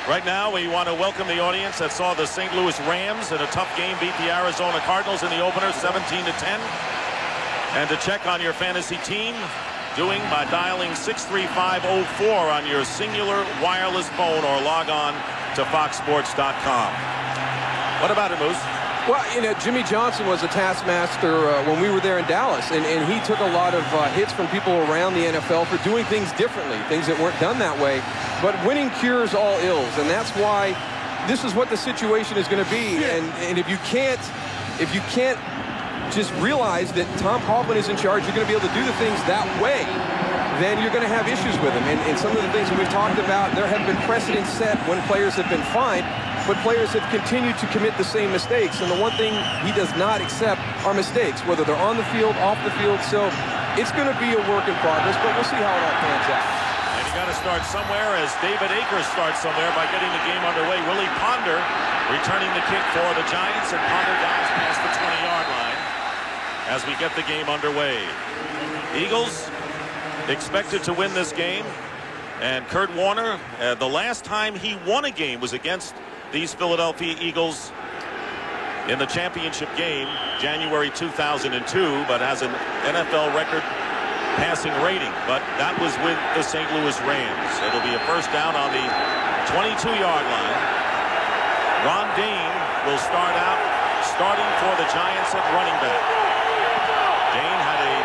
Right now, we want to welcome the audience that saw the St. Louis Rams in a tough game beat the Arizona Cardinals in the opener 17-10. And to check on your fantasy team, doing by dialing 63504 on your singular wireless phone or log on to foxsports.com. What about it, Moose? Well, Jimmy Johnson was a taskmaster when we were there in Dallas, and he took a lot of hits from people around the NFL for doing things differently, things that weren't done that way. But winning cures all ills, and that's why this is what the situation is going to be. And if you can't just realize that Tom Coughlin is in charge, you're going to be able to do the things that way, then you're going to have issues with him. And some of the things that we've talked about, there have been precedents set when players have been fined, but players have continued to commit the same mistakes. And the one thing he does not accept are mistakes, whether they're on the field, off the field. So it's going to be a work in progress, but we'll see how it all pans out. And you got to start somewhere, as David Akers starts somewhere by getting the game underway. Willie Ponder returning the kick for the Giants, and Ponder dives past the 20-yard line as we get the game underway. Eagles expected to win this game, and Kurt Warner, the last time he won a game was against these Philadelphia Eagles in the championship game, January 2002, but has an NFL record passing rating. But that was with the St. Louis Rams. It'll be a first down on the 22-yard line. Ron Dayne will start out, starting for the Giants at running back. Dayne had a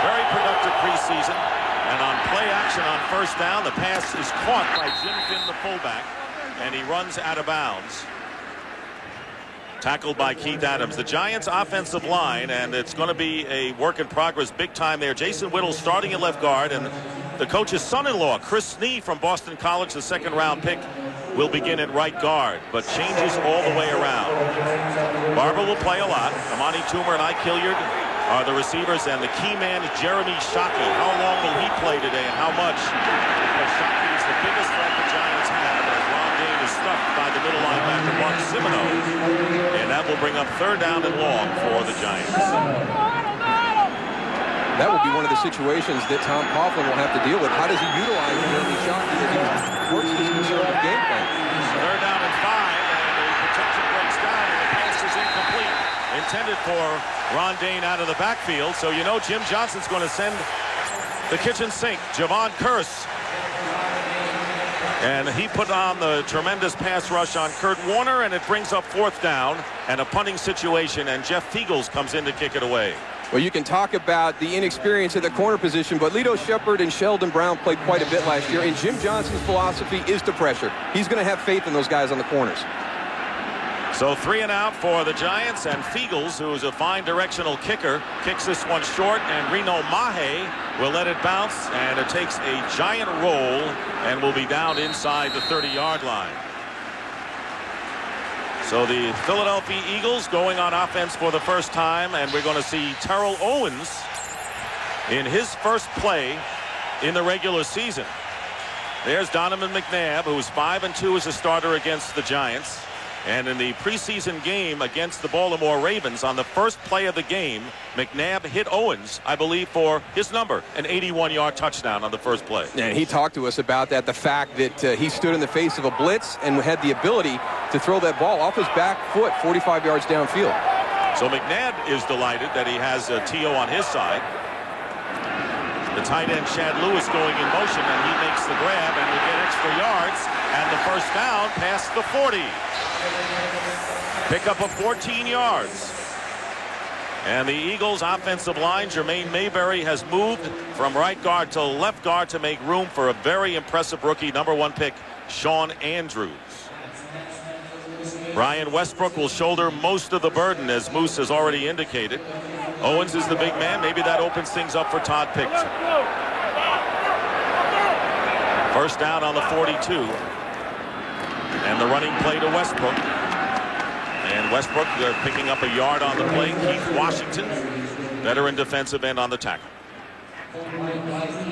very productive preseason, and on play action on first down, the pass is caught by Jim Finn, the fullback, and he runs out of bounds. Tackled by Keith Adams. The Giants offensive line, and it's going to be a work in progress big time there. Jason Whittle starting at left guard, and the coach's son-in-law, Chris Snee from Boston College, the second-round pick, will begin at right guard, but changes all the way around. Barber will play a lot. Amani Toomer and Ike Hilliard are the receivers, and the key man is Jeremy Shockey. How long will he play today, and how much? Because Shockey is the biggest threat the Giants have, as Ron Dayne is stuffed by the middle linebacker Mark Simoneau, and that will bring up third down and long for the Giants. That will be one of the situations that Tom Coughlin will have to deal with. How does he utilize Jeremy Shockey as he works this conservative game plan? Third down and 5, and the protection breaks down, and the pass is incomplete. Intended for Ron Dayne out of the backfield, so you know Jim Johnson's going to send the kitchen sink, Javon Curse. And he put on the tremendous pass rush on Kurt Warner, and it brings up fourth down and a punting situation, and Jeff Feagles comes in to kick it away. Well, you can talk about the inexperience at the corner position, but Lito Shepherd and Sheldon Brown played quite a bit last year, and Jim Johnson's philosophy is to pressure. He's going to have faith in those guys on the corners. So 3 and out for the Giants, and Feagles, who is a fine directional kicker, kicks this one short, and Reno Mahe will let it bounce, and it takes a giant roll and will be down inside the 30-yard line. So the Philadelphia Eagles going on offense for the first time, and we're going to see Terrell Owens in his first play in the regular season. There's Donovan McNabb, who's 5-2 as a starter against the Giants. And in the preseason game against the Baltimore Ravens, on the first play of the game, McNabb hit Owens, I believe, for his number, an 81-yard touchdown on the first play. And he talked to us about that, the fact that he stood in the face of a blitz and had the ability to throw that ball off his back foot 45 yards downfield. So McNabb is delighted that he has a T.O. on his side. The tight end Chad Lewis going in motion, and he makes the grab and will get extra yards, and the first down past the 40. Pick up of 14 yards. And the Eagles offensive line, Jermaine Mayberry, has moved from right guard to left guard to make room for a very impressive rookie #1 pick, Sean Andrews. Brian Westbrook will shoulder most of the burden, as Moose has already indicated. Owens is the big man. Maybe that opens things up for Todd Picton. First down on the 42. And the running play to Westbrook. And Westbrook picking up a yard on the play. Keith Washington, veteran defensive end, on the tackle.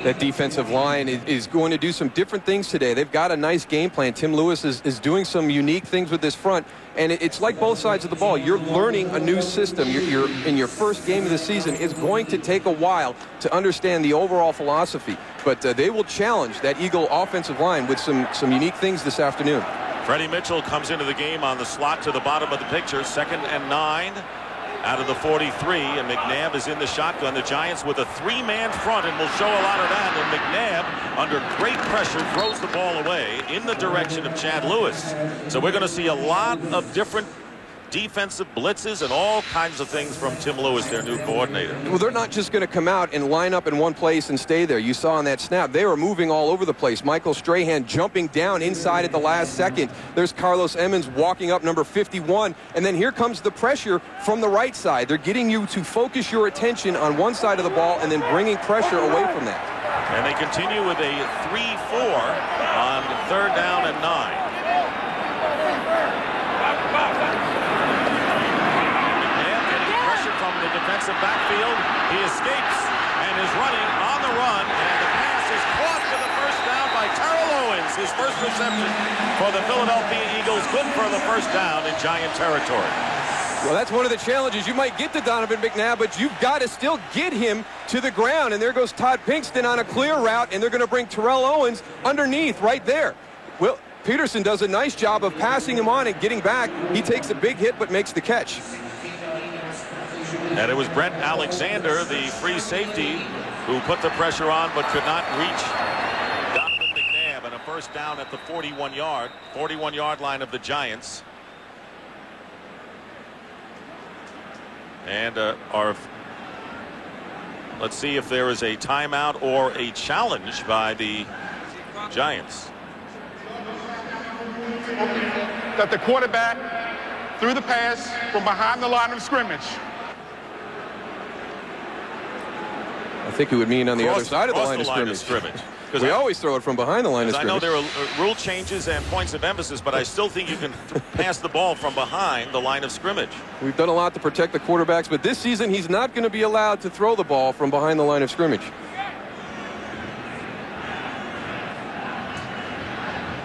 That defensive line is going to do some different things today. They've got a nice game plan. Tim Lewis is doing some unique things with this front, and it's like both sides of the ball. You're learning a new system. You're in your first game of the season. It's going to take a while to understand the overall philosophy, but they will challenge that Eagle offensive line with some unique things this afternoon. Freddie Mitchell comes into the game on the slot to the bottom of the picture. 2nd and 9 out of the 43, and McNabb is in the shotgun. The Giants with a 3-man front, and will show a lot of that. And McNabb, under great pressure, throws the ball away in the direction of Chad Lewis. So we're going to see a lot of different defensive blitzes and all kinds of things from Tim Lewis, their new coordinator. Well, they're not just going to come out and line up in one place and stay there. You saw on that snap, they were moving all over the place. Michael Strahan jumping down inside at the last second. There's Carlos Emmons walking up number 51. And then here comes the pressure from the right side. They're getting you to focus your attention on one side of the ball and then bringing pressure away from that. And they continue with a 3-4 on 3rd down and 9. Defensive backfield. He escapes and is running on the run, and the pass is caught for the first down by Terrell Owens. His first reception for the Philadelphia Eagles, good for the first down in Giant territory. Well, that's one of the challenges. You might get to Donovan McNabb, but you've got to still get him to the ground. And there goes Todd Pinkston on a clear route, and they're going to bring Terrell Owens underneath right there. Will Peterson does a nice job of passing him on and getting back. He takes a big hit but makes the catch. And it was Brent Alexander, the free safety, who put the pressure on but could not reach Donovan McNabb, and a first down at the 41-yard line of the Giants. And let's see if there is a timeout or a challenge by the Giants. That the quarterback threw the pass from behind the line of scrimmage. I think it would mean on the other side of the line of scrimmage. We always throw it from behind the line of scrimmage. I know there are rule changes and points of emphasis, but I still think you can pass the ball from behind the line of scrimmage. We've done a lot to protect the quarterbacks, but this season he's not going to be allowed to throw the ball from behind the line of scrimmage.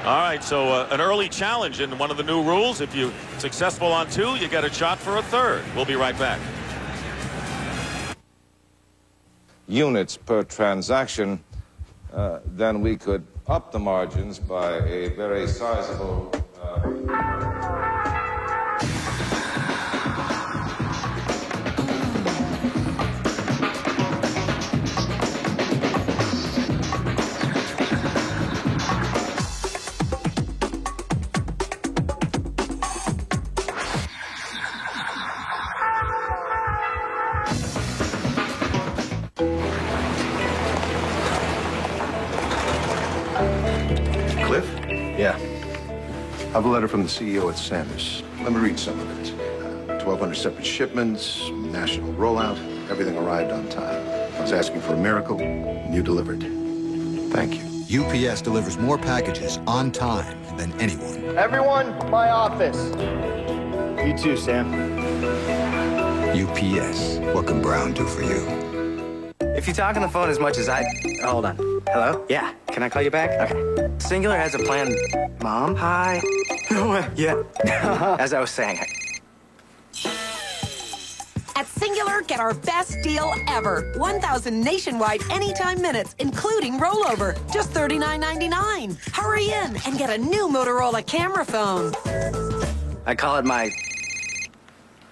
All right, so an early challenge in one of the new rules. If you're successful on 2, you get a shot for a 3rd. We'll be right back. Units per transaction, then we could up the margins by a very sizable Yeah. I have a letter from the CEO at Sanders. Let me read some of it. 1,200 separate shipments, national rollout, everything arrived on time. I was asking for a miracle, and you delivered. Thank you. UPS delivers more packages on time than anyone. Everyone, my office. You too, Sam. UPS, what can Brown do for you? If you talk on the phone as much as I... Hold on. Hello? Yeah. Can I call you back? Okay. Singular has a plan. Mom? Hi. No way. Yeah. As I was saying. At Singular, get our best deal ever. 1,000 nationwide anytime minutes, including rollover. Just $39.99. Hurry in and get a new Motorola camera phone. I call it my...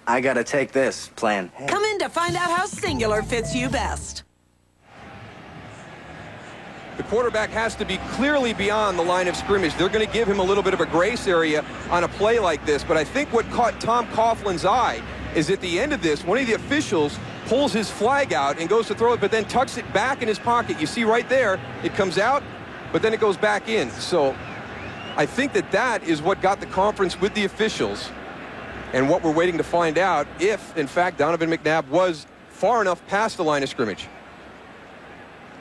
I gotta take this plan. Come in to find out how Singular fits you best. The quarterback has to be clearly beyond the line of scrimmage. They're going to give him a little bit of a grace area on a play like this. But I think what caught Tom Coughlin's eye is at the end of this, one of the officials pulls his flag out and goes to throw it, but then tucks it back in his pocket. You see right there, it comes out, but then it goes back in. So I think that is what got the conference with the officials, and what we're waiting to find out if, in fact, Donovan McNabb was far enough past the line of scrimmage.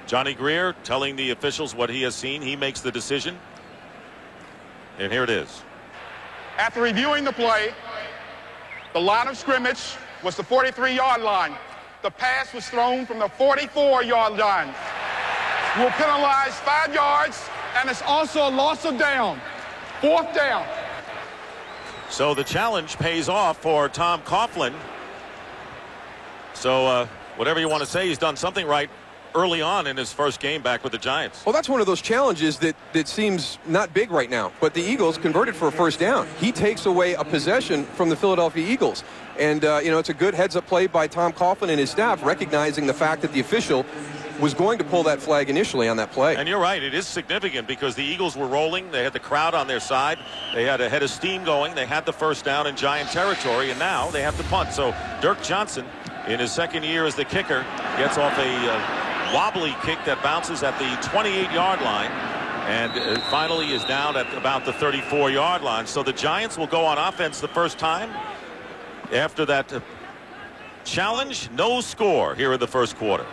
Johnny Greer telling the officials what he has seen. He makes the decision. And here it is. After reviewing the play, the line of scrimmage was the 43-yard line. The pass was thrown from the 44-yard line. We'll penalize 5 yards, and it's also a loss of down. 4th down. So the challenge pays off for Tom Coughlin. So whatever you want to say, he's done something right early on in his first game back with the Giants. Well, that's one of those challenges that seems not big right now. But the Eagles converted for a first down. He takes away a possession from the Philadelphia Eagles. And, you know, it's a good heads-up play by Tom Coughlin and his staff, recognizing the fact that the official was going to pull that flag initially on that play. And you're right, it is significant because the Eagles were rolling. They had the crowd on their side. They had a head of steam going. They had the first down in Giant territory, and now they have to punt. So Dirk Johnson, in his second year as the kicker, gets off a wobbly kick that bounces at the 28-yard line and finally is down at about the 34-yard line. So the Giants will go on offense the first time after that challenge. No score here in the first quarter.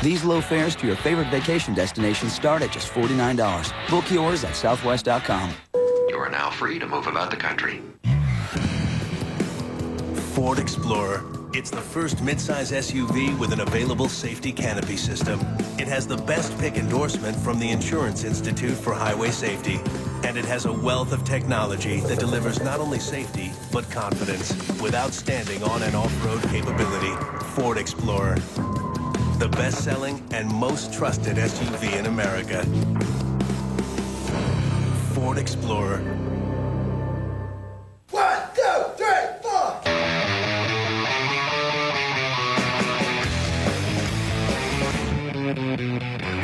These low fares to your favorite vacation destinations start at just $49. Book yours at Southwest.com. You are now free to move about the country. Ford Explorer. It's the first midsize SUV with an available safety canopy system. It has the best pick endorsement from the Insurance Institute for Highway Safety. And it has a wealth of technology that delivers not only safety, but confidence with outstanding on- and off-road capability. Ford Explorer. The best-selling and most trusted SUV in America. Ford Explorer. 1, 2, 3, 4.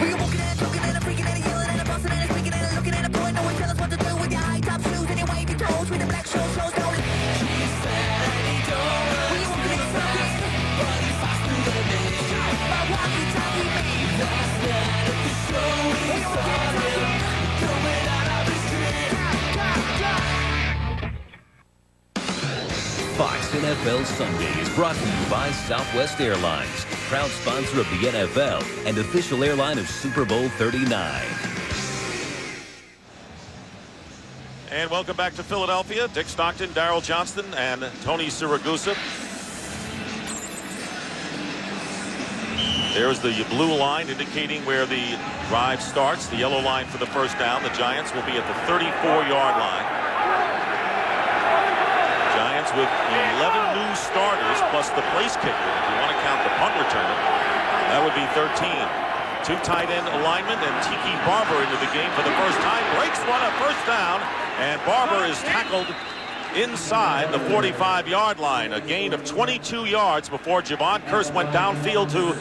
We are walking and talking and freaking and yelling and busting and speaking and looking at a boy. No one tell us what to do with your high top shoes and your wavy toes with the black shows down. She said he don't. We were getting fucking, but he fast through the day. My walkie-talkie baby, that's not at the show. We were getting coming out of the street. Fox NFL Sunday is brought to you by Southwest Airlines, proud sponsor of the NFL and official airline of Super Bowl 39. And welcome back to Philadelphia. Dick Stockton, Darryl Johnston, and Tony Siragusa. There's the blue line indicating where the drive starts. The yellow line for the first down. The Giants will be at the 34-yard line. Giants with 11 new starters plus the place kicker. If you want to count the punt returner, that would be 13. 2 tight end alignment, and Tiki Barber into the game for the first time. Breaks one at first down, and Barber is tackled inside the 45-yard line. A gain of 22 yards before Javon Kearse went downfield to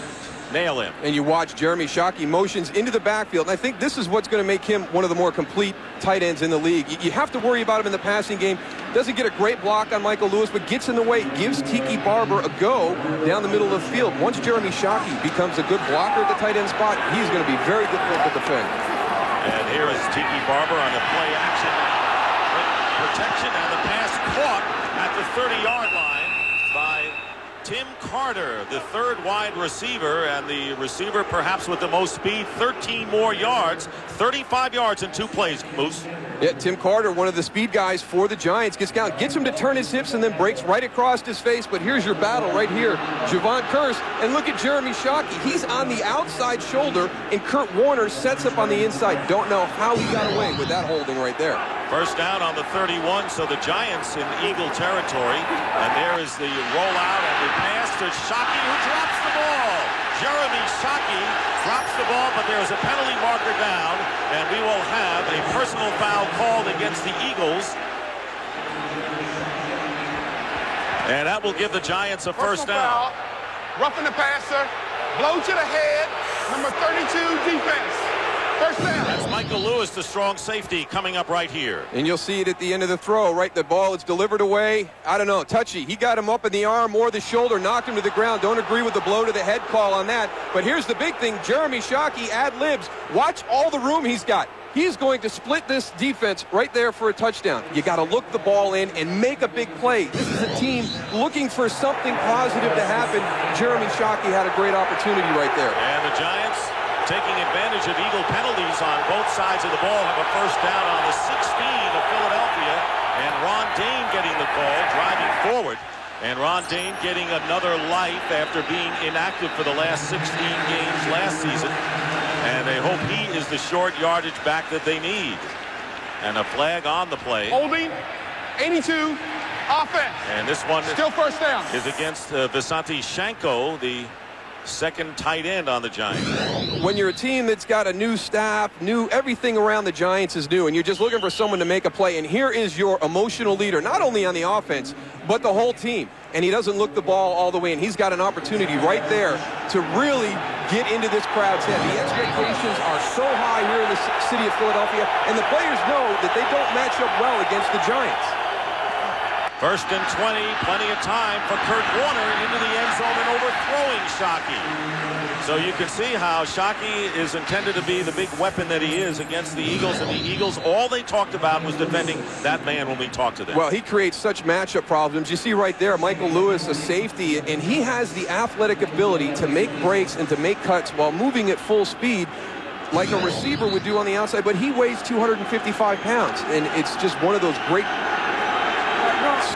nail him. And you watch Jeremy Shockey motions into the backfield, and I think this is what's going to make him one of the more complete tight ends in the league. You have to worry about him in the passing game. Doesn't get a great block on Michael Lewis, but gets in the way, gives Tiki Barber a go down the middle of the field. Once Jeremy Shockey becomes a good blocker at the tight end spot, he's going to be very difficult to defend. And here is Tiki Barber on the play action protection, and the pass caught at the 30-yard line by Tim Carter, the third wide receiver, and the receiver perhaps with the most speed. 13 more yards, 35 yards in 2 plays, Moose. Yeah, Tim Carter, one of the speed guys for the Giants, gets down, gets him to turn his hips, and then breaks right across his face. But here's your battle right here. Javon Kearse, and look at Jeremy Shockey. He's on the outside shoulder, and Kurt Warner sets up on the inside. Don't know how he got away with that holding right there. First down on the 31, so the Giants in Eagle territory. And there is the rollout and the pass to Shockey, who drops the ball. Jeremy Shockey drops the ball, but there's a penalty marker down, and we will have a personal foul called against the Eagles. And that will give the Giants a first down. Roughing the passer, blow to the head, number 32 defense. First down. That's Michael Lewis, the strong safety, coming up right here. And you'll see it at the end of the throw, right? The ball is delivered away. I don't know, touchy. He got him up in the arm or the shoulder, knocked him to the ground. Don't agree with the blow to the head call on that. But here's the big thing. Jeremy Shockey ad-libs. Watch all the room he's got. He's going to split this defense right there for a touchdown. You got to look the ball in and make a big play. This is a team looking for something positive to happen. Jeremy Shockey had a great opportunity right there. And the Giants, taking advantage of Eagle penalties on both sides of the ball, have a first down on the 16 of Philadelphia. And Ron Dayne getting the call, driving forward. And Ron Dayne getting another life after being inactive for the last 16 games last season. And they hope he is the short yardage back that they need. And a flag on the play. Holding, 82, offense. And this one still first down. Is against Visanthe Shiancoe, the second tight end on the Giants. When you're a team that's got a new staff, everything around the Giants is new, and you're just looking for someone to make a play, and here is your emotional leader, not only on the offense, but the whole team. And he doesn't look the ball all the way in. He's got an opportunity right there to really get into this crowd's head. The expectations are so high here in the city of Philadelphia, and the players know that they don't match up well against the Giants. First and 20, plenty of time for Kurt Warner into the end zone and overthrowing Shockey. So you can see how Shockey is intended to be the big weapon that he is against the Eagles. And the Eagles, all they talked about was defending that man when we talked to them. Well, he creates such matchup problems. You see right there, Michael Lewis, a safety, and he has the athletic ability to make breaks and to make cuts while moving at full speed like a receiver would do on the outside. But he weighs 255 pounds, and it's just one of those great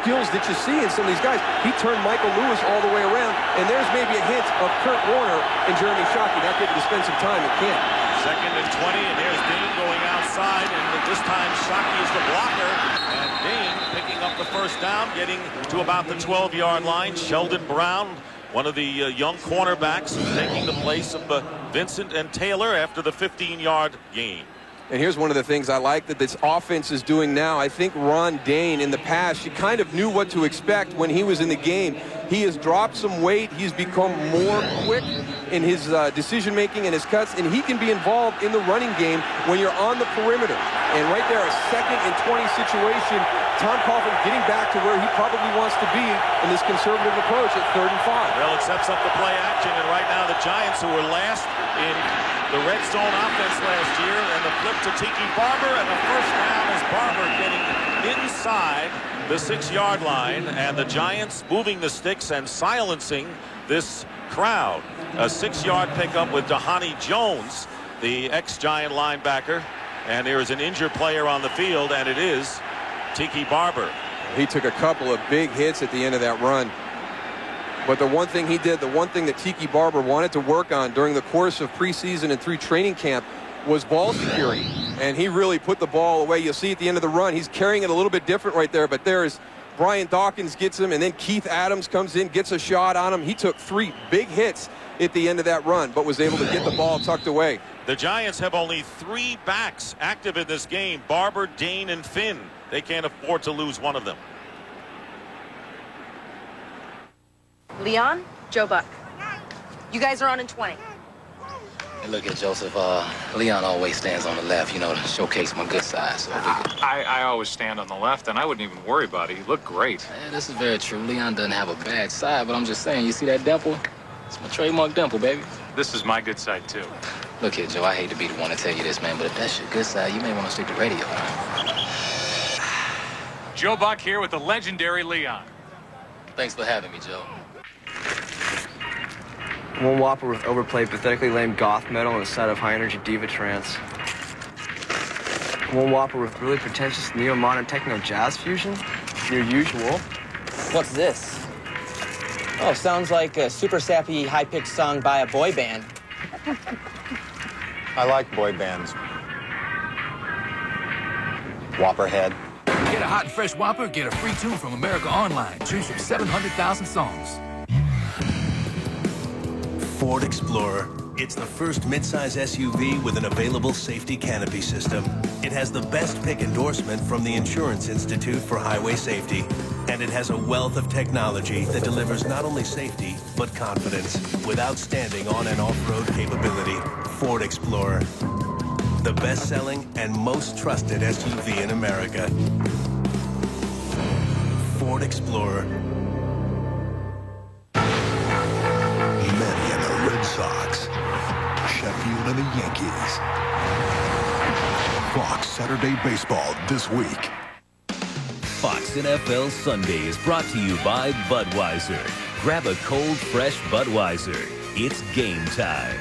skills that you see in some of these guys. He turned Michael Lewis all the way around, and there's maybe a hint of Kurt Warner and Jeremy Shockey not getting to spend some time at camp. Second and 20, and there's Dayne going outside, and this time Shockey is the blocker, and Dayne picking up the first down, getting to about the 12-yard line. Sheldon Brown, one of the young cornerbacks, taking the place of Vincent and Taylor after the 15-yard gain. And here's one of the things I like that this offense is doing now. I think Ron Dayne in the past, you kind of knew what to expect when he was in the game. He has dropped some weight. He's become more quick in his decision-making and his cuts, and he can be involved in the running game when you're on the perimeter. And right there, a 2nd and 20 situation, Tom Coughlin getting back to where he probably wants to be in this conservative approach at 3rd and 5. Well, it sets up the play action, and right now the Giants, who were last in the red zone offense last year, and the flip to Tiki Barber, and the first down is Barber getting inside the 6-yard line, and the Giants moving the sticks and silencing this crowd. A 6-yard pickup with Dhani Jones, the ex-Giant linebacker, and there is an injured player on the field, and it is Tiki Barber. He took a couple of big hits at the end of that run. But the one thing he did, the one thing that Tiki Barber wanted to work on during the course of preseason and through training camp was ball security. And he really put the ball away. You'll see at the end of the run, he's carrying it a little bit different right there. But there's Brian Dawkins gets him, and then Keith Adams comes in, gets a shot on him. He took 3 big hits at the end of that run, but was able to get the ball tucked away. The Giants have only 3 backs active in this game: Barber, Dayne, and Finn. They can't afford to lose one of them. Leon, Joe Buck. You guys are on in 20. Hey, look at Joseph. Leon always stands on the left, you know, to showcase my good side. So I always stand on the left, and I wouldn't even worry about it. He looked great. Yeah, this is very true. Leon doesn't have a bad side, but I'm just saying, you see that dimple? It's my trademark dimple, baby. This is my good side, too. Look here, Joe, I hate to be the one to tell you this, man, but if that's your good side, you may want to stick to radio. Joe Buck here with the legendary Leon. Thanks for having me, Joe. One Whopper with overplayed, pathetically lame goth metal and a side of high-energy diva trance. One Whopper with really pretentious neo-modern techno-jazz fusion. Your usual. What's this? Oh, sounds like a super sappy, high-pitched song by a boy band. I like boy bands. Whopper head. Get a hot and fresh Whopper, get a free tune from America Online. Choose from 700,000 songs. Ford Explorer. It's the first midsize SUV with an available safety canopy system. It has the best pick endorsement from the Insurance Institute for Highway Safety. And it has a wealth of technology that delivers not only safety, but confidence with outstanding on- and off-road capability. Ford Explorer. The best-selling and most trusted SUV in America. Ford Explorer. Manny and the Red Sox. Sheffield and the Yankees. Fox Saturday Baseball this week. Fox NFL Sunday is brought to you by Budweiser. Grab a cold, fresh Budweiser. It's game time.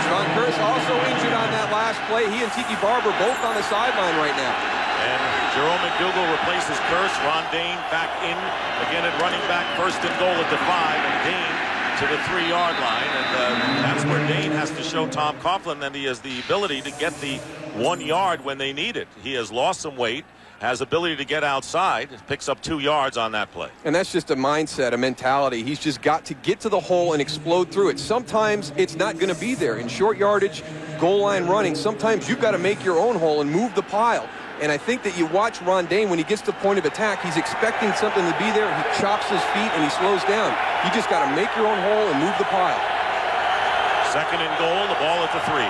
Sean Curtis also injured on that last play. He and Tiki Barber both on the sideline right now. And Jerome McDougal replaces Curse. Ron Dayne back in again at running back, first and goal at the 5, and Dayne to the 3-yard line. And that's where Dayne has to show Tom Coughlin that he has the ability to get the 1 yard when they need it. He has lost some weight, has ability to get outside, picks up 2 yards on that play. And that's just a mindset, a mentality. He's just got to get to the hole and explode through it. Sometimes it's not going to be there. In short yardage, goal line running, sometimes you've got to make your own hole and move the pile. And I think that you watch Ron Dayne, when he gets to point of attack, he's expecting something to be there. He chops his feet and he slows down. You just got to make your own hole and move the pile. Second and goal, the ball at the 3.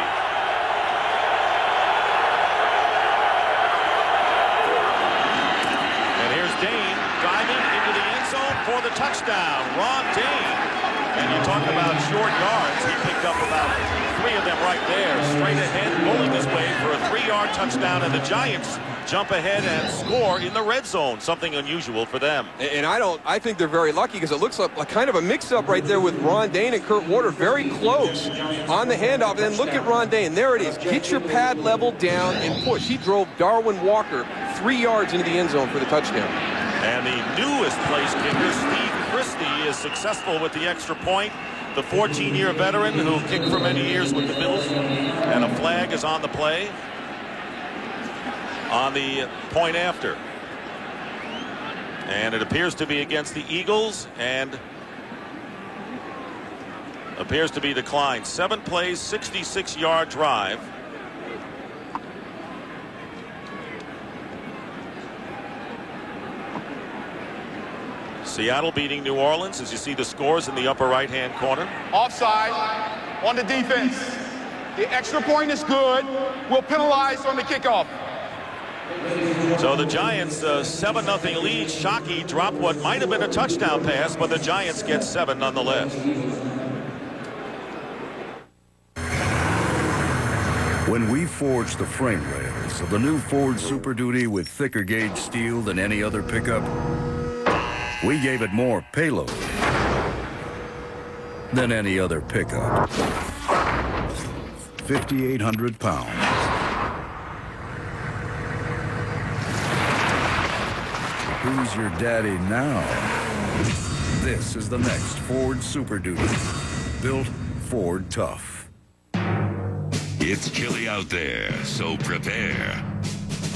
And here's Dayne diving into the end zone for the touchdown. Ron Dayne. And you talk about short yards. He picked up about 3 of them right there. Straight ahead, rolling his way for a 3-yard touchdown. And the Giants jump ahead and score in the red zone. Something unusual for them. And I think they're very lucky, because it looks like kind of a mix-up right there with Ron Dayne and Kurt Warner. Very close on the handoff. And then look at Ron Dayne. There it is. Get your pad level down and push. He drove Darwin Walker 3 yards into the end zone for the touchdown. And the newest place kicker, Steve Christie, is successful with the extra point. The 14-year veteran who kicked for many years with the Bills. And a flag is on the play on the point after. And it appears to be against the Eagles and appears to be declined. 7 plays, 66-yard drive. Seattle beating New Orleans, as you see the scores in the upper right-hand corner. Offside on the defense. The extra point is good. We'll penalize on the kickoff. So the Giants, 7-0 lead. Shockey dropped what might have been a touchdown pass, but the Giants get 7 nonetheless. When we forged the frame rails of the new Ford Super Duty with thicker gauge steel than any other pickup, we gave it more payload than any other pickup. 5,800 pounds. Who's your daddy now? This is the next Ford Super Duty. Built Ford Tough. It's chilly out there, so prepare.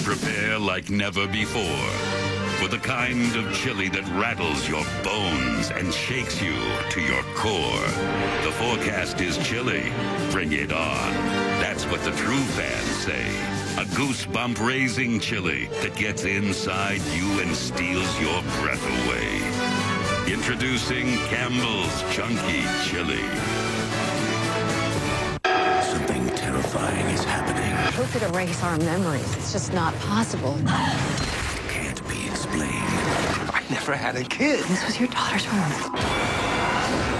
Prepare like never before. For the kind of chili that rattles your bones and shakes you to your core. The forecast is chilly. Bring it on. That's what the true fans say. A goosebump-raising chili that gets inside you and steals your breath away. Introducing Campbell's Chunky Chili. Something terrifying is happening. Who could erase our memories? It's just not possible. Can't be explained. I never had a kid. This was your daughter's room.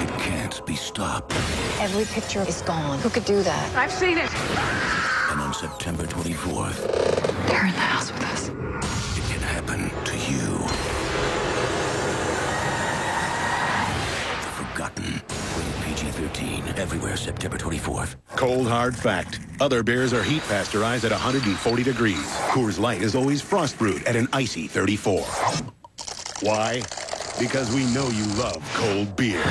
It can't be stopped. Every picture is gone. Who could do that? I've seen it. And on September 24th, they're in the house with us. It can happen to you. The Forgotten. Rated PG-13. Everywhere September 24th. Cold hard fact. Other beers are heat pasteurized at 140 degrees. Coors Light is always frost brewed at an icy 34. Why? Because we know you love cold beer.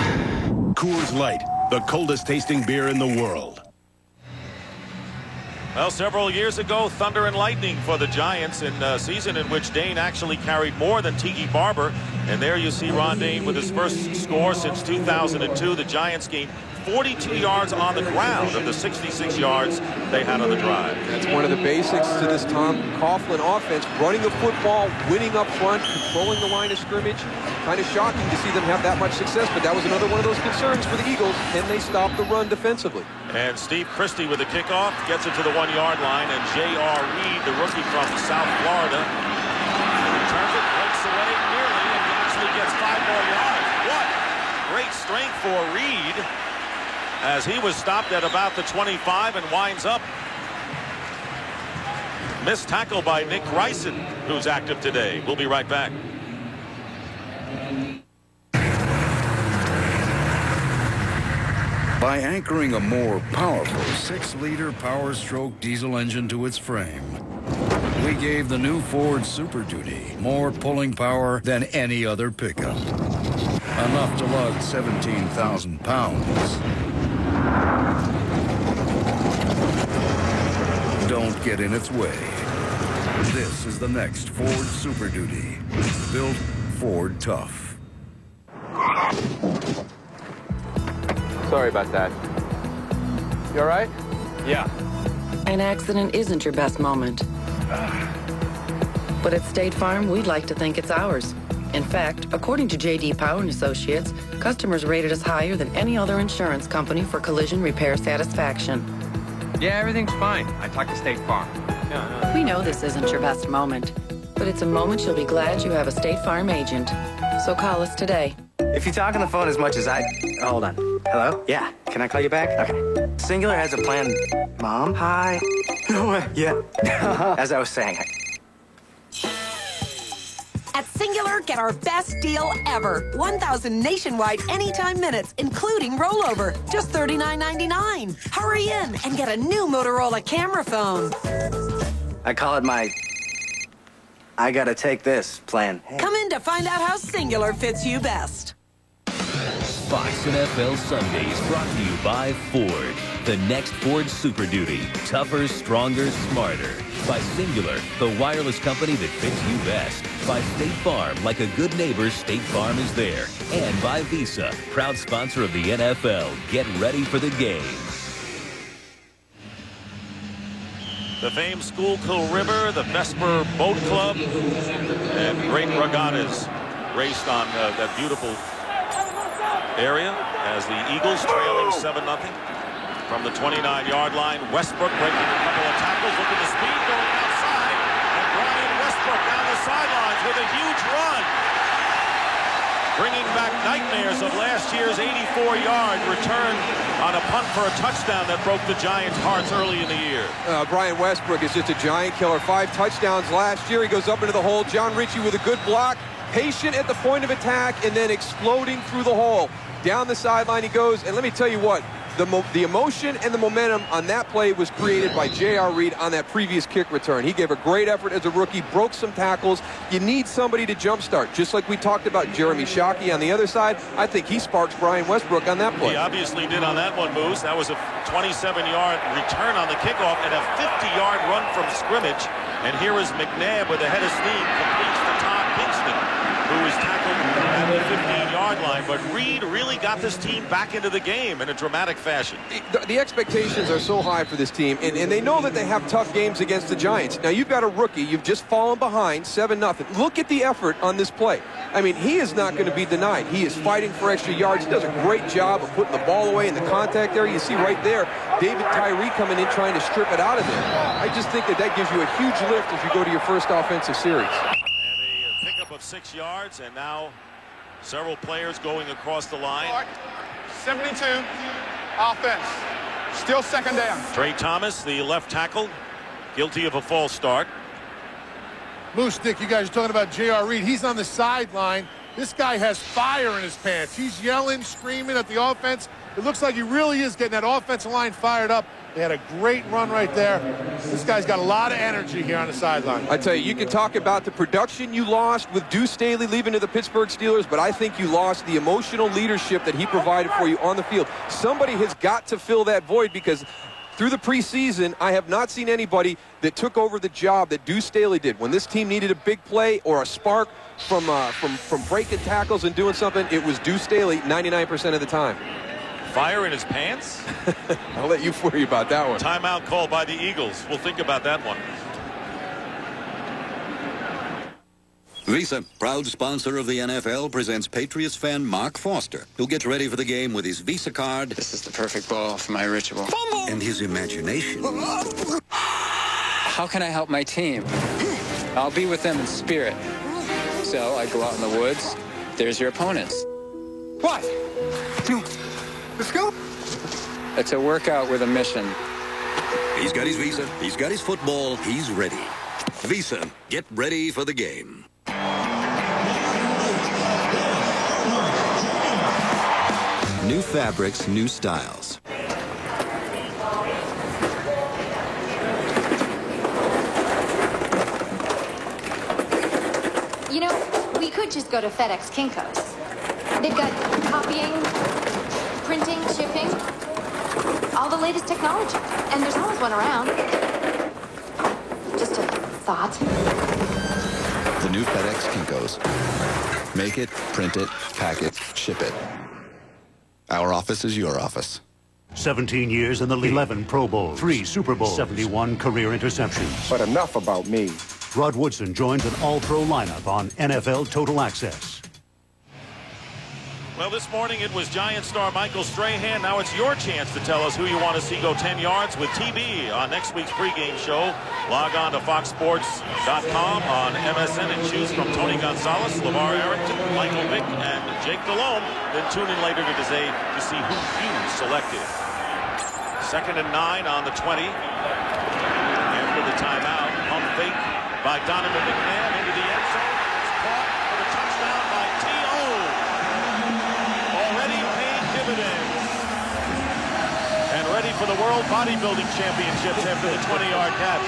Coors Light, the coldest tasting beer in the world. Well, several years ago, thunder and lightning for the Giants in a season in which Dayne actually carried more than Tiki Barber. And there you see Ron Dayne with his first score since 2002. The Giants gained 42 yards on the ground of the 66 yards they had on the drive. That's one of the basics to this Tom Coughlin offense. Running the football, winning up front, controlling the line of scrimmage. Kind of shocking to see them have that much success, but that was another one of those concerns for the Eagles. Can they stop the run defensively? And Steve Christie with the kickoff gets it to the 1-yard line, and J.R. Reed, the rookie from South Florida, returns it, breaks away nearly, and actually gets 5 more yards. What great strength for Reed. as he was stopped at about the 25 and winds up. Missed tackle by Nick Ryson, who's active today. We'll be right back. By anchoring a more powerful 6-liter Power Stroke diesel engine to its frame, we gave the new Ford Super Duty more pulling power than any other pickup. Enough to lug 17,000 pounds. Don't get in its way. This is the next Ford Super Duty. Built Ford tough. Sorry about that. You all right? Yeah. An accident isn't your best moment. But at State Farm, we'd like to think it's ours. In fact, according to J.D. Power & Associates, customers rated us higher than any other insurance company for collision repair satisfaction. Yeah, everything's fine. I talked to State Farm. We know this isn't your best moment, but it's a moment you'll be glad you have a State Farm agent. So call us today. If you talk on the phone as much as I... Hold on. Hello? Yeah. Can I call you back? Okay. Singular has a plan... Mom? Hi. No way. Yeah. As I was saying... At Singular, get our best deal ever. 1,000 nationwide anytime minutes, including rollover. Just $39.99. Hurry in and get a new Motorola camera phone. I call it my... I gotta take this plan. Come in to find out how Singular fits you best. Fox NFL Sundays brought to you by Ford. The next Ford Super Duty. Tougher, stronger, smarter. By Singular, the wireless company that fits you best. By State Farm, like a good neighbor, State Farm is there. And by Visa, proud sponsor of the NFL. Get ready for the game. The famed Schuylkill River, the Vesper Boat Club, and great regattas raced on that beautiful area as the Eagles trailing 7-0 from the 29-yard line. Westbrook breaking a couple of tackles, looking to speed, going outside, and Brian Westbrook down the sidelines with a huge run, bringing back nightmares of last year's 84-yard return on a punt for a touchdown that broke the Giants' hearts early in the year. Brian Westbrook is just a giant killer. 5 touchdowns last year. He goes up into the hole. John Ritchie with a good block. Patient at the point of attack and then exploding through the hole. Down the sideline he goes. And let me tell you what, the emotion and the momentum on that play was created by J.R. Reed on that previous kick return. He gave a great effort as a rookie, broke some tackles. You need somebody to jumpstart. Just like we talked about Jeremy Shockey on the other side, I think he sparks Brian Westbrook on that play. He obviously did on that one, Moose. That was a 27-yard return on the kickoff and a 50-yard run from scrimmage. And here is McNabb with a head of steam, completes to Todd Kingston, who was tackled at the 15-yard line. But Reed really got this team back into the game in a dramatic fashion. The expectations are so high for this team, and they know that they have tough games against the Giants. Now, you've got a rookie. You've just fallen behind 7-0. Look at the effort on this play. I mean, he is not going to be denied. He is fighting for extra yards. He does a great job of putting the ball away in the contact area. You see right there, David Tyree coming in trying to strip it out of there. I just think that gives you a huge lift as you go to your first offensive series. And a pickup of 6 yards, and now several players going across the line. 72, offense. Still second down. Trey Thomas, the left tackle, guilty of a false start. Moose, Nick, you guys are talking about J.R. Reed. He's on the sideline. This guy has fire in his pants. He's yelling, screaming at the offense. It looks like he really is getting that offensive line fired up. They had a great run right there. This guy's got a lot of energy here on the sideline. I tell you, you can talk about the production you lost with Deuce Staley leaving to the Pittsburgh Steelers, but I think you lost the emotional leadership that he provided for you on the field. Somebody has got to fill that void, because through the preseason, I have not seen anybody that took over the job that Deuce Staley did. When this team needed a big play or a spark from breaking tackles and doing something, it was Deuce Staley 99% of the time. Fire in his pants? I'll let you worry about that one. Timeout called by the Eagles. We'll think about that one. Visa, proud sponsor of the NFL, presents Patriots fan Mark Foster, who gets ready for the game with his Visa card. This is the perfect ball for my ritual. And his imagination. How can I help my team? I'll be with them in spirit. So I go out in the woods. There's your opponents. What? Let's go. It's a workout with a mission. He's got his Visa. He's got his football. He's ready. Visa, get ready for the game. New fabrics, new styles. You know, we could just go to FedEx Kinko's. They've got copying, printing, shipping, all the latest technology. And there's always one around. Just a thought. The new FedEx Kinko's. Make it, print it, pack it, ship it. Our office is your office. 17 years in the league, 11 Pro Bowls, 3 Super Bowls, 71 career interceptions. But enough about me. Rod Woodson joins an all-pro lineup on NFL Total Access. Well, this morning it was Giant star Michael Strahan. Now it's your chance to tell us who you want to see go 10 yards with TB on next week's pregame show. Log on to foxsports.com on MSN and choose from Tony Gonzalez, LeVar Arrington, Michael Vick, and Jake Delhomme. Then tune in later today to see who you selected. 2nd and 9 on the 20. After the timeout, pump fake by Donovan McNabb into the end zone. It's caught for the touchdown by T.O. Already paying dividends. And ready for the World Bodybuilding Championships after the 20-yard catch.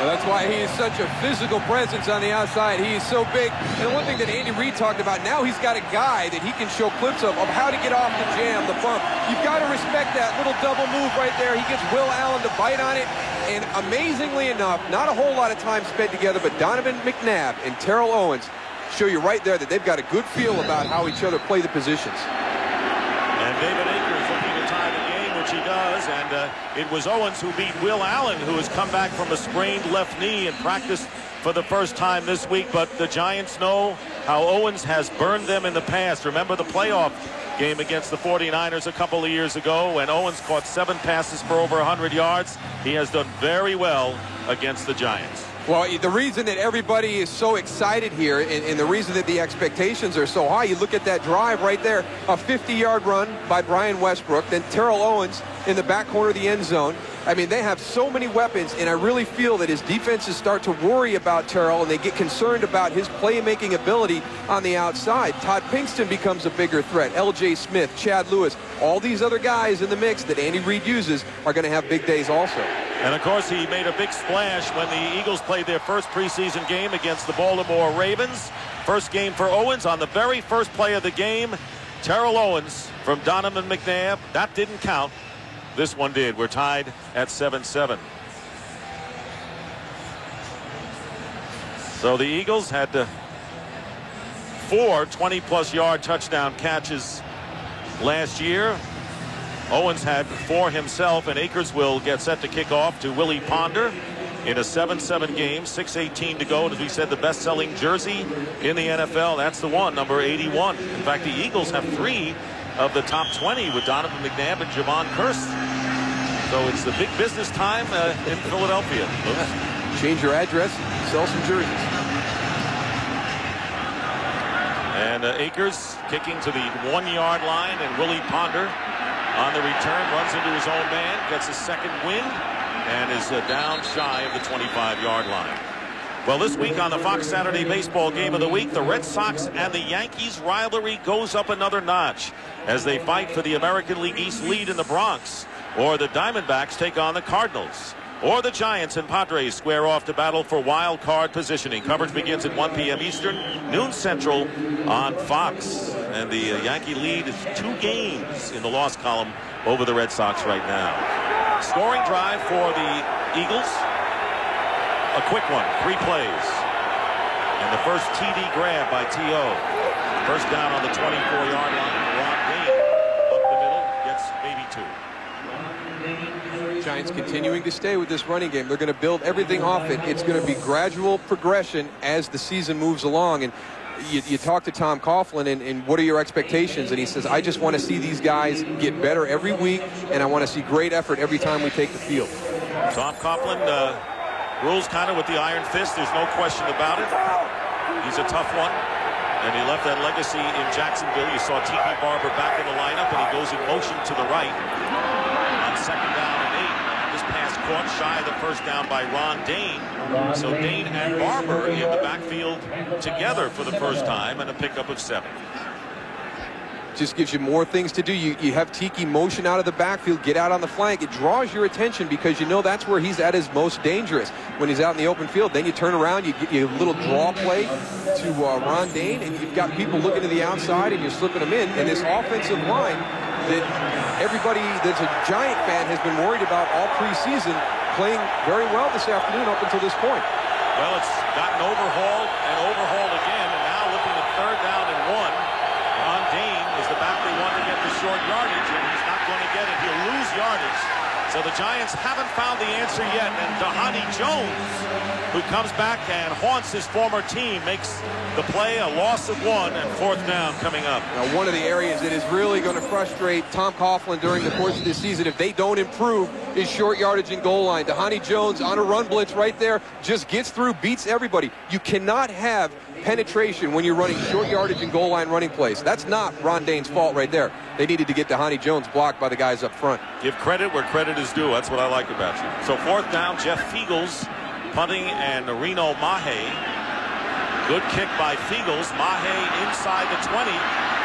Well, that's why he is such a physical presence on the outside. He is so big. And one thing that Andy Reid talked about, now he's got a guy that he can show clips of how to get off the jam, the bump. You've got to respect that little double move right there. He gets Will Allen to bite on it. And amazingly enough, not a whole lot of time spent together, but Donovan McNabb and Terrell Owens show you right there that they've got a good feel about how each other play the positions. And David Akers looking to tie the game, which he does. And it was Owens who beat Will Allen, who has come back from a sprained left knee and practiced for the first time this week. But the Giants know how Owens has burned them in the past. Remember the playoff game against the 49ers a couple of years ago when Owens caught 7 passes for over 100 yards. He has done very well against the Giants. Well, the reason that everybody is so excited here and the reason that the expectations are so high, you look at that drive right there, a 50-yard run by Brian Westbrook, then Terrell Owens in the back corner of the end zone. I mean, they have so many weapons, and I really feel that his defenses start to worry about Terrell, and they get concerned about his playmaking ability on the outside. Todd Pinkston becomes a bigger threat. L.J. Smith, Chad Lewis, all these other guys in the mix that Andy Reid uses are going to have big days also. And, of course, he made a big splash when the Eagles played their first preseason game against the Baltimore Ravens. First game for Owens on the very first play of the game. Terrell Owens from Donovan McNabb. That didn't count. This one did. We're tied at 7-7. So the Eagles had 4 20-plus yard touchdown catches last year. Owens had 4 himself, and Akers will get set to kick off to Willie Ponder in a 7-7 game, 6:18 to go. And as we said, the best-selling jersey in the NFL, that's the one, number 81. In fact, the Eagles have 3 of the top 20 with Donovan McNabb and Javon Kearse. So it's the big business time in Philadelphia. Oops. Change your address, sell some jerseys. And Akers kicking to the 1-yard line, and Willie Ponder on the return runs into his own man, gets a second wind, and is down shy of the 25-yard line. Well, this week on the Fox Saturday Baseball Game of the Week, the Red Sox and the Yankees rivalry goes up another notch as they fight for the American League East lead in the Bronx. Or the Diamondbacks take on the Cardinals. Or the Giants and Padres square off to battle for wild card positioning. Coverage begins at 1 p.m. Eastern, noon Central on Fox. And the Yankee lead is 2 games in the loss column over the Red Sox right now. Scoring drive for the Eagles. A quick one, 3 plays. And the first TD grab by T.O. First down on the 24-yard line. Ron Dayne up the middle, gets maybe 2. Giants continuing to stay with this running game. They're going to build everything off it. It's going to be gradual progression as the season moves along. And you talk to Tom Coughlin, and what are your expectations? And he says, I just want to see these guys get better every week, and I want to see great effort every time we take the field. Tom Coughlin rules kind of with the iron fist. There's no question about it. He's a tough one. And he left that legacy in Jacksonville. You saw Tiki Barber back in the lineup, and he goes in motion to the right on second down and 8. This pass caught shy of the first down by Ron Dane. So Dane and Barber in the backfield together for the first time, and a pickup of 7. Just gives you more things to do. You have Tiki motion out of the backfield, get out on the flank. It draws your attention because you know that's where he's at his most dangerous, when he's out in the open field. Then you turn around, you get a little draw play to Ron Dane, and you've got people looking to the outside, and you're slipping them in. And this offensive line that everybody that's a Giant fan has been worried about all preseason, playing very well this afternoon up until this point. Well, it's gotten overhauled and overhauled again, and now looking at third down and 1. Ron Dane is the back they want to get the short yardage, and he's not going to get it. He'll lose yardage. So the Giants haven't found the answer yet, and Dhani Jones, who comes back and haunts his former team, makes the play, a loss of 1, and fourth down coming up. Now, one of the areas that is really going to frustrate Tom Coughlin during the course of this season, if they don't improve, is short yardage and goal line. Dhani Jones on a run blitz right there, just gets through, beats everybody. You cannot have penetration when you're running short yardage and goal line running plays. That's not Ron Dane's fault right there. They needed to get Dhani Jones blocked by the guys up front. Give credit where credit is due. That's what I like about you. So fourth down, Jeff Fiegels punting, and Reno Mahe. Good kick by Fiegels. Mahe inside the 20,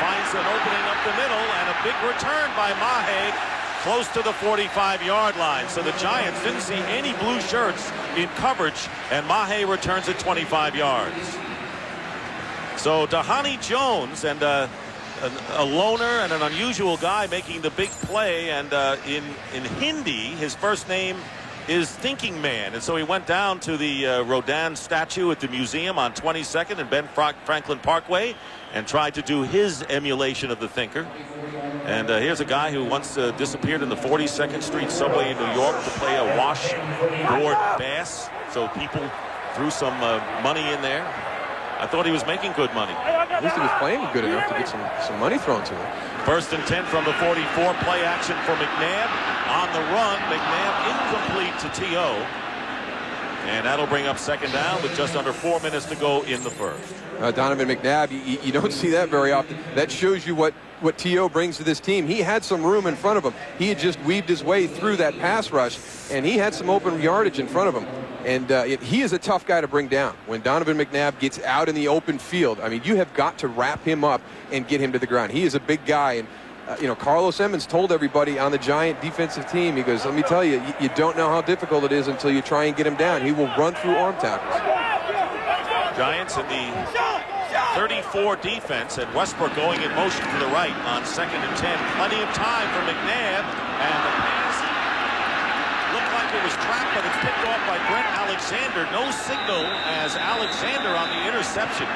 finds an opening up the middle, and a big return by Mahe close to the 45-yard line. So the Giants didn't see any blue shirts in coverage, and Mahe returns at 25 yards. So Dhani Jones, and a loner and an unusual guy making the big play, and in Hindi, his first name is Thinking Man, and so he went down to the Rodin statue at the museum on 22nd and Ben Franklin Parkway and tried to do his emulation of the thinker. And here's a guy who once disappeared in the 42nd Street subway in New York to play a washboard bass, so people threw some money in there. I thought he was making good money. At least he was playing good enough to get some money thrown to him. First and 10 from the 44. Play action for McNabb. On the run, McNabb incomplete to T.O. And that'll bring up second down with just under 4 minutes to go in the first. Donovan McNabb, you don't see that very often. That shows you what T.O. brings to this team. He had some room in front of him. He had just weaved his way through that pass rush, and he had some open yardage in front of him. And he is a tough guy to bring down. When Donovan McNabb gets out in the open field, I mean, you have got to wrap him up and get him to the ground. He is a big guy. And, Carlos Emmons told everybody on the Giant defensive team, he goes, let me tell you, you don't know how difficult it is until you try and get him down. He will run through arm tackles. Giants in the 34 defense, and Westbrook going in motion to the right on second and 10. Plenty of time for McNabb, and the pass looked like it was trapped, but it's picked off by Brent Alexander. No signal as Alexander on the interception.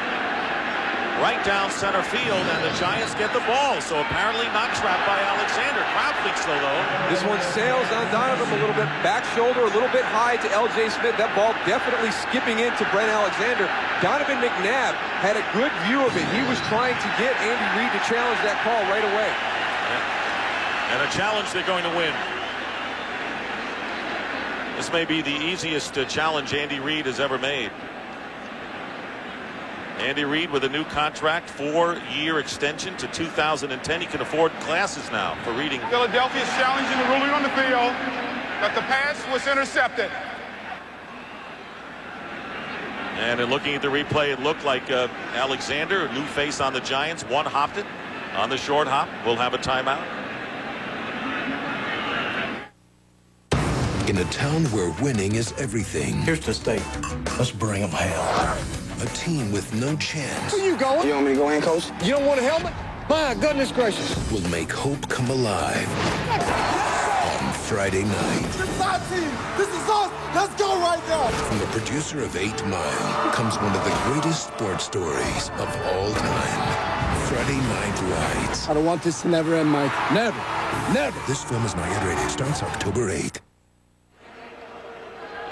Right down center field, and the Giants get the ball. So apparently not trapped by Alexander. Crowd leaks though. This one sails on Donovan a little bit. Back shoulder a little bit high to L.J. Smith. That ball definitely skipping into Brent Alexander. Donovan McNabb had a good view of it. He was trying to get Andy Reid to challenge that call right away. And a challenge they're going to win. This may be the easiest challenge Andy Reid has ever made. Andy Reid with a new contract, 4-year extension to 2010. He can afford classes now for reading. Philadelphia's challenging the ruling on the field that the pass was intercepted. And in looking at the replay, it looked like Alexander, a new face on the Giants, one-hopped it on the short hop. We'll have a timeout. In a town where winning is everything. Here's the state. Let's bring them hell. A team with no chance. Where you going? You want me to go in, Coach? You don't want a helmet? My goodness gracious. Will make hope come alive on Friday night. This is our team. This is us. Let's go right now. From the producer of 8 Mile comes one of the greatest sports stories of all time. Friday Night Lights. I don't want this to never end, Mike. Never. Never. This film is not yet rated. Starts October 8th.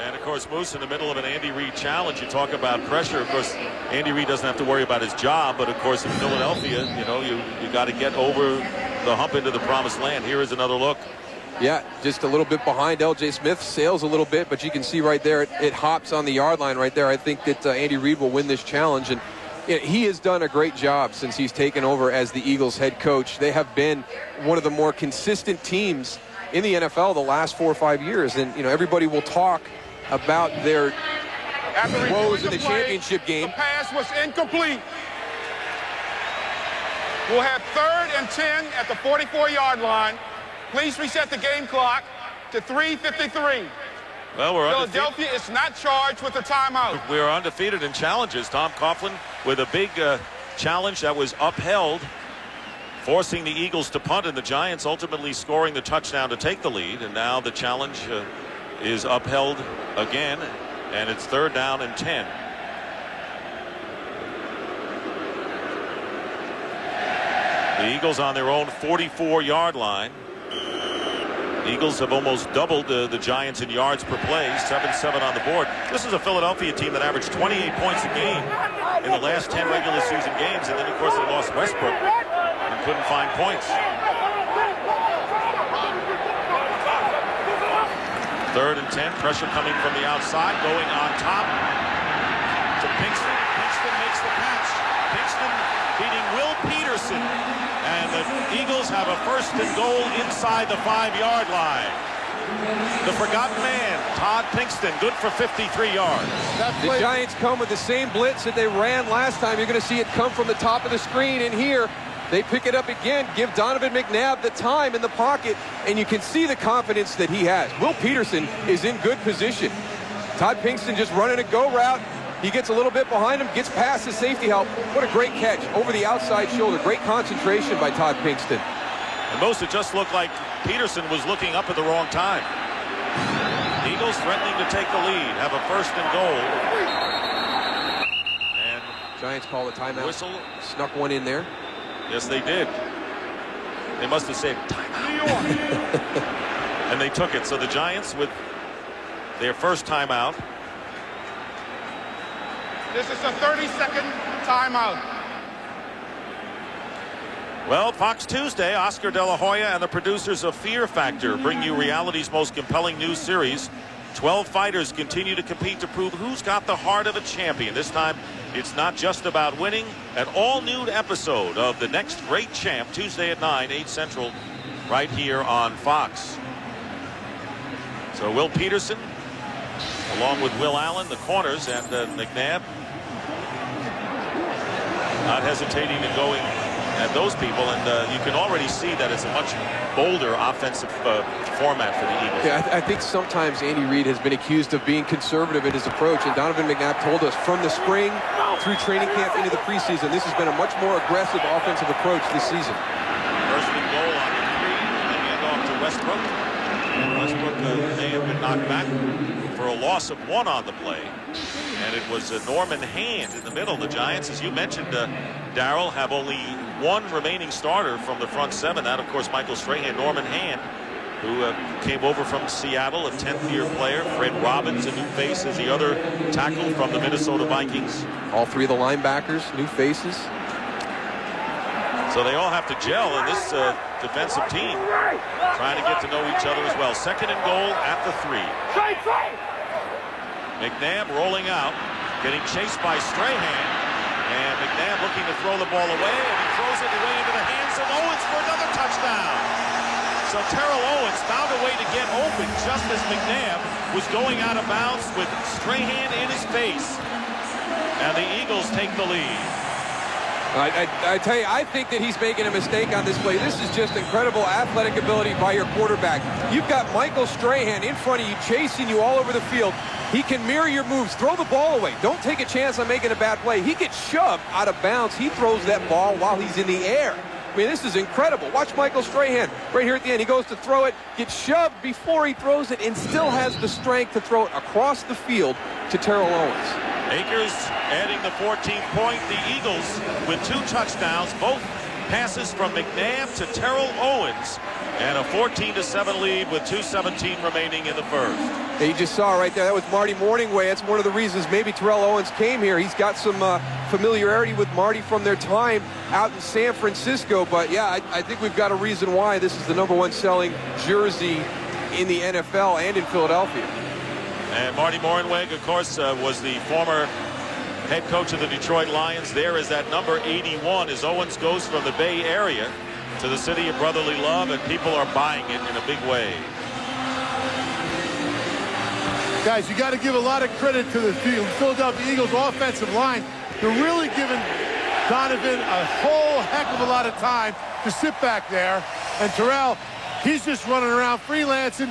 And of course, Moose, in the middle of an Andy Reid challenge, you talk about pressure. Of course, Andy Reid doesn't have to worry about his job, but of course, in Philadelphia, you got to get over the hump into the promised land. Here is another look. Yeah, just a little bit behind L.J. Smith, sails a little bit, but you can see right there, it hops on the yard line right there. I think that Andy Reid will win this challenge, and he has done a great job since he's taken over as the Eagles head coach. They have been one of the more consistent teams in the NFL the last 4 or 5 years. And, you know, everybody will talk about their woes in the championship game. The pass was incomplete. We'll have 3rd and 10 at the 44-yard line. Please reset the game clock to 3:53. Well, we're Philadelphia is not charged with a timeout. We are undefeated in challenges. Tom Coughlin with a big challenge that was upheld, forcing the Eagles to punt, and the Giants ultimately scoring the touchdown to take the lead. And now the challenge is upheld again, and it's 3rd down and 10. The Eagles on their own 44-yard line. Eagles have almost doubled the Giants in yards per play, 7-7 on the board. This is a Philadelphia team that averaged 28 points a game in the last 10 regular season games, and then of course they lost Westbrook and couldn't find points. 3rd and 10, pressure coming from the outside, going on top to Pinkston. Pinkston makes the catch. Pinkston beating Will Peterson. And the Eagles have a 1st and goal inside the 5-yard line. The forgotten man, Todd Pinkston, good for 53 yards. The Giants come with the same blitz that they ran last time. You're going to see it come from the top of the screen, and here they pick it up again, give Donovan McNabb the time in the pocket, and you can see the confidence that he has. Will Peterson is in good position. Todd Pinkston just running a go route. He gets a little bit behind him, gets past the safety help. What a great catch over the outside shoulder. Great concentration by Todd Pinkston. And most, it just looked like Peterson was looking up at the wrong time. Eagles threatening to take the lead, have a 1st and goal. And Giants call a timeout. Whistle. Snuck one in there. Yes, they did. They must have said timeout. And they took it. So the Giants with their first timeout. This is a 30-second timeout. Well, Fox Tuesday, Oscar De La Hoya and the producers of Fear Factor bring you reality's most compelling news series. 12 fighters continue to compete to prove who's got the heart of a champion. This time, it's not just about winning. An all-new episode of The Next Great Champ, Tuesday at 9, 8 Central, right here on Fox. So Will Peterson, along with Will Allen, the corners, and McNabb, not hesitating in going at those people, and you can already see that it's a much bolder offensive format for the Eagles. Yeah, I think sometimes Andy Reid has been accused of being conservative in his approach, and Donovan McNabb told us from the spring through training camp into the preseason, this has been a much more aggressive offensive approach this season. 1st and goal on the 3, and they hand off to Westbrook. Westbrook may have been knocked back for a loss of 1 on the play. And it was Norman Hand in the middle. The Giants, as you mentioned, Darryl, have only 1 remaining starter from the front 7. That, of course, Michael Strahan. Norman Hand, who came over from Seattle, a 10th-year player. Fred Robbins, a new face, as the other tackle from the Minnesota Vikings. All 3 of the linebackers, new faces. So they all have to gel in this defensive team, trying to get to know each other as well. 2nd and goal at the 3. McNabb rolling out, getting chased by Strahan, and McNabb looking to throw the ball away, and he throws it away into the hands of Owens for another touchdown. So Terrell Owens found a way to get open just as McNabb was going out of bounds with Strahan in his face, and the Eagles take the lead. I tell you, I think that he's making a mistake on this play. This is just incredible athletic ability by your quarterback. You've got Michael Strahan in front of you, chasing you all over the field. He can mirror your moves. Throw the ball away. Don't take a chance on making a bad play. He gets shoved out of bounds. He throws that ball while he's in the air. I mean, this is incredible. Watch Michael Strahan right here at the end. He goes to throw it, gets shoved before he throws it, and still has the strength to throw it across the field to Terrell Owens. Akers adding the 14th point. The Eagles with 2 touchdowns, both passes from McNabb to Terrell Owens, and a 14-7 lead with 2:17 remaining in the first. Yeah, you just saw right there. That was Marty Morningway. That's one of the reasons maybe Terrell Owens came here. He's got some familiarity with Marty from their time out in San Francisco. But yeah, I think we've got a reason why this is the #1 selling jersey in the NFL and in Philadelphia. And Marty Mornhinweg, of course, was the former head coach of the Detroit Lions. There is that number 81 as Owens goes from the Bay Area to the city of brotherly love, and people are buying it in a big way. Guys, you got to give a lot of credit to the Philadelphia Eagles offensive line. They're really giving Donovan a whole heck of a lot of time to sit back there. And Terrell, he's just running around freelancing,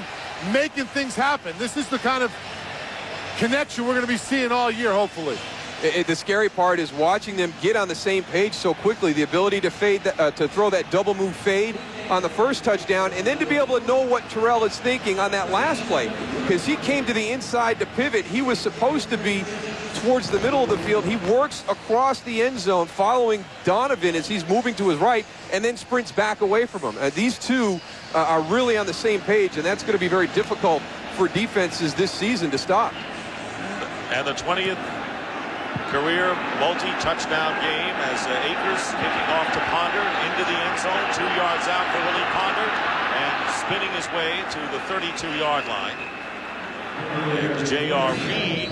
making things happen. This is the kind of connection we're going to be seeing all year, hopefully. The scary part is watching them get on the same page so quickly. The ability to fade, to throw that double move fade on the first touchdown, and then to be able to know what Terrell is thinking on that last play, because he came to the inside to pivot. He was supposed to be towards the middle of the field. He works across the end zone following Donovan as he's moving to his right, and then sprints back away from him. These two are really on the same page, and that's going to be very difficult for defenses this season to stop. And the 20th career multi-touchdown game as Akers kicking off to Ponder into the end zone, 2 yards out for Willie Ponder, and spinning his way to the 32-yard line. And J.R. Reed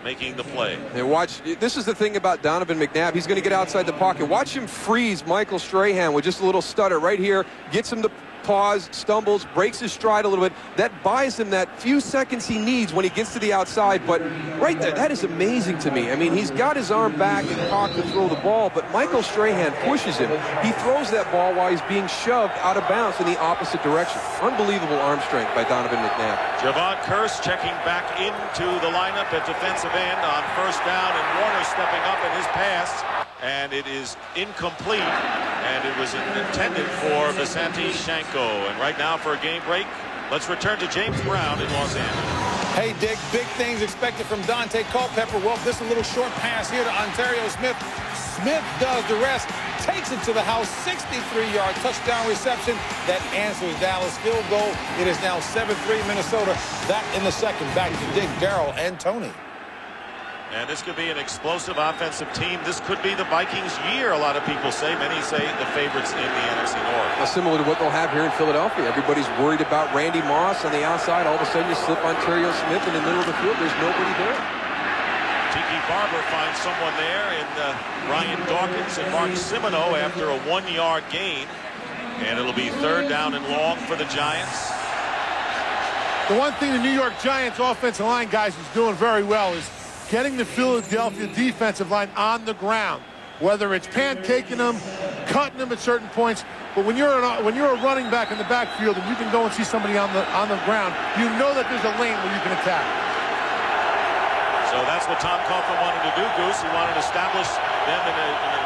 making the play. And watch, this is the thing about Donovan McNabb. He's going to get outside the pocket. Watch him freeze Michael Strahan with just a little stutter right here. Gets him to pause, stumbles, breaks his stride a little bit. That buys him that few seconds he needs when he gets to the outside. But right there, that is amazing to me. I mean, he's got his arm back and cocked to throw the ball, but Michael Strahan pushes him. He throws that ball while he's being shoved out of bounds in the opposite direction. Unbelievable arm strength by Donovan McNabb. Javon Kearse checking back into the lineup at defensive end on first down, and Warner stepping up in his pass. And it is incomplete, and it was intended for Visanthe Shiancoe. And right now for a game break, let's return to James Brown in Los Angeles. Hey, Dick, big things expected from Dante Culpepper. Well, this is a little short pass here to Ontario Smith. Smith does the rest, takes it to the house, 63-yard touchdown reception that answers Dallas field goal. It is now 7-3 Minnesota. That in the second. Back to Dick, Darrell, and Tony. And this could be an explosive offensive team. This could be the Vikings' year, a lot of people say. Many say the favorites in the NFC North. Well, similar to what they'll have here in Philadelphia. Everybody's worried about Randy Moss on the outside. All of a sudden you slip Ontario Smith in the middle of the field. There's nobody there. Tiki Barber finds someone there in Brian Dawkins and Mark Simoneau after a 1-yard gain. And it'll be third down and long for the Giants. The one thing the New York Giants offensive line, guys, is doing very well is getting the Philadelphia defensive line on the ground, whether it's pancaking them, cutting them at certain points. But when you're a running back in the backfield and you can go and see somebody on the ground, you know that there's a lane where you can attack. So that's what Tom Coughlin wanted to do, Goose. He wanted to establish them in an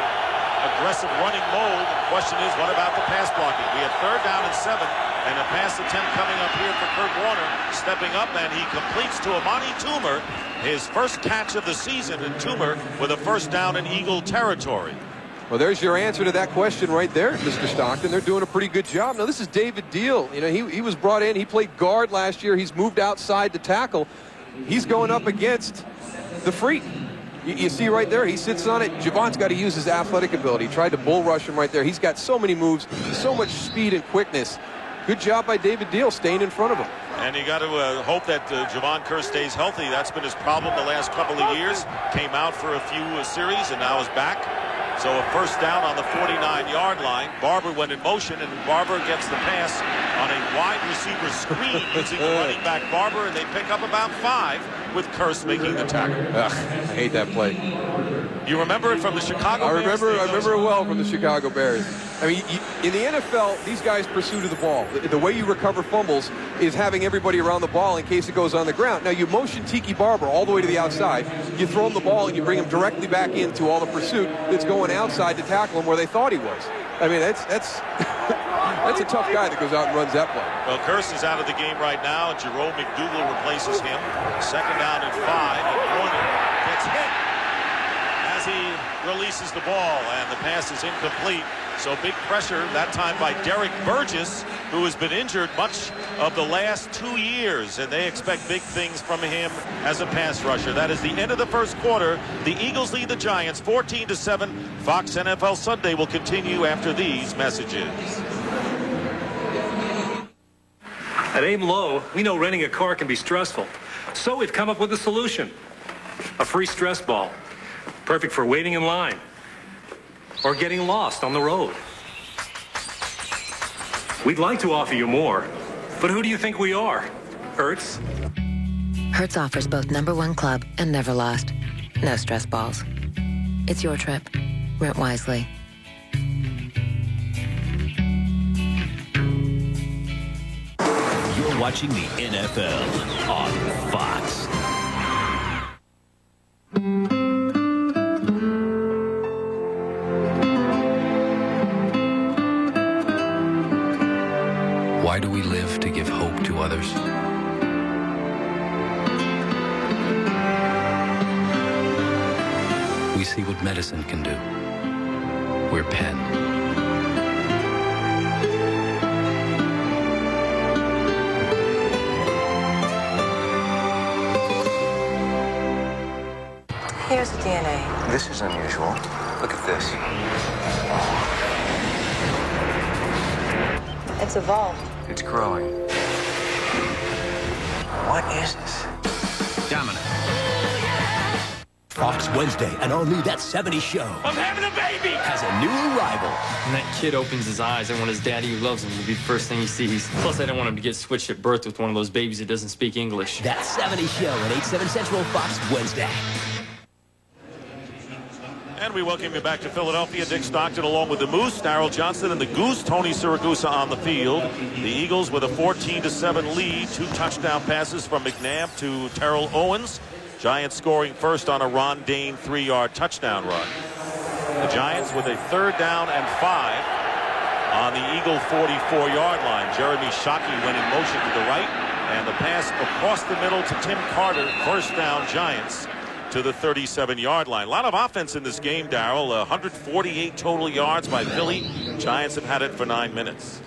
aggressive running mode. The question is, what about the pass blocking? We have third down and 7, and a pass attempt coming up here for Kurt Warner, stepping up, and he completes to Amani Toomer, his first catch of the season, and Toomer with a first down in Eagle territory. Well, there's your answer to that question right there, Mr. Stockton. They're doing a pretty good job. Now, this is David Deal. You know, he was brought in. He played guard last year. He's moved outside to tackle. He's going up against the freak. You see right there, he sits on it. Javon's got to use his athletic ability. He tried to bull rush him right there. He's got so many moves, so much speed and quickness. Good job by David Deal staying in front of him. And you got to hope that Javon Kearse stays healthy. That's been his problem the last couple of years. Came out for a few series and now is back. So a first down on the 49-yard line. Barber went in motion, and Barber gets the pass on a wide receiver screen using the running back Barber, and they pick up about 5 with Kearse making the tackle. Ugh, I hate that play. You remember it from the Chicago Bears? I remember it well from the Chicago Bears. I mean, in the NFL, these guys pursue to the ball. The way you recover fumbles is having everybody around the ball in case it goes on the ground. Now, you motion Tiki Barber all the way to the outside. You throw him the ball, and you bring him directly back into all the pursuit that's going outside to tackle him where they thought he was. I mean, that's that's a tough guy that goes out and runs that play. Well, Kearse is out of the game right now, and Jerome McDougal replaces him. Second down and 5, and Warner gets hit as he releases the ball, and the pass is incomplete. So big pressure, that time by Derek Burgess, who has been injured much of the last 2 years, and they expect big things from him as a pass rusher. That is the end of the first quarter. The Eagles lead the Giants 14-7. Fox NFL Sunday will continue after these messages. At Aim Low, we know renting a car can be stressful. So we've come up with a solution. A free stress ball. Perfect for waiting in line or getting lost on the road. We'd like to offer you more, but who do you think we are? Hertz? Hertz offers both #1 club and never lost. No stress balls. It's your trip. Rent wisely. You're watching the NFL on Fox. Why do we live? To give hope to others. We see what medicine can do. We're Penn. Here's the DNA. This is unusual. Look at this. It's evolved. It's growing. What is this? Dominant. Fox Wednesday, an all-new That 70s Show. I'm having a baby! Has a new arrival. When that kid opens his eyes, I want his daddy who loves him to be the first thing he sees. Plus, I don't want him to get switched at birth with one of those babies that doesn't speak English. That 70s Show at 8/7 Central, Fox Wednesday. And we welcome you back to Philadelphia. Dick Stockton along with the Moose, Darryl Johnson, and the Goose, Tony Siragusa on the field. The Eagles with a 14-7 lead. 2 touchdown passes from McNabb to Terrell Owens. Giants scoring first on a Ron Dayne 3-yard touchdown run. The Giants with a 3rd down and 5 on the Eagle 44-yard line. Jeremy Shockey went in motion to the right, and the pass across the middle to Tim Carter. First down, Giants to the 37-yard line. A lot of offense in this game, Darryl. 148 total yards by Philly. Giants have had it for 9 minutes.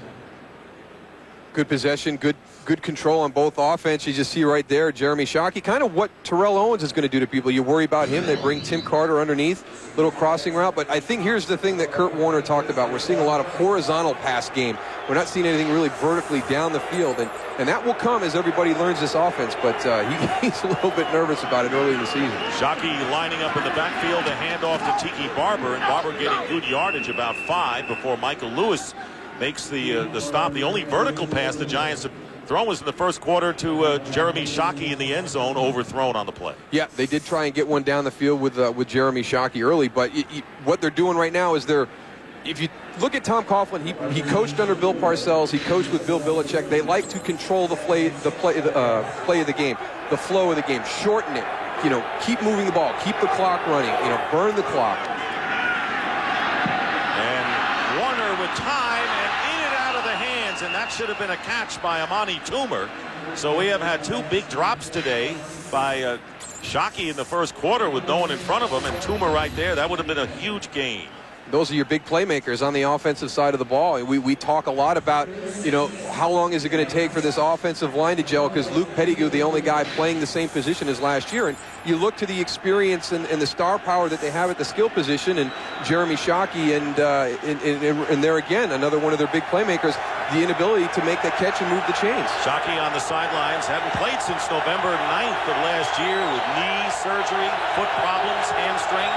Good possession, good control on both offense. You just see right there, Jeremy Shockey, kind of what Terrell Owens is going to do to people. You worry about him. They bring Tim Carter underneath, little crossing route. But I think here's the thing that Kurt Warner talked about. We're seeing a lot of horizontal pass game. We're not seeing anything really vertically down the field. And that will come as everybody learns this offense. But he's a little bit nervous about it early in the season. Shockey lining up in the backfield, a handoff to Tiki Barber. And Barber getting good yardage, about 5, before Michael Lewis makes the stop. The only vertical pass the Giants have thrown was in the first quarter to Jeremy Shockey in the end zone, overthrown on the play. Yeah, they did try and get one down the field with Jeremy Shockey early, but what they're doing right now is if you look at Tom Coughlin, he coached under Bill Parcells, he coached with Bill Belichick. They like to control the play of the game, the flow of the game, shorten it, keep moving the ball, keep the clock running, burn the clock. And Warner with time, and that should have been a catch by Amani Toomer. So we have had 2 big drops today by Shockey in the first quarter with no one in front of him, and Toomer right there. That would have been a huge gain. Those are your big playmakers on the offensive side of the ball. We talk a lot about, how long is it going to take for this offensive line to gel, because Luke Pettigrew, the only guy playing the same position as last year. And you look to the experience and the star power that they have at the skill position, and Jeremy Shockey, and there again, another one of their big playmakers, the inability to make that catch and move the chains. Shockey on the sidelines, hadn't played since November 9th of last year with knee surgery, foot problems, hamstring,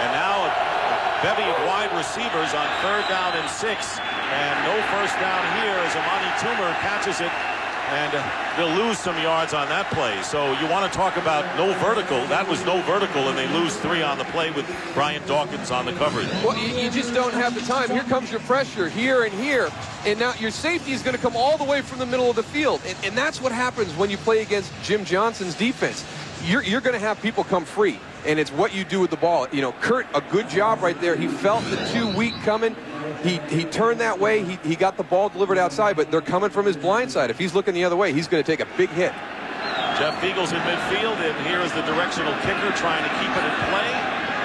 and now bevy of wide receivers on 3rd down and 6, and no first down here as Amani Toomer catches it, and they'll lose some yards on that play. So you want to talk about no vertical. That was no vertical, and they lose 3 on the play with Brian Dawkins on the coverage. Well, you just don't have the time. Here comes your pressure here and here, and now your safety is going to come all the way from the middle of the field, and that's what happens when you play against Jim Johnson's defense. You're going to have people come free, and it's what you do with the ball. Kurt, a good job right there. He felt the 2 weak coming. He turned that way. He got the ball delivered outside, but they're coming from his blind side. If he's looking the other way, he's going to take a big hit. Jeff Beagle's in midfield, and here is the directional kicker trying to keep it in play,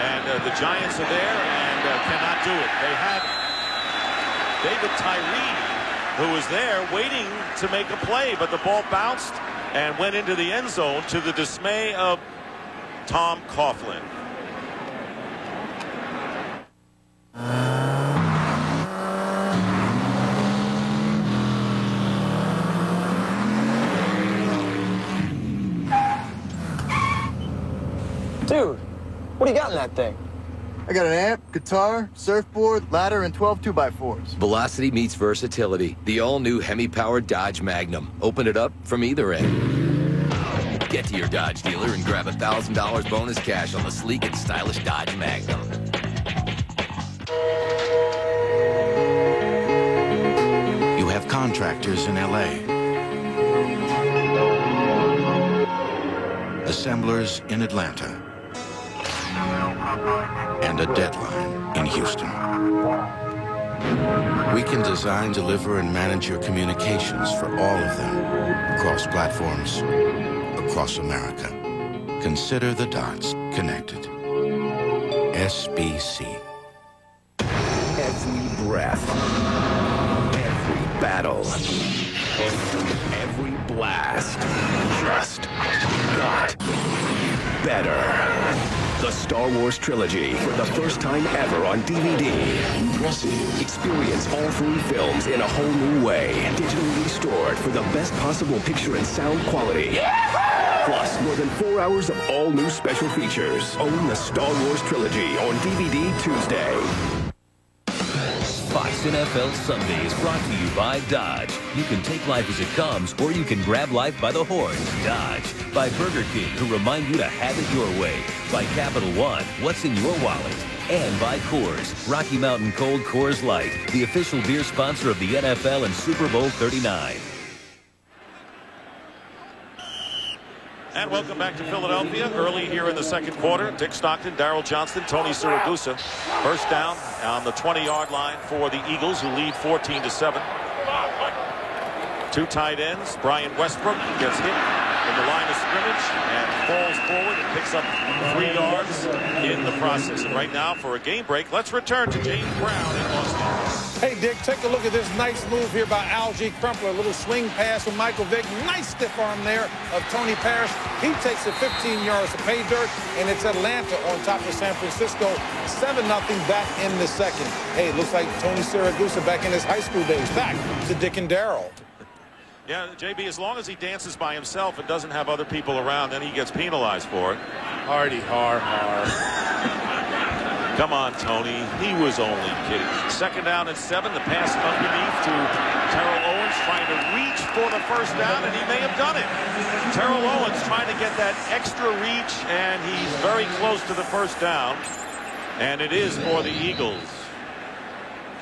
and the Giants are there and cannot do it. They had David Tyree, who was there waiting to make a play, but the ball bounced and went into the end zone to the dismay of Tom Coughlin. Dude, what do you got in that thing? I got an amp, guitar, surfboard, ladder, and 12 2x4s. Velocity meets versatility. The all-new Hemi-powered Dodge Magnum. Open it up from either end. Get to your Dodge dealer and grab $1,000 bonus cash on the sleek and stylish Dodge Magnum. You have contractors in L.A., assemblers in Atlanta, and a deadline in Houston. We can design, deliver, and manage your communications for all of them, across platforms, across America. Consider the dots connected. SBC. Every breath, every battle, every blast just got better. The Star Wars trilogy for the first time ever on DVD. Impressive. Experience all 3 films in a whole new way. Digitally restored for the best possible picture and sound quality. Plus, more than 4 hours of all new special features. Own the Star Wars trilogy on DVD Tuesday. Fox NFL Sunday is brought to you by Dodge. You can take life as it comes, or you can grab life by the horns. Dodge. By Burger King, who remind you to have it your way. By Capital One, what's in your wallet? And by Coors, Rocky Mountain Cold Coors Light, the official beer sponsor of the NFL and Super Bowl 39. And welcome back to Philadelphia. Early here in the second quarter, Dick Stockton, Darryl Johnston, Tony Siragusa. First down on the 20-yard line for the Eagles, who lead 14-7. 2 tight ends. Brian Westbrook gets hit in the line of scrimmage and falls forward and picks up 3 yards in the process. And right now, for a game break, let's return to James Brown in Austin. Hey, Dick, take a look at this nice move here by Algie Crumpler. A little swing pass from Michael Vick. Nice stiff arm there of Tony Parrish. He takes it 15 yards to pay dirt, and it's Atlanta on top of San Francisco. 7-0 back in the second. Hey, it looks like Tony Siragusa back in his high school days. Back to Dick and Darryl. Yeah, JB, as long as he dances by himself and doesn't have other people around, then he gets penalized for it. Hardy, har. Come on, Tony. He was only kidding. 2nd down and 7. The pass underneath to Terrell Owens, trying to reach for the first down, and he may have done it. Terrell Owens trying to get that extra reach, and he's very close to the first down. And it is for the Eagles.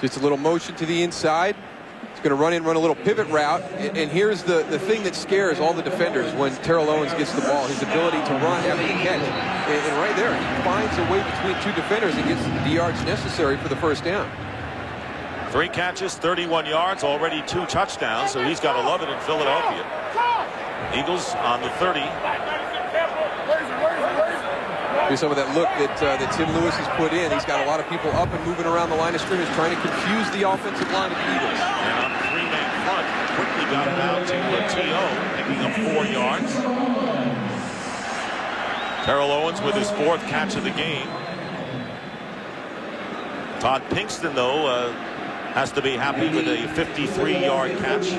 Just a little motion to the inside. He's going to run a little pivot route. And here's the thing that scares all the defenders when Terrell Owens gets the ball, his ability to run after the catch. And right there, he finds a way between 2 defenders and gets the yards necessary for the first down. 3 catches, 31 yards, already 2 touchdowns, so he's got 11 in Philadelphia. Eagles on the 30. Here's some of that look that Tim Lewis has put in. He's got a lot of people up and moving around the line of scrimmage, trying to confuse the offensive line of the Eagles. And on the 3-man front, quickly got it out to T.O., picking up 4 yards. Terrell Owens with his 4th catch of the game. Todd Pinkston, though, has to be happy with a 53-yard catch.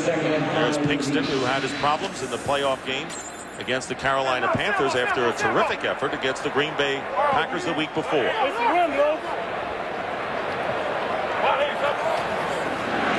There's Pinkston, who had his problems in the playoff game against the Carolina Panthers after a terrific effort against the Green Bay Packers the week before.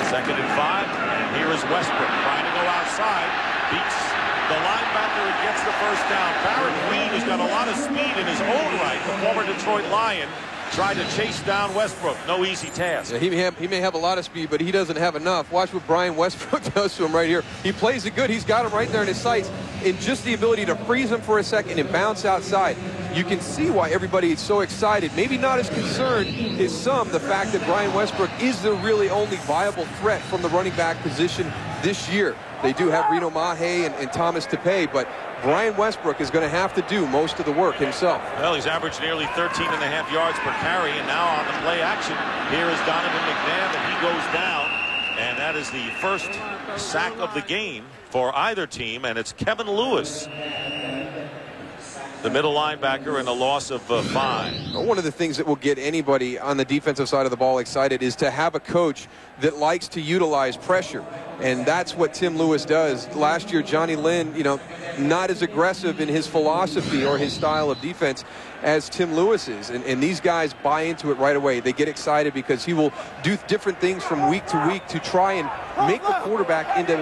2nd and 5, and here is Westbrook trying to go outside, beats the linebacker and gets the first down. Barrett Queen, who's got a lot of speed in his own right, the former Detroit Lion, tried to chase down Westbrook. No easy task. Yeah, he may have a lot of speed, but he doesn't have enough. Watch what Brian Westbrook does to him right here. He plays it good. He's got him right there in his sights. And just the ability to freeze him for a second and bounce outside. You can see why everybody is so excited. Maybe not as concerned as some, the fact that Brian Westbrook is the really only viable threat from the running back position this year. They do have Reno Mahe and Thomas Tepe, but Brian Westbrook is going to have to do most of the work himself. Well, he's averaged nearly 13.5 yards per carry, and now on the play action, here is Donovan McNabb, and he goes down. And that is the first sack of the game for either team, and it's Kevin Lewis. the middle linebacker, and a loss of 5. One of the things that will get anybody on the defensive side of the ball excited is to have a coach that likes to utilize pressure. And that's what Tim Lewis does. Last year, Johnny Lynn, not as aggressive in his philosophy or his style of defense as Tim Lewis is. And these guys buy into it right away. They get excited because he will do different things from week to week to try and make the quarterback into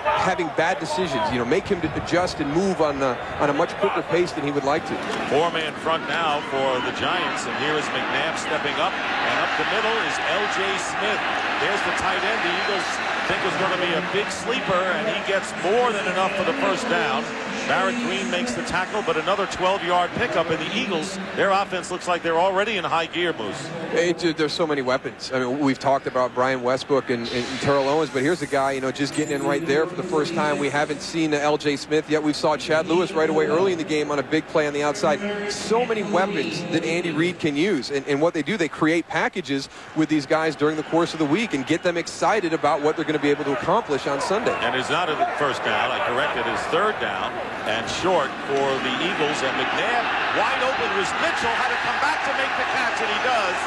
having bad decisions, make him to adjust and move on a much quicker pace than he would like to. 4-man front now for the Giants, and here is McNabb stepping up, and up the middle is L.J. Smith. There's the tight end the Eagles think is going to be a big sleeper, and he gets more than enough for the first down. Barrett Green makes the tackle, but another 12-yard pickup, and the Eagles, their offense looks like they're already in high gear, Moose. There's so many weapons. I mean, we've talked about Brian Westbrook and Terrell Owens, but here's a guy, just getting in right there for the first time. We haven't seen L.J. Smith yet. We saw Chad Lewis right away early in the game on a big play on the outside. So many weapons that Andy Reid can use, and what they do, they create packages with these guys during the course of the week and get them excited about what they're going to be able to accomplish on Sunday. And it's not a first down. I corrected his third down and short for the Eagles, and McNabb wide open was Mitchell, had to come back to make the catch, and he does.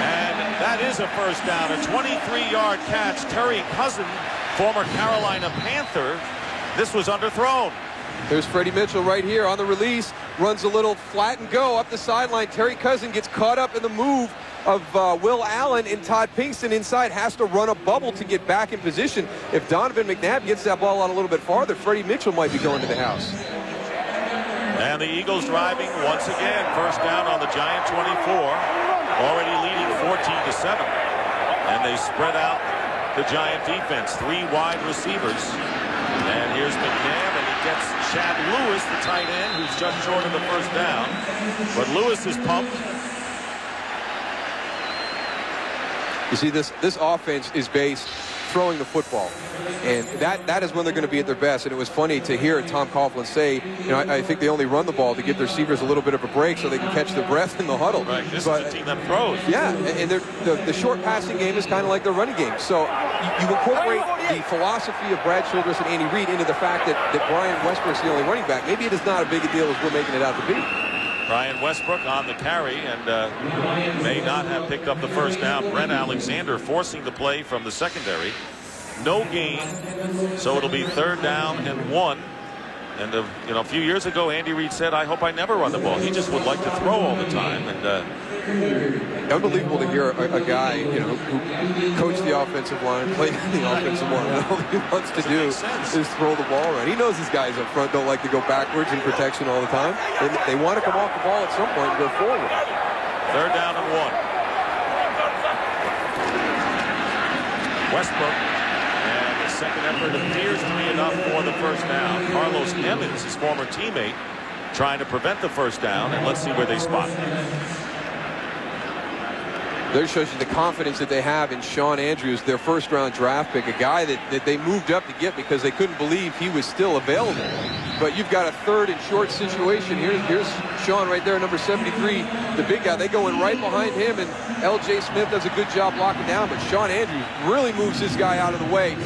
And that is a first down, a 23-yard catch. Terry Cousin, former Carolina Panther, this was underthrown. There's Freddie Mitchell right here on the release, runs a little flat and go up the sideline. Terry Cousin gets caught up in the move of Will Allen, and Todd Pinkston inside has to run a bubble to get back in position. If Donovan McNabb gets that ball out a little bit farther, Freddie Mitchell might be going to the house. And the Eagles driving once again. First down on the Giant 24. Already leading 14-7. And they spread out the Giant defense. 3 wide receivers. And here's McNabb, and he gets Chad Lewis, the tight end, who's just short of the first down. But Lewis is pumped. You see, this offense is based throwing the football, and that is when they're going to be at their best. And it was funny to hear Tom Coughlin say, I think they only run the ball to give their receivers a little bit of a break so they can catch their breath in the huddle. Right, this is a team that throws. Yeah, and the short passing game is kind of like their running game. So you incorporate the philosophy of Brad Childress and Andy Reid into the fact that Brian Westbrook's the only running back. Maybe it is not as big a deal as we're making it out to be. Brian Westbrook on the carry, and may not have picked up the first down. Brent Alexander forcing the play from the secondary. No gain, so it'll be 3rd down and 1. And a few years ago, Andy Reid said, "I hope I never run the ball." He just would like to throw all the time. And unbelievable to hear a guy, who coached the offensive line, played the offensive line, and all he wants to do is throw the ball around. He knows his guys up front don't like to go backwards in protection all the time. They want to come off the ball at some point and go forward. 3rd down and 1. Westbrook. Second effort appears to be enough for the first down. Carlos Emmons, his former teammate, trying to prevent the first down, and let's see where they spot him. There shows you the confidence that they have in Sean Andrews, their first-round draft pick, a guy that they moved up to get because they couldn't believe he was still available. But you've got a 3rd and short situation. Here's Sean right there, number 73, the big guy. They go in right behind him, and L.J. Smith does a good job blocking down, but Sean Andrews really moves this guy out of the way,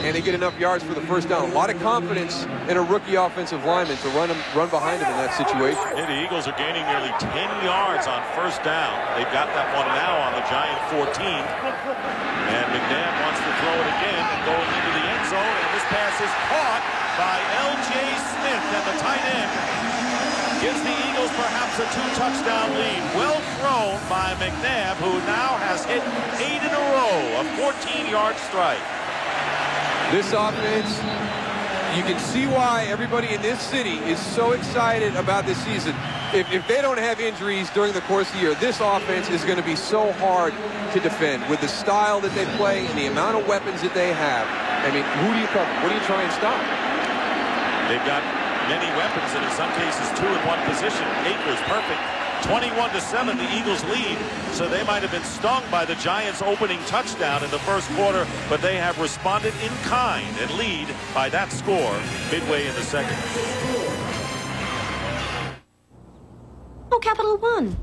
and they get enough yards for the first down. A lot of confidence in a rookie offensive lineman to run behind him in that situation. Yeah, the Eagles are gaining nearly 10 yards on first down. They've got that one now on the Giant 14. And McNabb wants to throw it again and going into the end zone, and this pass is caught by L.J. Smith, and the tight end gives the Eagles perhaps a 2-touchdown lead. Well thrown by McNabb, who now has hit 8 in a row, a 14-yard strike. This offense, you can see why everybody in this city is so excited about this season. If they don't have injuries during the course of the year, this offense is going to be so hard to defend with the style that they play and the amount of weapons that they have. I mean, who do you cover? What do you try and stop? They've got many weapons, and in some cases 2 in 1 position. Akers perfect. 21-7, the Eagles lead, so they might have been stung by the Giants' opening touchdown in the first quarter, but they have responded in kind and lead by that score midway in the second. Oh, Capital One.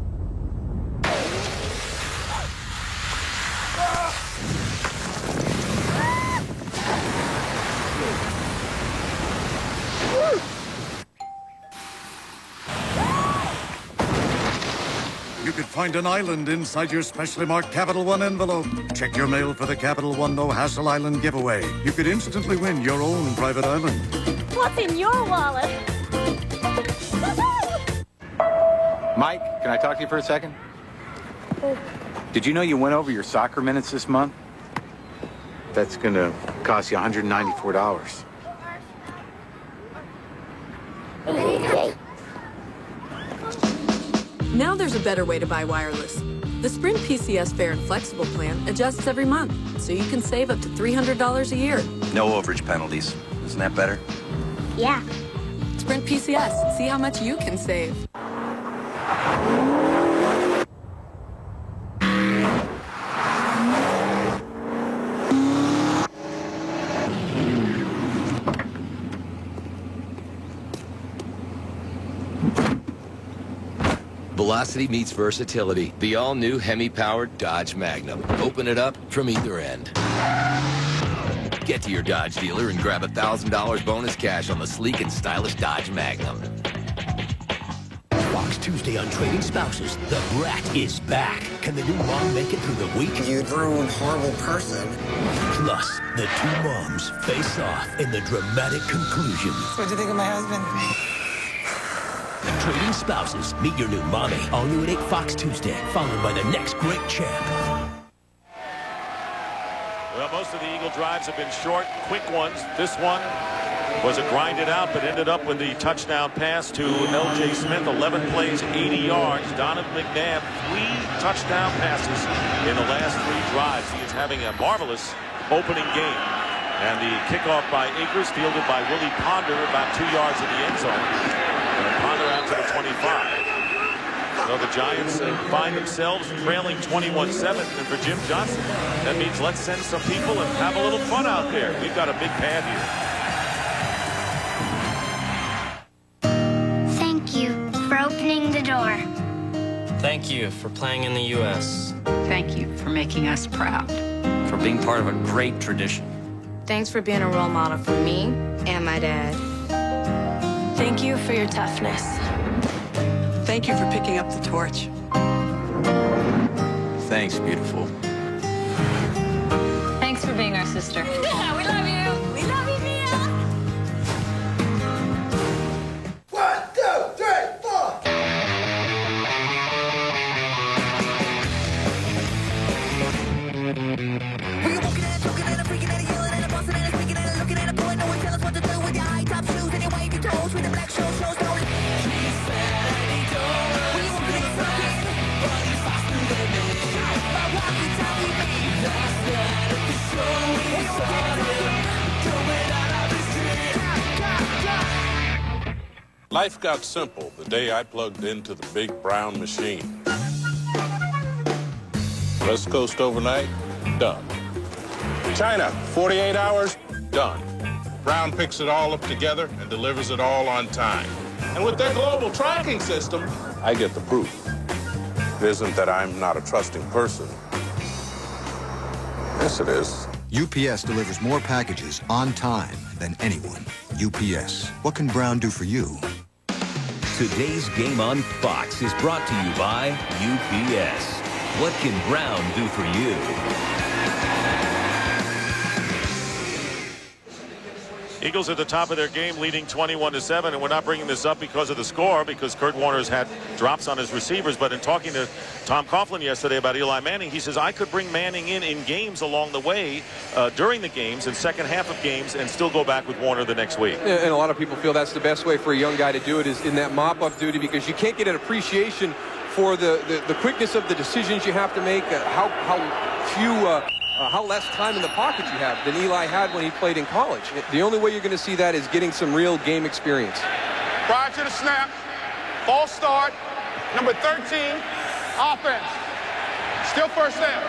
You could find an island inside your specially marked Capital One envelope. Check your mail for the Capital One No Hassle Island giveaway. You could instantly win your own private island. What's in your wallet? Mike, can I talk to you for a second? Did you know you went over your soccer minutes this month? That's gonna cost you $194. Now there's a better way to buy wireless. The Sprint PCS Fair and Flexible plan adjusts every month, so you can save up to $300 a year. No overage penalties. Isn't that better? Yeah. Sprint PCS. See how much you can save. Velocity meets versatility. The all-new Hemi-powered Dodge Magnum. Open it up from either end. Get to your Dodge dealer and grab $1,000 bonus cash on the sleek and stylish Dodge Magnum. Fox Tuesday on Trading Spouses. The brat is back. Can the new mom make it through the week? You rude, horrible person. Plus, the two moms face off in the dramatic conclusion. What'd you think of my husband? Trading Spouses. Meet your new mommy. All new at 8 Fox Tuesday, followed by the next great champ. Well, most of the Eagle drives have been short, quick ones. This one was a grinded out, but ended up with the touchdown pass to L.J. Smith. 11 plays, 80 yards. Donovan McNabb, 3 touchdown passes in the last 3 drives. He is having a marvelous opening game. And the kickoff by Akers, fielded by Willie Ponder, about 2 yards in the end zone. And Ponder out to the 25. So the Giants find themselves trailing 21-7. And for Jim Johnson, that means let's send some people and have a little fun out there. We've got a big pad here. Thank you for opening the door. Thank you for playing in the U.S. Thank you for making us proud. For being part of a great tradition. Thanks for being a role model for me and my dad. Thank you for your toughness. Thank you for picking up the torch. Thanks, beautiful. Thanks for being our sister. Yeah, we love you. We love you, Mia. 1, 2, 3, 4. We are walking and talking and a freaking and a yelling and a busting and a speaking and a looking and a pulling. No one tell us what to do with your high top shoes and your wavy toes with the black show slowly. Life got simple the day I plugged into the big brown machine. West Coast overnight, done. China, 48 hours, done. Brown picks it all up together and delivers it all on time. And with their global tracking system, I get the proof. It isn't that I'm not a trusting person. Yes, it is. UPS delivers more packages on time than anyone. UPS. What can Brown do for you? Today's game on Fox is brought to you by UPS. What can Brown do for you? Eagles at the top of their game, leading 21-7, and we're not bringing this up because of the score, because Kurt Warner's had drops on his receivers. But in talking to Tom Coughlin yesterday about Eli Manning, he says, I could bring Manning in games along the way during the games and second half of games and still go back with Warner the next week. And a lot of people feel that's the best way for a young guy to do it, is in that mop-up duty, because you can't get an appreciation for the quickness of the decisions you have to make, how less time in the pocket you have than Eli had when he played in college. The only way you're going to see that is getting some real game experience. Prior to the snap, false start, number 13, offense. Still first down.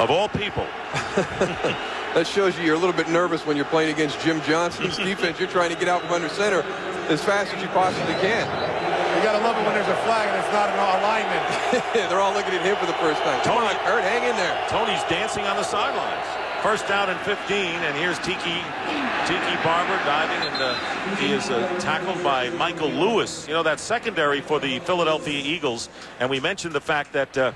Of all people. That shows you you're a little bit nervous when you're playing against Jim Johnson's defense. You're trying to get out from under center as fast as you possibly can. You got to love it when there's a flag and it's not an alignment. They're all looking at him for the first time. Tony, Kurt, hang in there. Tony's dancing on the sidelines. First down and 15, and here's Tiki Barber diving, and he is tackled by Michael Lewis. You know, that secondary for the Philadelphia Eagles, and we mentioned the fact that,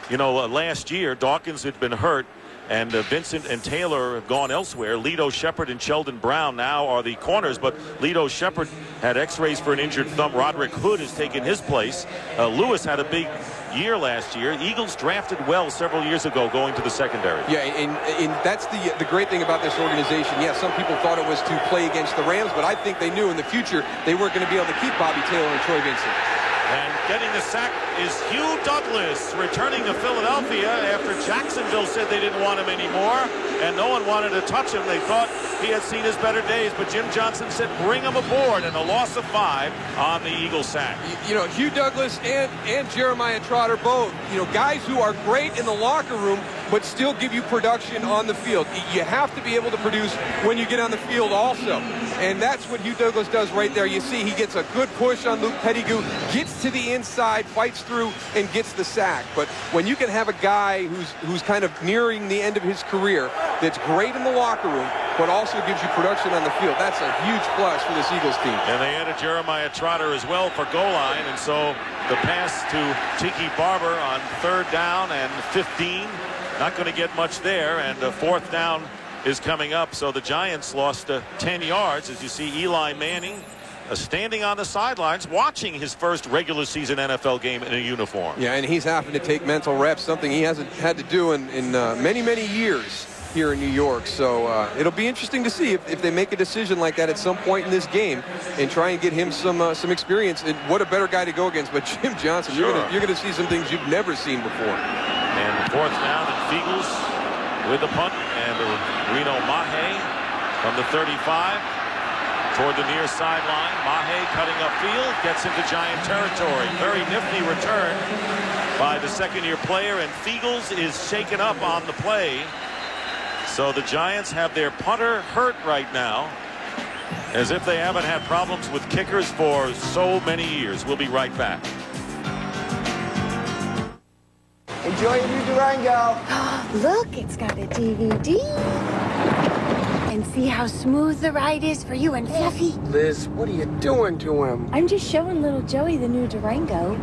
last year Dawkins had been hurt, and Vincent and Taylor have gone elsewhere. Lito Shepard and Sheldon Brown now are the corners, but Lito Shepard had x-rays for an injured thumb. Roderick Hood has taken his place. Lewis had a big year last year. Eagles drafted well several years ago going to the secondary. Yeah, and that's the great thing about this organization. Yeah, some people thought it was to play against the Rams, but I think they knew in the future they weren't going to be able to keep Bobby Taylor and Troy Vincent. And getting the sack is Hugh Douglas, returning to Philadelphia after Jacksonville said they didn't want him anymore, and no one wanted to touch him. They thought he had seen his better days, but Jim Johnson said bring him aboard, and a loss of 5 on the Eagles sack. You know, Hugh Douglas and Jeremiah Trotter, both, guys who are great in the locker room, but still give you production on the field. You have to be able to produce when you get on the field also. And that's what Hugh Douglas does right there. You see he gets a good push on Luke Pettigrew, gets to the inside, fights through, and gets the sack. But when you can have a guy who's kind of nearing the end of his career that's great in the locker room, but also gives you production on the field, that's a huge plus for this Eagles team. And they added Jeremiah Trotter as well for goal line, and so the pass to Tiki Barber on 3rd down and 15. Not going to get much there, and 4th down is coming up. So the Giants lost 10 yards. As you see, Eli Manning standing on the sidelines watching his first regular season NFL game in a uniform. Yeah, and he's having to take mental reps, something he hasn't had to do in many, many years here in New York. So it'll be interesting to see if they make a decision like that at some point in this game and try and get him some experience. And what a better guy to go against, but Jim Johnson. Sure. You're going to see some things you've never seen before. And 4th down, and Fiegels with the punt, and Reno Mahe from the 35 toward the near sideline. Mahe cutting upfield, gets into Giant territory. Very nifty return by the second-year player, and Fiegels is shaken up on the play. So the Giants have their punter hurt right now, as if they haven't had problems with kickers for so many years. We'll be right back. Enjoy your new Durango. Look, it's got a DVD. And see how smooth the ride is for you and Fluffy? Liz, what are you doing to him? I'm just showing little Joey the new Durango.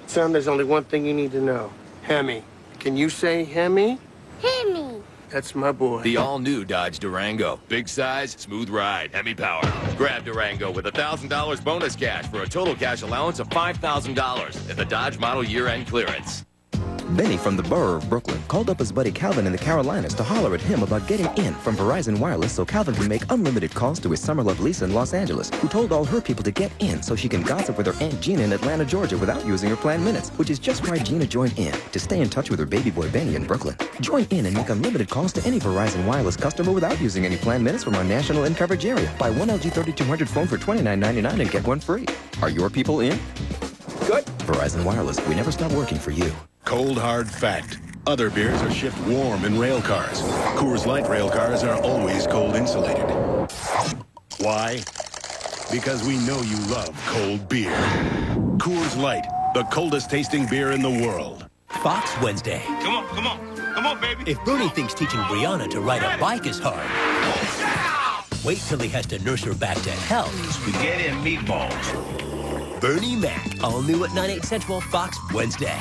Son, there's only one thing you need to know. Hemi. Can you say Hemi? Hemi. That's my boy. The all-new Dodge Durango. Big size, smooth ride, Hemi power. Grab Durango with $1,000 bonus cash for a total cash allowance of $5,000 at the Dodge model year-end clearance. Benny from the borough of Brooklyn called up his buddy Calvin in the Carolinas to holler at him about getting in from Verizon Wireless so Calvin can make unlimited calls to his summer love Lisa in Los Angeles, who told all her people to get in so she can gossip with her Aunt Gina in Atlanta, Georgia without using her planned minutes, which is just why Gina joined in, to stay in touch with her baby boy Benny in Brooklyn. Join in and make unlimited calls to any Verizon Wireless customer without using any planned minutes from our national in coverage area. Buy one LG 3200 phone for $29.99 and get one free. Are your people in? Good. Verizon Wireless, we never stop working for you. Cold hard fact. Other beers are shipped warm in rail cars. Coors Light rail cars are always cold insulated. Why? Because we know you love cold beer. Coors Light, the coldest tasting beer in the world. Fox Wednesday. Come on, baby. If Bernie thinks teaching Brianna to ride a bike is hard, wait till he has to nurse her back to health. Spaghetti and meatballs. Bernie Mac, all new at 9/8 Central, Fox Wednesday.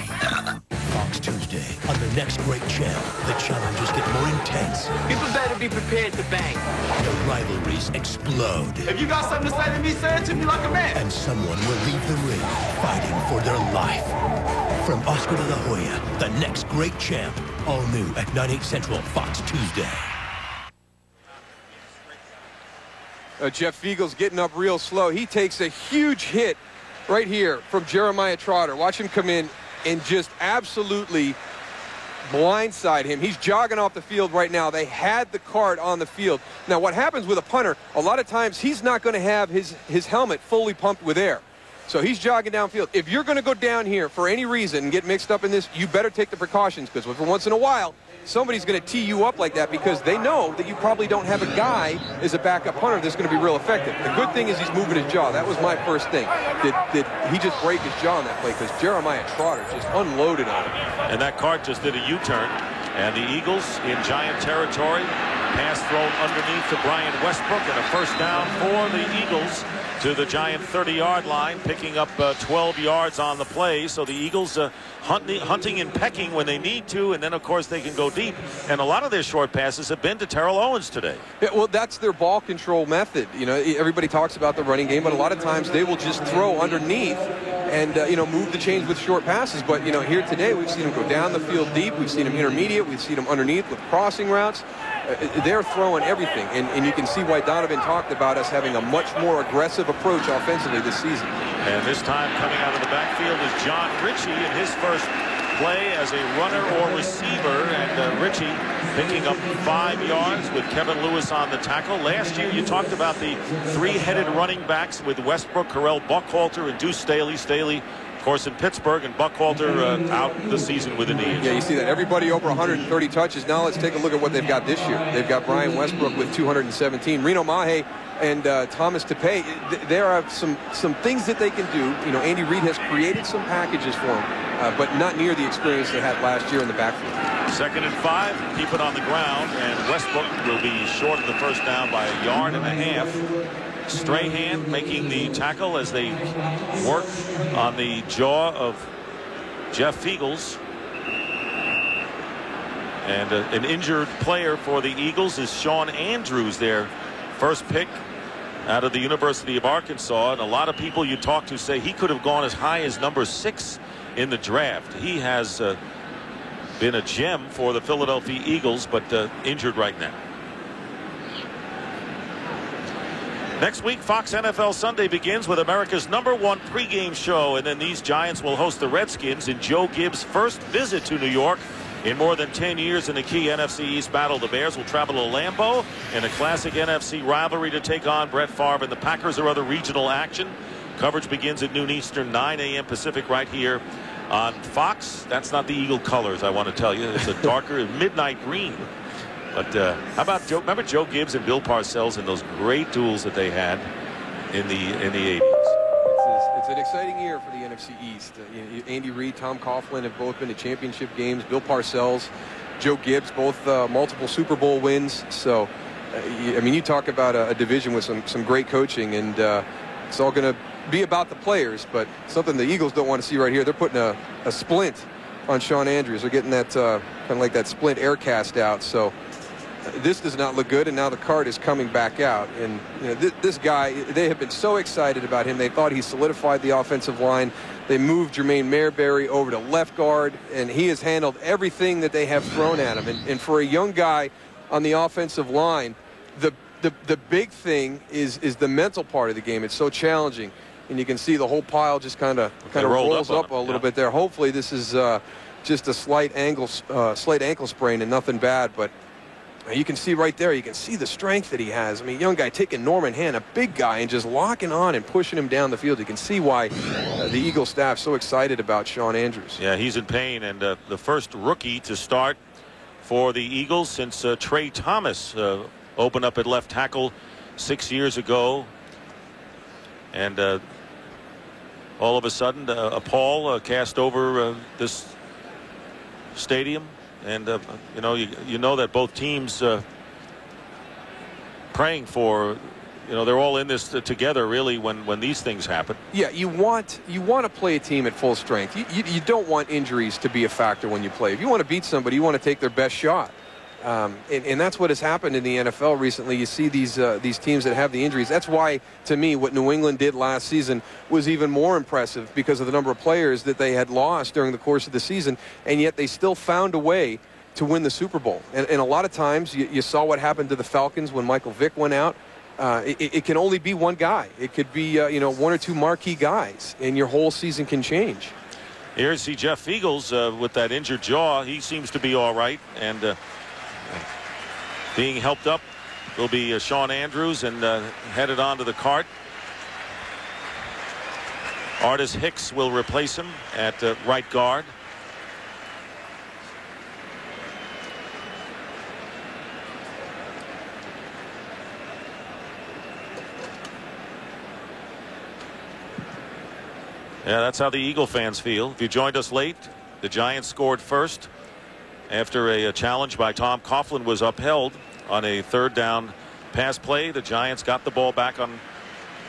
Fox Tuesday. On the next great channel, the challenges get more intense. People better be prepared to bang. The rivalries explode. If you got something to say to me, say it to me like a man. And someone will leave the ring fighting for their life. From Oscar de la Hoya, the next great champ. All new at 9/8 Central, Fox Tuesday. Jeff Fiegels getting up real slow. He takes a huge hit right here from Jeremiah Trotter. Watch him come in and just absolutely blindside him. He's jogging off the field right now. They had the cart on the field. Now, what happens with a punter, a lot of times he's not going to have his helmet fully pumped with air. So he's jogging downfield. If you're going to go down here for any reason and get mixed up in this, you better take the precautions, because for once in a while, somebody's going to tee you up like that because they know that you probably don't have a guy as a backup punter that's going to be real effective. The good thing is he's moving his jaw. That was my first thing. Did he just break his jaw on that play? Because Jeremiah Trotter just unloaded on him. And that cart just did a U-turn. And the Eagles in Giant territory. Pass thrown underneath to Brian Westbrook, and a first down for the Eagles to the Giant 30-yard line, picking up 12 yards on the play. So the Eagles hunting and pecking when they need to, and then of course they can go deep. And a lot of their short passes have been to Terrell Owens today. Yeah, well, that's their ball control method. You know, everybody talks about the running game, but a lot of times they will just throw underneath and move the chains with short passes. But here today we've seen them go down the field deep, we've seen them intermediate, we've seen them underneath with crossing routes. They're throwing everything, and you can see why Donovan talked about us having a much more aggressive approach offensively this season. And this time coming out of the backfield is John Ritchie in his first play as a runner or receiver, and Ritchie picking up 5 yards with Kevin Lewis on the tackle. Last year you talked about the three-headed running backs with Westbrook, Carell Buckhalter, and Deuce Staley. Staley, of course, in Pittsburgh, and Buckhalter out the season with a knee injury. Yeah, you see that. Everybody over 130 touches. Now let's take a look at what they've got this year. They've got Brian Westbrook with 217. Reno Mahe and Thomas Tepe. There are some things that they can do. Andy Reid has created some packages for them, but not near the experience they had last year in the backfield. 2nd and 5. Keep it on the ground, and Westbrook will be short of the first down by 1.5 yards. Strahan making the tackle as they work on the jaw of Jeff Feagles. And an injured player for the Eagles is Sean Andrews, their first pick out of the University of Arkansas. And a lot of people you talk to say he could have gone as high as number 6 in the draft. He has been a gem for the Philadelphia Eagles, but injured right now. Next week, Fox NFL Sunday begins with America's #1 pregame show, and then these Giants will host the Redskins in Joe Gibbs' first visit to New York in more than 10 years in a key NFC East battle. The Bears will travel to Lambeau in a classic NFC rivalry to take on Brett Favre and the Packers or other regional action. Coverage begins at noon Eastern, 9 a.m. Pacific, right here on Fox. That's not the Eagle colors, I want to tell you. It's a darker midnight green. But how about Joe? Remember Joe Gibbs and Bill Parcells and those great duels that they had in the 80s? It's an exciting year for the NFC East. Andy Reid, Tom Coughlin have both been to championship games. Bill Parcells, Joe Gibbs, both multiple Super Bowl wins. So, you talk about a division with some great coaching, and it's all going to be about the players. But something the Eagles don't want to see right here. They're putting a splint on Sean Andrews. They're getting that kind of like that splint air cast out. So. This does not look good, and now the card is coming back out. And this guy, they have been so excited about him. They thought he solidified the offensive line. They moved Jermaine Marbury over to left guard, and he has handled everything that they have thrown at him. And for a young guy on the offensive line, the big thing is the mental part of the game. It's so challenging, and you can see the whole pile just kind of rolls up a little bit there. Hopefully, this is just a slight ankle sprain and nothing bad, but. You can see right there, you can see the strength that he has. Young guy taking Norman Hand, a big guy, and just locking on and pushing him down the field. You can see why the Eagles staff so excited about Sean Andrews. Yeah, he's in pain, and the first rookie to start for the Eagles since Trey Thomas opened up at left tackle 6 years ago. And all of a sudden, a pall cast over this stadium. And you know that both teams praying for, they're all in this together really when these things happen. Yeah, you want to play a team at full strength. You don't want injuries to be a factor when you play. If you want to beat somebody, you want to take their best shot. And that's what has happened in the NFL recently. You see these teams that have the injuries. That's why, to me, what New England did last season was even more impressive because of the number of players that they had lost during the course of the season, and yet they still found a way to win the Super Bowl. And a lot of times, you saw what happened to the Falcons when Michael Vick went out. It can only be one guy. It could be one or two marquee guys, and your whole season can change. Here you see Jeff Feagles with that injured jaw. He seems to be all right, and being helped up will be Sean Andrews, and headed onto the cart. Artis Hicks will replace him at right guard. Yeah, that's how the Eagle fans feel. If you joined us late, the Giants scored first after a challenge by Tom Coughlin was upheld on a 3rd down pass play. The Giants got the ball back on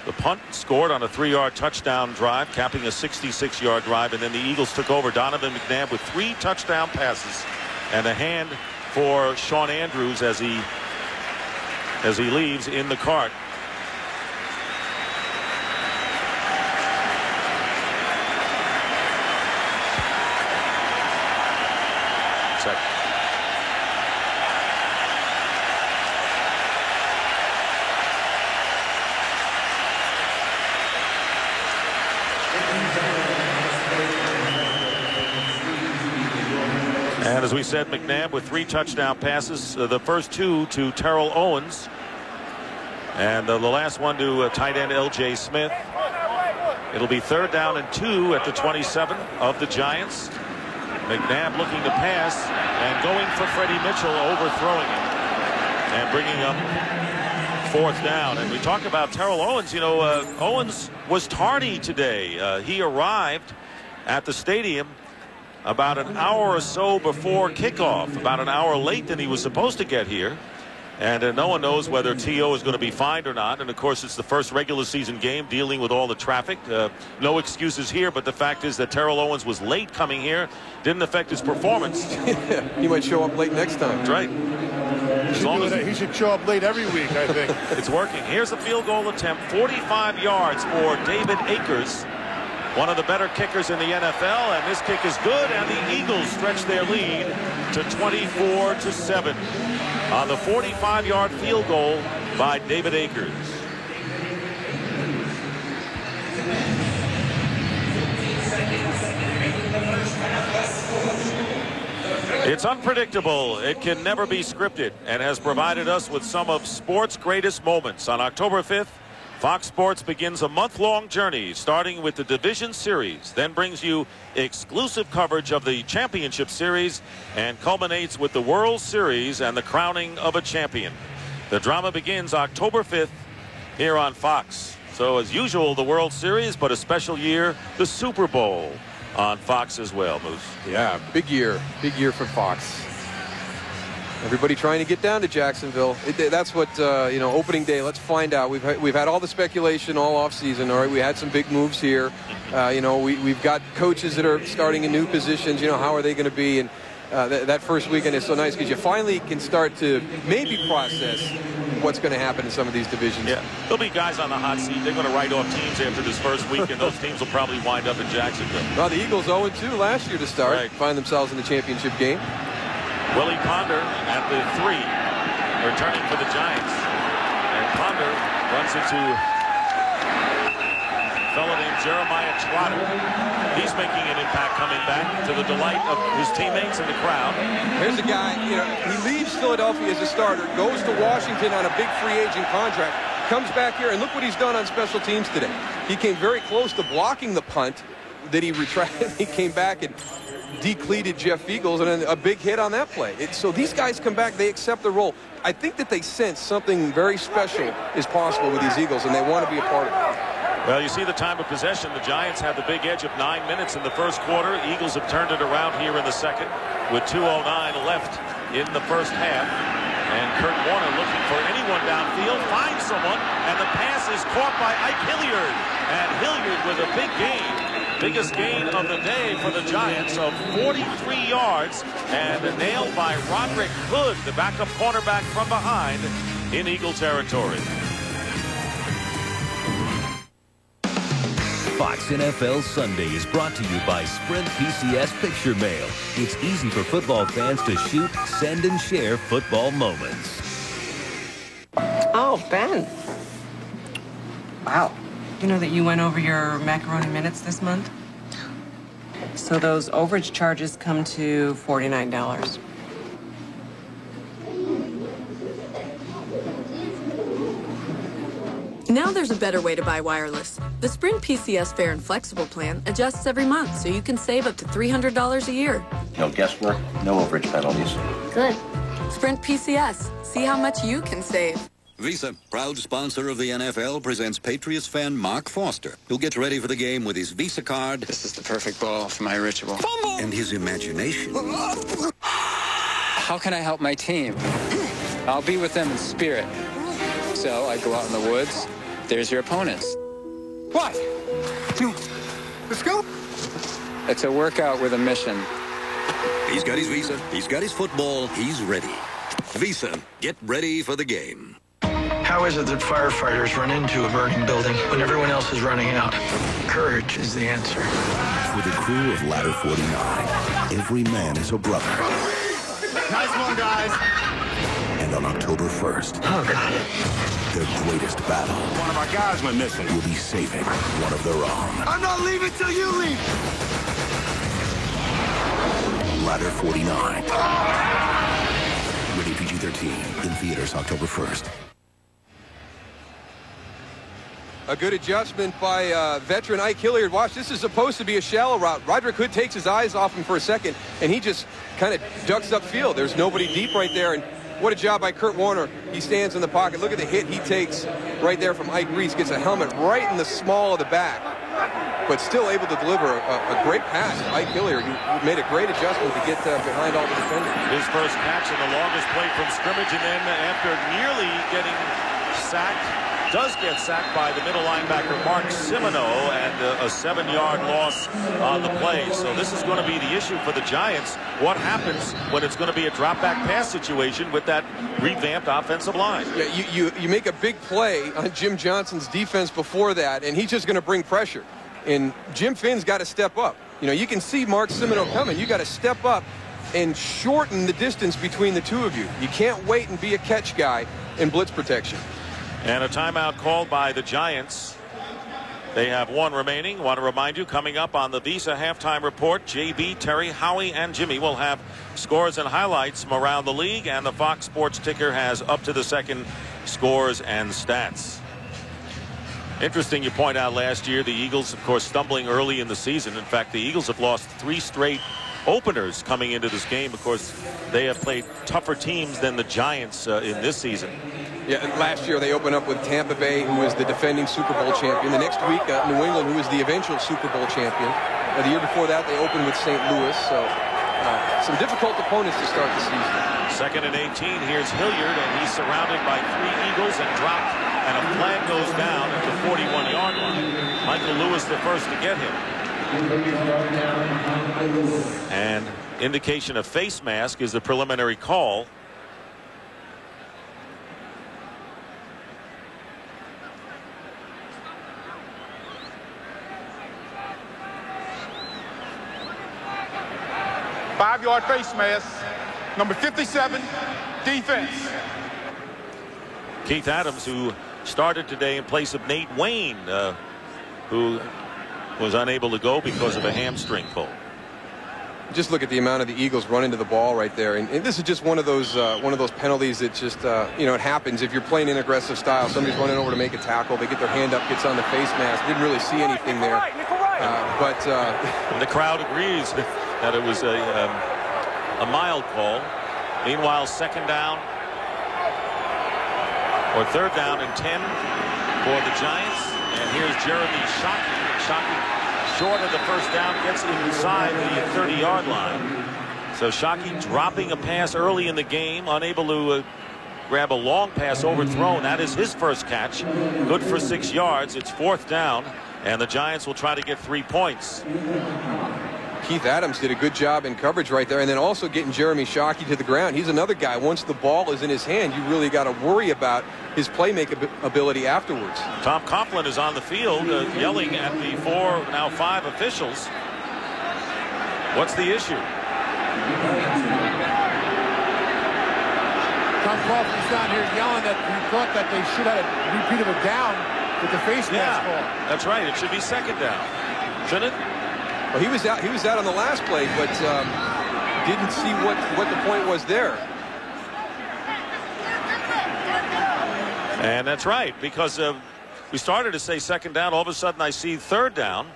the punt, scored on a 3-yard touchdown drive, capping a 66-yard drive, and then the Eagles took over. Donovan McNabb with 3 touchdown passes and a hand for Shawn Andrews as he leaves in the cart. And as we said, McNabb with 3 touchdown passes, the first 2 to Terrell Owens, and the last one to tight end L.J. Smith. It'll be 3rd down and 2 at the 27 of the Giants. McNabb looking to pass and going for Freddie Mitchell, overthrowing him and bringing up 4th down. And we talk about Terrell Owens. You know, Owens was tardy today. He arrived at the stadium about an hour or so before kickoff, about an hour late than he was supposed to get here. And no one knows whether T.O. is going to be fined or not. And, of course, it's the first regular season game dealing with all the traffic. No excuses here, but the fact is that Terrell Owens was late coming here. Didn't affect his performance. He might show up late next time. That's right. He should show up late every week, I think. It's working. Here's a field goal attempt, 45 yards for David Akers, one of the better kickers in the NFL, and this kick is good, and the Eagles stretch their lead to 24-7 on the 45-yard field goal by David Akers. It's unpredictable. It can never be scripted, and has provided us with some of sports' greatest moments. On October 5th, Fox Sports begins a month-long journey starting with the Division Series, then brings you exclusive coverage of the Championship Series and culminates with the World Series and the crowning of a champion. The drama begins October 5th here on Fox. So as usual, the World Series, but a special year, the Super Bowl on Fox as well, Moose. Yeah, big year for Fox. Everybody trying to get down to Jacksonville. That's what, opening day, let's find out. We've had all the speculation all offseason, all right? We had some big moves here. We've got coaches that are starting in new positions. How are they going to be? And that first weekend is so nice because you finally can start to maybe process what's going to happen in some of these divisions. Yeah, there'll be guys on the hot seat. They're going to write off teams after this first week, and those teams will probably wind up in Jacksonville. Well, the Eagles 0-2 last year to start. Right. Find themselves in the championship game. Willie Ponder at the 3, returning for the Giants. And Ponder runs into a fellow named Jeremiah Trotter. He's making an impact coming back to the delight of his teammates and the crowd. Here's a guy, he leaves Philadelphia as a starter, goes to Washington on a big free agent contract, comes back here, and look what he's done on special teams today. He came very close to blocking the punt that he retracted. He came back and decleated Jeff Eagles, and then a big hit on that play. So these guys come back, they accept the role. I think that they sense something very special is possible with these Eagles, and they want to be a part of it. Well, you see the time of possession. The Giants had the big edge of 9 minutes in the first quarter. Eagles have turned it around here in the second with 2:09 left in the first half. And Kurt Warner looking for anyone downfield, finds someone, and the pass is caught by Ike Hilliard. And Hilliard with a big gain. Biggest gain of the day for the Giants of 43 yards, and nailed by Roderick Hood, the backup cornerback from behind in Eagle territory. Fox NFL Sunday is brought to you by Sprint PCS Picture Mail. It's easy for football fans to shoot, send, and share football moments. Oh, Ben. Wow. You know that you went over your macaroni minutes this month? So those overage charges come to $49. Now there's a better way to buy wireless. The Sprint PCS Fair and Flexible plan adjusts every month so you can save up to $300 a year. No guesswork, no overage penalties. Good. Sprint PCS. See how much you can save. Visa, proud sponsor of the NFL, presents Patriots fan Mark Foster, who gets ready for the game with his Visa card. This is the perfect ball for my ritual. And his imagination. how can I help my team? I'll be with them in spirit. So I go out in the woods. There's your opponents. What? Let's go. It's a workout with a mission. He's got his Visa. He's got his football. He's ready. Visa, get ready for the game. How is it that firefighters run into a burning building when everyone else is running out? Courage is the answer. For the crew of Ladder 49, every man is a brother. Nice one, guys. And on October 1st, their greatest battle. One of our guys went missing. Will be saving one of their own. I'm not leaving till you leave. Ladder 49. Rated PG-13. In theaters October 1st. A good adjustment by veteran Ike Hilliard. Watch, this is supposed to be a shallow route. Roderick Hood takes his eyes off him for a second, and he just kind of ducks upfield. There's nobody deep right there, and what a job by Kurt Warner. He stands in the pocket. Look at the hit he takes right there from Ike Reese. Gets a helmet right in the small of the back, but still able to deliver a great pass. Ike Hilliard, who made a great adjustment to get behind all the defenders. His first catch and the longest play from scrimmage, and then after nearly getting sacked, does get sacked by the middle linebacker Mark Simino, and a 7-yard loss on the play. So this is going to be the issue for the Giants. What happens when it's going to be a drop-back pass situation with that revamped offensive line? Yeah, you make a big play on Jim Johnson's defense before that, and he's just going to bring pressure. And Jim Finn's got to step up. You know, you can see Mark Simino coming. You got to step up and shorten the distance between the two of you. You can't wait and be a catch guy in blitz protection. And a timeout called by the Giants. They have one remaining. Want to remind you, coming up on the Visa halftime report, JB, Terry, Howie, and Jimmy will have scores and highlights from around the league, and the Fox Sports ticker has up to the second scores and stats. Interesting you point out last year, the Eagles, of course, stumbling early in the season. In fact, the Eagles have lost 3 straight openers coming into this game. Of course, they have played tougher teams than the Giants in this season. Yeah, and last year they opened up with Tampa Bay, who was the defending Super Bowl champion. The next week, New England, who was the eventual Super Bowl champion. The year before that, they opened with St. Louis. So some difficult opponents to start the season. 2nd and 18. Here's Hilliard, and he's surrounded by 3 Eagles and dropped, and a flag goes down at the 41-yard line. Michael Lewis the first to get him. And indication of face mask is the preliminary call. Five-yard face mask. Number 57, defense. Keith Adams, who started today in place of Nate Wayne, who was unable to go because of a hamstring pull. Just look at the amount of the Eagles running to the ball right there, and this is just one of those penalties that just you know, it happens if you're playing in aggressive style. Somebody's running over to make a tackle, they get their hand up, gets on the face mask. Didn't really see anything there, but the crowd agrees that it was a mild call. Meanwhile, 2nd down or 3rd down and 10 for the Giants, and here's Jeremy Shockey. Shockey, short of the first down, gets inside the 30-yard line. So Shockey dropping a pass early in the game, unable to grab a long pass overthrown. That is his first catch. Good for 6 yards. It's 4th down, and the Giants will try to get 3 points. Keith Adams did a good job in coverage right there, and then also getting Jeremy Shockey to the ground. He's another guy, once the ball is in his hand, you really got to worry about his playmaking ability afterwards. Tom Coughlin is on the field yelling at the 4, now 5 officials. What's the issue? Tom Coughlin's down here yelling that he thought that they should have a repeat of a down with the face mask call. That's right. It should be 2nd down. Shouldn't it? Well, he was out on the last play, but didn't see what the point was there. And that's right, because we started to say 2nd down. All of a sudden, I see 3rd down,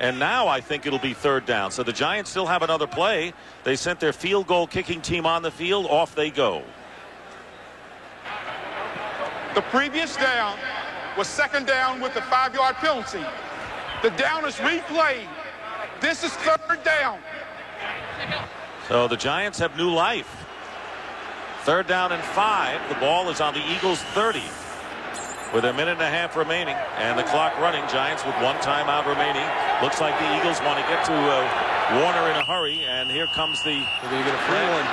and now I think it'll be 3rd down. So the Giants still have another play. They sent their field goal kicking team on the field. Off they go. The previous down was 2nd down with the 5-yard penalty. The down is replayed. This is 3rd down. So the Giants have new life. 3rd down and 5. The ball is on the Eagles 30 with a minute and a half remaining and the clock running. Giants with 1 timeout remaining. Looks like the Eagles want to get to Warner in a hurry, and here comes the. They're going to get a free one.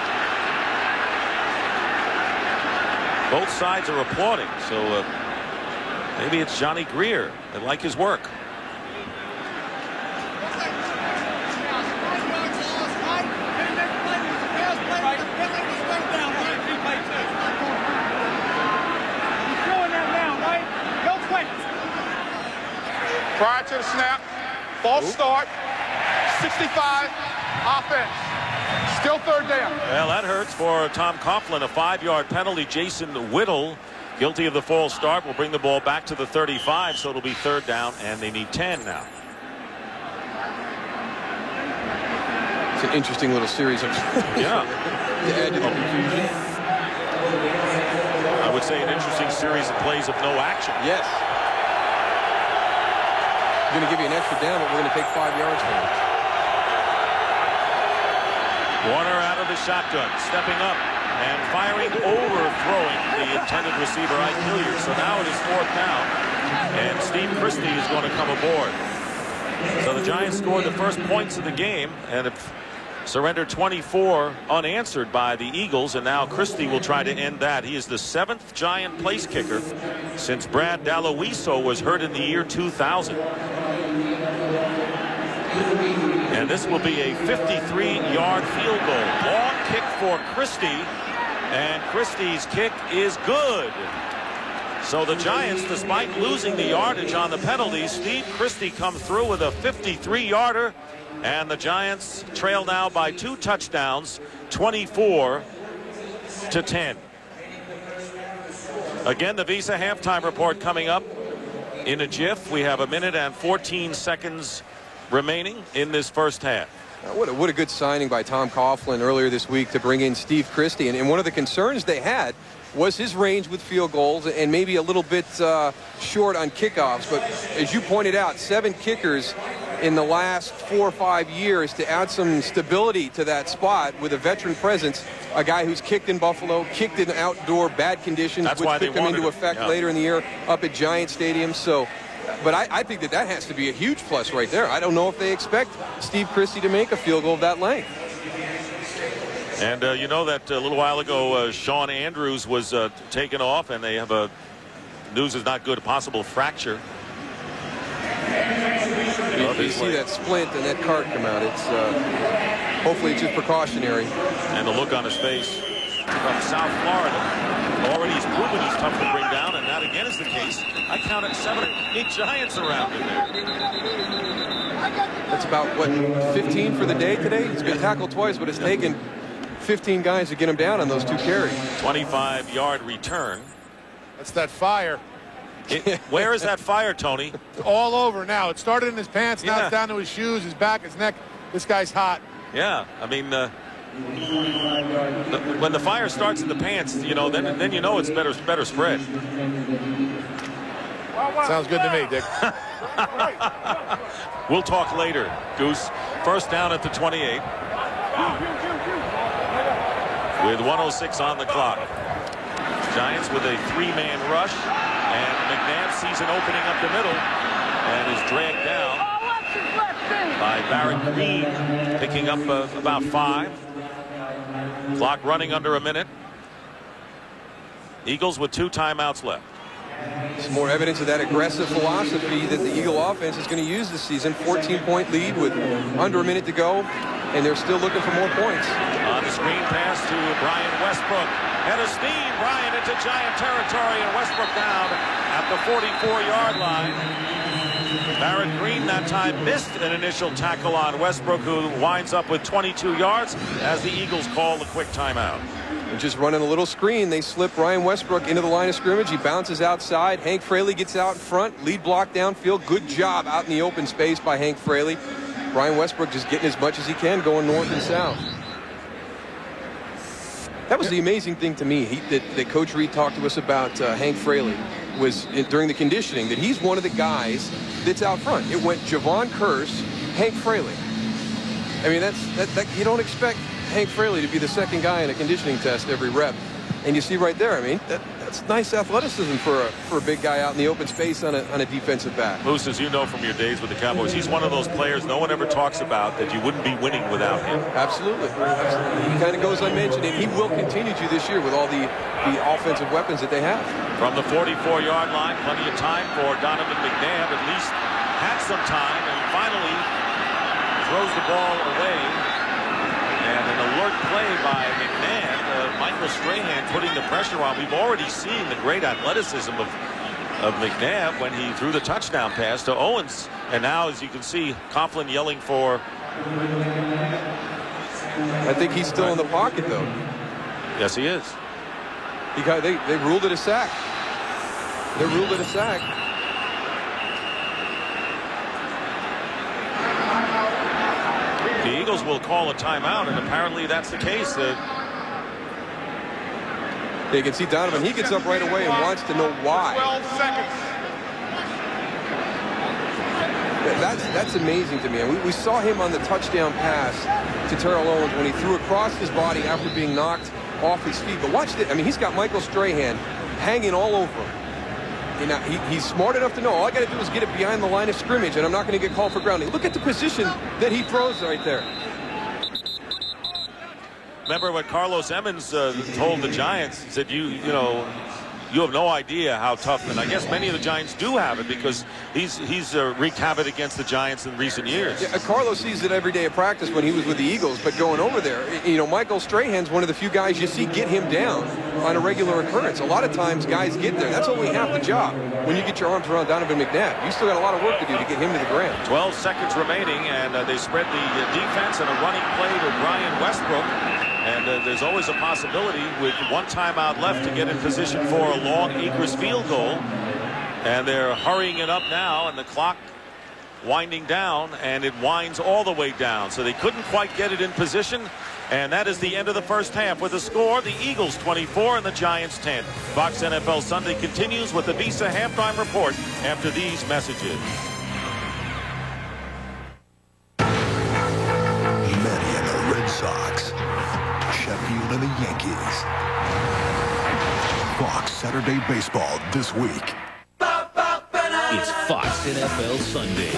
Both sides are applauding, so maybe it's Johnny Greer. They like his work. Prior to the snap, false start, 65, offense. Still 3rd down. Well, that hurts for Tom Coughlin. A 5-yard penalty. Jason Whittle, guilty of the false start, will bring the ball back to the 35, so it'll be 3rd down, and they need 10 now. It's an interesting little series of yeah. To add to the confusion. I would say an interesting series of plays of no action. Yes. We're going to give you an extra down, but we're going to take 5 yards from it. Warner out of the shotgun, stepping up and firing, overthrowing the intended receiver, Ike Hilliard. So now it is 4th down, and Steve Christie is going to come aboard. So the Giants scored the first points of the game, and have surrendered 24 unanswered by the Eagles, and now Christie will try to end that. He is the 7th Giant place kicker since Brad Daloiso was hurt in the year 2000. And this will be a 53-yard field goal. Long kick for Christie, and Christie's kick is good. So the Giants, despite losing the yardage on the penalty, Steve Christie comes through with a 53-yarder, and the Giants trail now by 2 touchdowns, 24-10. Again, the Visa halftime report coming up in a jiff. We have 1 minute and 14 seconds remaining in this first half. What a good signing by Tom Coughlin earlier this week to bring in Steve Christie. And one of the concerns they had was his range with field goals and maybe a little bit short on kickoffs. But as you pointed out, 7 kickers in the last 4 or 5 years to add some stability to that spot with a veteran presence, a guy who's kicked in Buffalo, kicked in outdoor bad conditions, which took him into effect later in the year up at Giant Stadium. So, but I think that has to be a huge plus right there. I don't know if they expect Steve Christie to make a field goal of that length. And you know that a little while ago, Sean Andrews was taken off, and they have news is not good, a possible fracture. You see that splint and that cart come out. It's hopefully it's just precautionary. And the look on his face from South Florida. Already he's proven he's tough to bring down, and that again is the case. I counted 7 or 8 Giants around him there. That's about, what, 15 for the day today? He's been tackled twice, but it's taken 15 guys to get him down on those 2 carries. 25-yard return. That's that fire. Where is that fire, Tony? All over now. It started in his pants, now it's down to his shoes, his back, his neck. This guy's hot. Yeah, I mean, when the fire starts in the pants, you know, then you know it's better spread. Sounds good to me, Dick. We'll talk later, Goose. First down at the 28. With 1:06 on the clock. Giants with a 3-man rush, and McNabb sees an opening up the middle and is dragged down by Barrett Green, picking up about 5. Clock running under a minute. Eagles with 2 timeouts left. Some more evidence of that aggressive philosophy that the Eagle offense is going to use this season. 14-point lead with under a minute to go, and they're still looking for more points. On the screen pass to Brian Westbrook. Head of steam, Brian into Giant territory, and Westbrook down at the 44-yard line. Barrett Green that time missed an initial tackle on Westbrook, who winds up with 22 yards as the Eagles call the quick timeout. And just running a little screen, they slip Brian Westbrook into the line of scrimmage. He bounces outside. Hank Fraley gets out in front. Lead block downfield. Good job out in the open space by Hank Fraley. Brian Westbrook just getting as much as he can going north and south. That was the amazing thing to me that Coach Reed talked to us about Hank Fraley was during the conditioning, that he's one of the guys that's out front. It went Javon Curse, Hank Fraley. I mean, that you don't expect Hank Fraley to be the second guy in a conditioning test every rep. And you see right there, I mean, that's nice athleticism for a big guy out in the open space on a defensive back. Moose, as you know from your days with the Cowboys, he's one of those players no one ever talks about that you wouldn't be winning without him. Absolutely. Absolutely. He kind of goes unmentioned, and he will continue to this year with all the offensive weapons that they have. From the 44-yard line, plenty of time for Donovan McNabb, at least had some time, and finally throws the ball away. And an alert play by McNabb. Michael Strahan putting the pressure on. We've already seen the great athleticism of McNabb when he threw the touchdown pass to Owens. And now, as you can see, Coughlin yelling for... I think he's still in the pocket, though. Yes, he is. They ruled it a sack. They ruled it a sack. The Eagles will call a timeout, and apparently that's the case. You can see Donovan. He gets up right away and wants to know why. 12 seconds. That's amazing to me. And we saw him on the touchdown pass to Terrell Owens when he threw across his body after being knocked off his feet. But watch this. I mean, he's got Michael Strahan hanging all over him. You know, he's smart enough to know all I got to do is get it behind the line of scrimmage, and I'm not going to get called for grounding. Look at the position that he throws right there. Remember what Carlos Emmons told the Giants? He said, you have no idea how tough, and I guess many of the Giants do have it because he's wreaked havoc against the Giants in recent years. Yeah, Carlos sees it every day at practice when he was with the Eagles, but going over there, Michael Strahan's one of the few guys you see get him down on a regular occurrence. A lot of times guys get there. That's only half the job when you get your arms around Donovan McNabb. You still got a lot of work to do to get him to the ground. 12 seconds remaining, and they spread the defense and a running play to Brian Westbrook. And there's always a possibility with one timeout left to get in position for a long Akers field goal. And they're hurrying it up now, and the clock winding down, and it winds all the way down. So they couldn't quite get it in position. And that is the end of the first half with the score, the Eagles 24 and the Giants 10. Fox NFL Sunday continues with the Visa halftime report after these messages. Manny and the Red Sox. Sheffield and the Yankees. Fox Saturday Baseball this week. It's Fox NFL Sunday.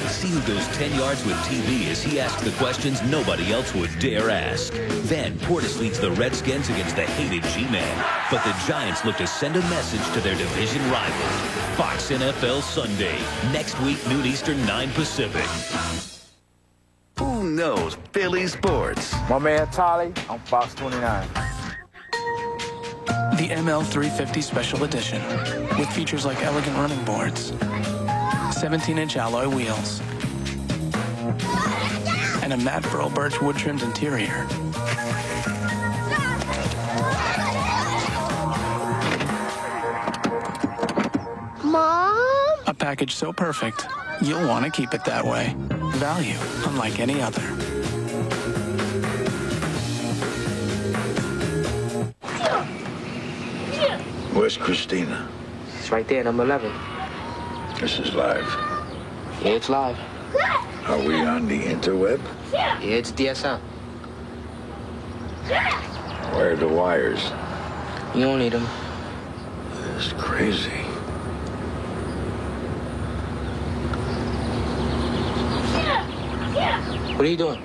See who goes 10 yards with TV as he asks the questions nobody else would dare ask. Then Portis leads the Redskins against the hated G-Man. But the Giants look to send a message to their division rivals. Fox NFL Sunday. Next week, noon Eastern, 9 Pacific. Who knows Philly sports? My man Tolly on Fox 29. The ML350 Special Edition, with features like elegant running boards, 17-inch alloy wheels, and a matte pearl birch wood-trimmed interior. Mom? A package so perfect, you'll want to keep it that way. Value, unlike any other. Where's Christina? It's right there, number 11. This is live. Yeah, it's live. Are we on the interweb? Yeah, it's DSL. Where are the wires? You don't need them. This is crazy. What are you doing?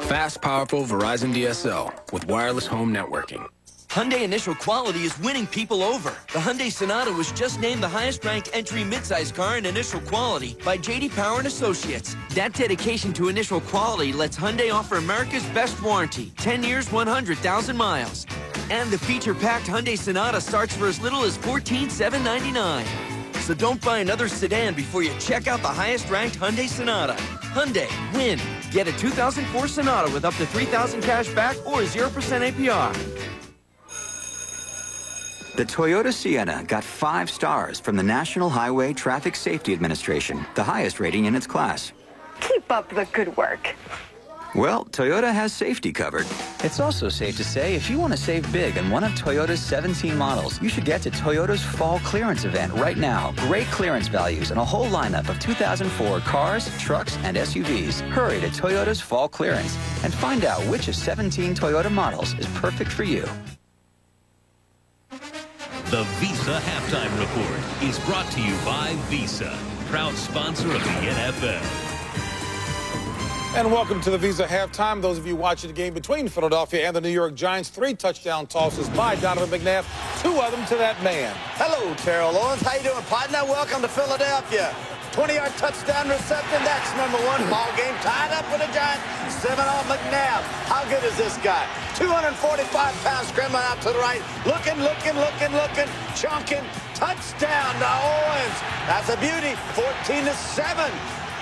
Fast, powerful Verizon DSL with wireless home networking. Hyundai Initial Quality is winning people over. The Hyundai Sonata was just named the highest-ranked entry midsize car in Initial Quality by J.D. Power and Associates. That dedication to Initial Quality lets Hyundai offer America's best warranty, 10 years, 100,000 miles. And the feature-packed Hyundai Sonata starts for as little as $14,799. So don't buy another sedan before you check out the highest-ranked Hyundai Sonata. Hyundai, win. Get a 2004 Sonata with up to $3,000 cash back or 0% APR. The Toyota Sienna got 5 stars from the National Highway Traffic Safety Administration, the highest rating in its class. Keep up the good work. Well, Toyota has safety covered. It's also safe to say if you want to save big on one of Toyota's 17 models, you should get to Toyota's Fall Clearance event right now. Great clearance values and a whole lineup of 2004 cars, trucks, and SUVs. Hurry to Toyota's Fall Clearance and find out which of 17 Toyota models is perfect for you. The Visa Halftime Report is brought to you by Visa, proud sponsor of the NFL. And welcome to the Visa Halftime. Those of you watching the game between Philadelphia and the New York Giants, 3 touchdown tosses by Donovan McNabb, 2 of them to that man. Hello, Terrell Owens. How you doing, partner? Welcome to Philadelphia. 20-yard touchdown reception. That's #1 ball game. Tied up with the Giants. 7 on McNabb. How good is this guy? 245 pounds scrambling out to the right. Looking. Chunking. Touchdown to Owens. That's a beauty. 14-7.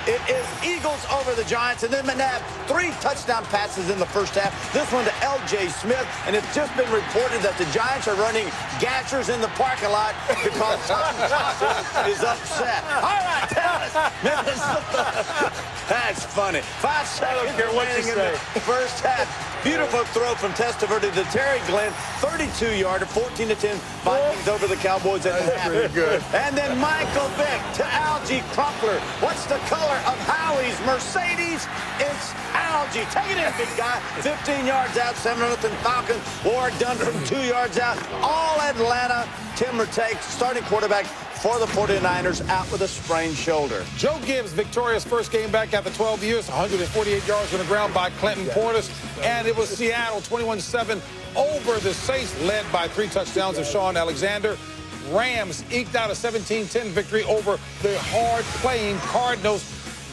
It is Eagles over the Giants, and then McNabb, 3 touchdown passes in the first half. This one to L.J. Smith, and it's just been reported that the Giants are running gashers in the parking lot because Tom Johnson is upset. All right, Dallas, Minnesota. That's funny. 5 seconds remaining in the first half. Beautiful throw from Testaverde to Terry Glenn, 32-yarder, 14-10. Vikings over the Cowboys at the half. Pretty good. And then Michael Vick to Algie Crumpler. What's the color of Howie's Mercedes? It's Algie. Take it in, big guy. 15 yards out, 7-0 Falcons. Ward done from 2 yards out. All Atlanta. Tim Rattay, starting quarterback for the 49ers, out with a sprained shoulder. Joe Gibbs, victorious first game back after 12 years, 148 yards on the ground by Clinton Portis. And it was Seattle 21-7 over the Saints, led by 3 touchdowns of Sean Alexander. Rams eked out a 17-10 victory over the hard-playing Cardinals.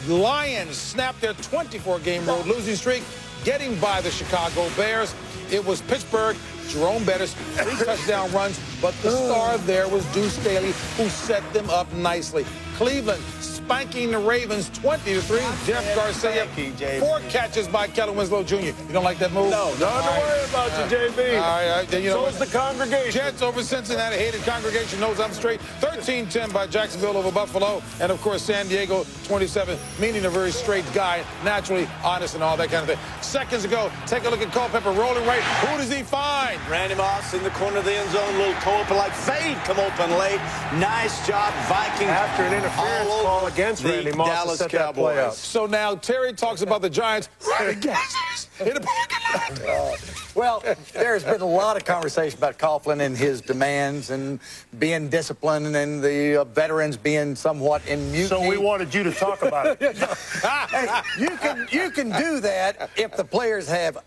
Lions snapped their 24-game road losing streak, getting by the Chicago Bears. It was Pittsburgh, Jerome Bettis, 3 touchdown runs, but the star there was Deuce Staley, who set them up nicely. Cleveland spanking the Ravens 20-3. Jeff Garcia, 4 catches by Kellen Winslow Jr. You don't like that move? No, nothing to worry about you, JB. All right, you know, so is the congregation. Jets over Cincinnati. Hated congregation knows I'm straight. 13-10 by Jacksonville over Buffalo. And, of course, San Diego 27, meaning a very straight guy, naturally honest and all that kind of thing. Seconds ago, take a look at Culpepper rolling right. Who does he find? Randy Moss in the corner of the end zone. Little come-open like fade, come open late. Nice job, Vikings. After an interference call against Randy Moss, Dallas set that play up. So now Terry talks about the Giants running gases in the parking lot. Well, there's been a lot of conversation about Coughlin and his demands and being disciplined and the veterans being somewhat in mutiny. So we wanted you to talk about it. Hey, you can do that if the players have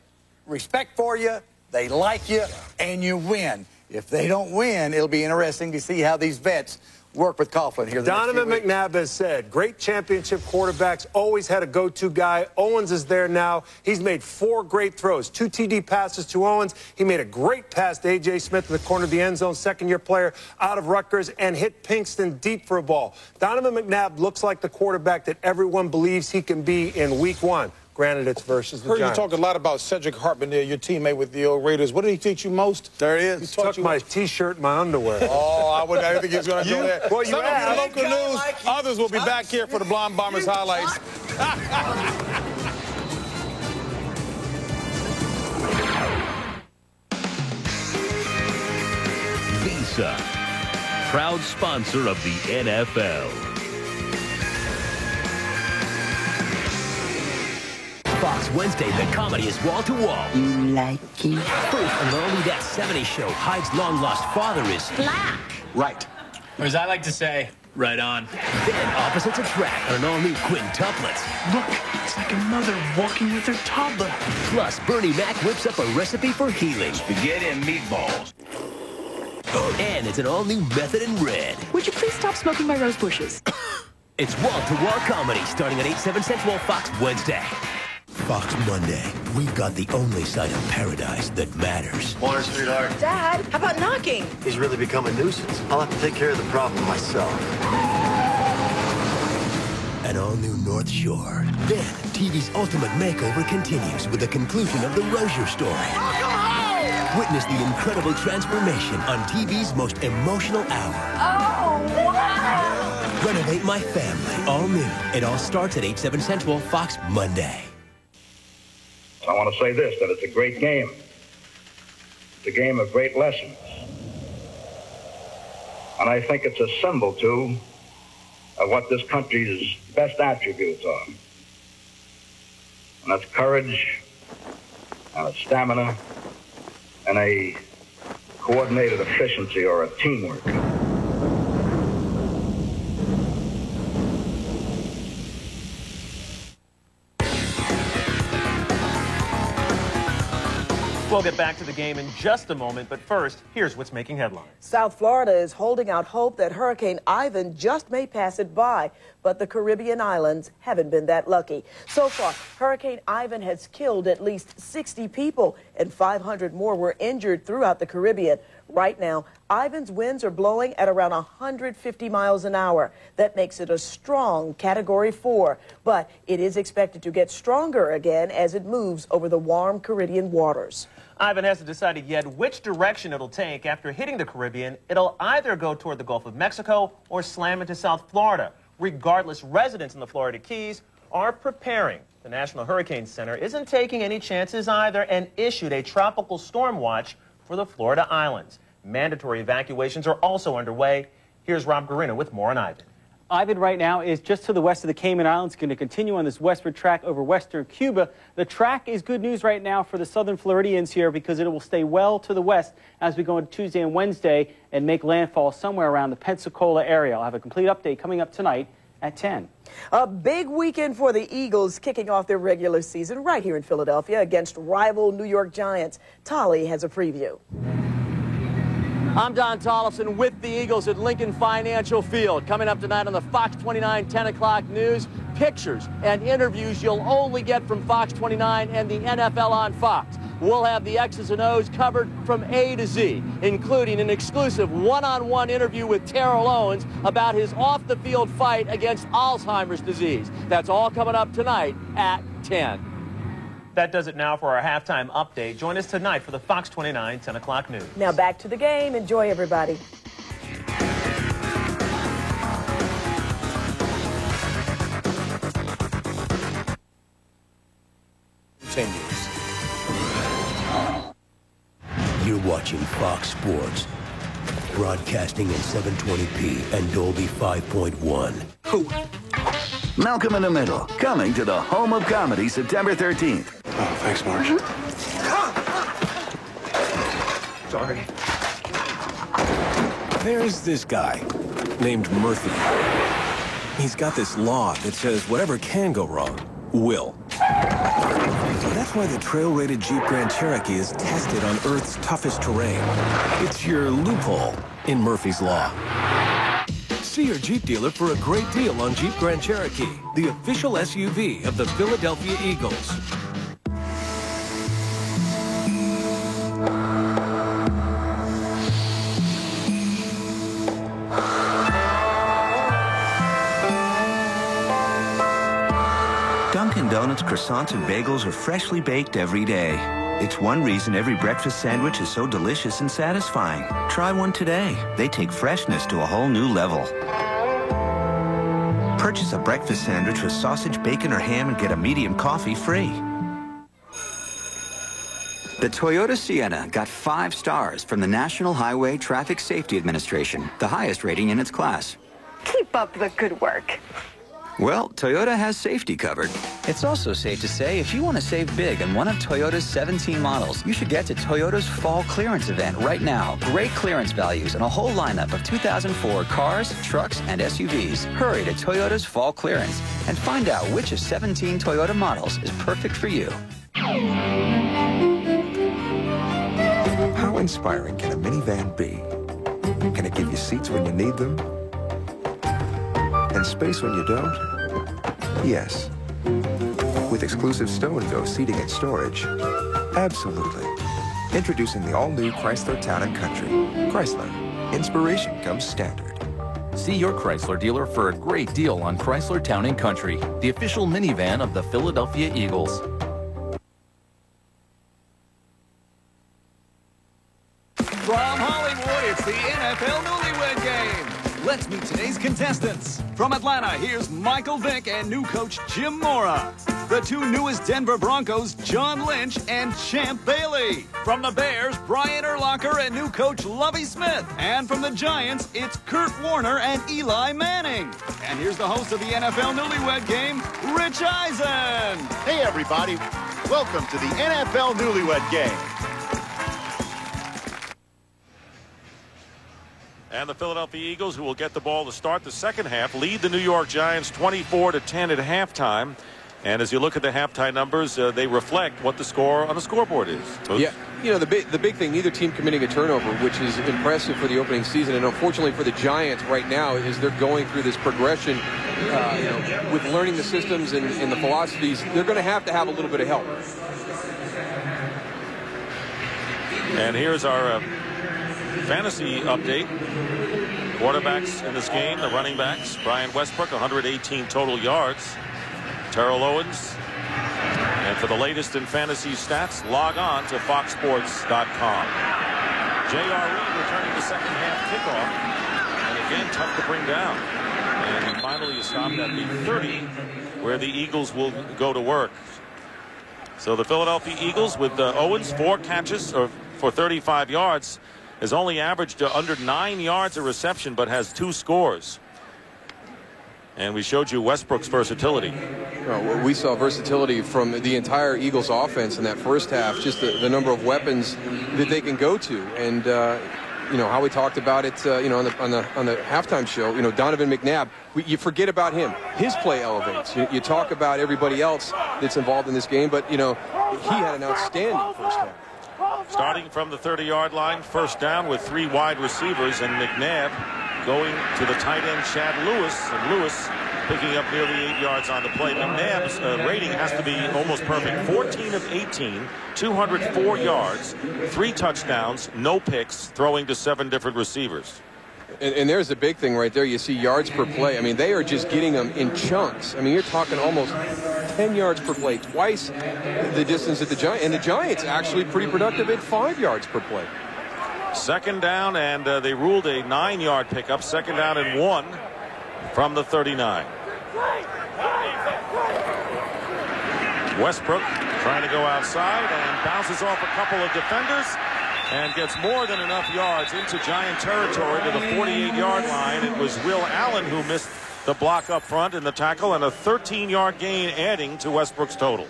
respect for you, they like you, and you win. If they don't win, it'll be interesting to see how these vets work with Coughlin here. Donovan McNabb has said, great championship quarterbacks, always had a go-to guy. Owens is there now. He's made 4 great throws, 2 TD passes to Owens. He made a great pass to A.J. Smith in the corner of the end zone, second-year player out of Rutgers, and hit Pinkston deep for a ball. Donovan McNabb looks like the quarterback that everyone believes he can be in Week 1. Granted, it's versus the Giants. You talk a lot about Cedric Hartman there, your teammate with the Raiders. What did he teach you most? There he is. He took my T-shirt and my underwear. Oh, I didn't think he was going to go there. Well, Some of your local news, others will be back here for the Blonde Bombers highlights. Visa, proud sponsor of the NFL. Fox Wednesday, the comedy is wall-to-wall. You like it? Proof and only that 70s show Hyde's long-lost father is black. Right. Or as I like to say, right on. Then opposites attract on an all-new quintuplets. Look, it's like a mother walking with her toddler. Plus, Bernie Mac whips up a recipe for healing. Spaghetti and meatballs. And it's an all-new method in red. Would you please stop smoking my rose bushes? It's wall-to-wall comedy starting at 8/7 Central Fox Wednesday. Fox Monday. We've got the only side of paradise that matters. Morning, sweetheart. Dad, how about knocking? He's really become a nuisance. I'll have to take care of the problem myself. An all-new North Shore. Then, TV's ultimate makeover continues with the conclusion of the Rozier story. Witness the incredible transformation on TV's most emotional hour. Oh, wow! Renovate My Family. All new. It all starts at 8/7 Central Fox Monday. I want to say this, that it's a great game. It's a game of great lessons. And I think it's a symbol, too, of what this country's best attributes are. And that's courage, and it's stamina, and a coordinated efficiency or a teamwork. We'll get back to the game in just a moment, but first, here's what's making headlines. South Florida is holding out hope that Hurricane Ivan just may pass it by, but the Caribbean islands haven't been that lucky. So far, Hurricane Ivan has killed at least 60 people, and 500 more were injured throughout the Caribbean. Right now, Ivan's winds are blowing at around 150 miles an hour. That makes it a strong Category 4, but it is expected to get stronger again as it moves over the warm Caribbean waters. Ivan hasn't decided yet which direction it'll take. After hitting the Caribbean, it'll either go toward the Gulf of Mexico or slam into South Florida. Regardless, residents in the Florida Keys are preparing. The National Hurricane Center isn't taking any chances either and issued a tropical storm watch for the Florida islands. Mandatory evacuations are also underway. Here's Rob Garino with more on Ivan. Ivan right now is just to the west of the Cayman Islands, going to continue on this westward track over western Cuba. The track is good news right now for the southern Floridians here because it will stay well to the west as we go into Tuesday and Wednesday and make landfall somewhere around the Pensacola area. I'll have a complete update coming up tonight at 10. A big weekend for the Eagles, kicking off their regular season right here in Philadelphia against rival New York Giants. Tolly has a preview. I'm Don Tollefson with the Eagles at Lincoln Financial Field. Coming up tonight on the Fox 29 10 o'clock news, pictures and interviews you'll only get from Fox 29 and the NFL on Fox. We'll have the X's and O's covered from A to Z, including an exclusive one-on-one interview with Terrell Owens about his off-the-field fight against Alzheimer's disease. That's all coming up tonight at 10. That does it now for our halftime update. Join us tonight for the Fox 29 10 o'clock news. Now back to the game. Enjoy, everybody. Continues. You're watching Fox Sports, broadcasting in 720p and Dolby 5.1. Malcolm in the Middle, coming to the home of comedy September 13th. Oh, thanks, Marge. Sorry. There's this guy named Murphy. He's got this law that says whatever can go wrong, will. So that's why the trail-rated Jeep Grand Cherokee is tested on Earth's toughest terrain. It's your loophole in Murphy's Law. See your Jeep dealer for a great deal on Jeep Grand Cherokee, the official SUV of the Philadelphia Eagles. Dunkin' Donuts croissants and bagels are freshly baked every day. It's one reason every breakfast sandwich is so delicious and satisfying. Try one today. They take freshness to a whole new level. Purchase a breakfast sandwich with sausage, bacon, or ham and get a medium coffee free. The Toyota Sienna got 5 stars from the National Highway Traffic Safety Administration, the highest rating in its class. Keep up the good work. Well, Toyota has safety covered. It's also safe to say if you want to save big on one of Toyota's 17 models, you should get to Toyota's fall clearance event right now. Great clearance values and a whole lineup of 2004 cars, trucks, and SUVs. Hurry to Toyota's fall clearance and find out which of 17 Toyota models is perfect for you. How inspiring can a minivan be? Can it give you seats when you need them? And space when you don't? Yes. With exclusive stow and go seating and storage? Absolutely. Introducing the all-new Chrysler Town & Country. Chrysler. Inspiration comes standard. See your Chrysler dealer for a great deal on Chrysler Town & Country, the official minivan of the Philadelphia Eagles. From Hollywood, it's the NFL Newlywed Game. Let's meet today's contestants. From Atlanta, here's Michael Vick and new coach Jim Mora. The two newest Denver Broncos, John Lynch and Champ Bailey. From the Bears, Brian Urlacher and new coach Lovie Smith. And from the Giants, it's Kurt Warner and Eli Manning. And here's the host of the NFL Newlywed Game, Rich Eisen. Hey, everybody. Welcome to the NFL Newlywed Game. And the Philadelphia Eagles, who will get the ball to start the second half, lead the New York Giants 24-10 at halftime. And as you look at the halftime numbers, they reflect what the score on the scoreboard is. Coach? Yeah, you know, the big thing, neither team committing a turnover, which is impressive for the opening season. And unfortunately for the Giants right now is they're going through this progression, you know, with learning the systems and the philosophies. They're going to have a little bit of help. And here's our fantasy update. Quarterbacks in this game, the running backs. Brian Westbrook, 118 total yards. Terrell Owens. And for the latest in fantasy stats, log on to foxsports.com. J.R. Reed returning the second half kickoff. And again, tough to bring down. And finally, he stopped at the 30, where the Eagles will go to work. So the Philadelphia Eagles with Owens, 4 catches for 35 yards, has only averaged under 9 yards a reception, but has 2 scores. And we showed you Westbrook's versatility. Well, we saw versatility from the entire Eagles offense in that first half, just the number of weapons that they can go to. And, you know, how we talked about it, you know, on the halftime show, you know, Donovan McNabb, you forget about him. His play elevates. You talk about everybody else that's involved in this game, but, you know, he had an outstanding first half. Starting from the 30-yard line, first down with 3 wide receivers, and McNabb going to the tight end Chad Lewis, and Lewis picking up nearly 8 yards on the play. McNabb's rating has to be almost perfect. 14 of 18, 204 yards, 3 touchdowns, no picks, throwing to 7 different receivers. And there's the big thing right there. You see yards per play. I mean, they are just getting them in chunks. I mean, you're talking almost 10 yards per play, twice the distance at the Giants. And the Giants actually pretty productive at 5 yards per play. Second down, and they ruled a 9-yard pickup. Second down and 1 from the 39. Westbrook trying to go outside and bounces off a couple of defenders and gets more than enough yards into Giant territory to the 48-yard line. It was Will Allen who missed the block up front in the tackle, and a 13-yard gain adding to Westbrook's total.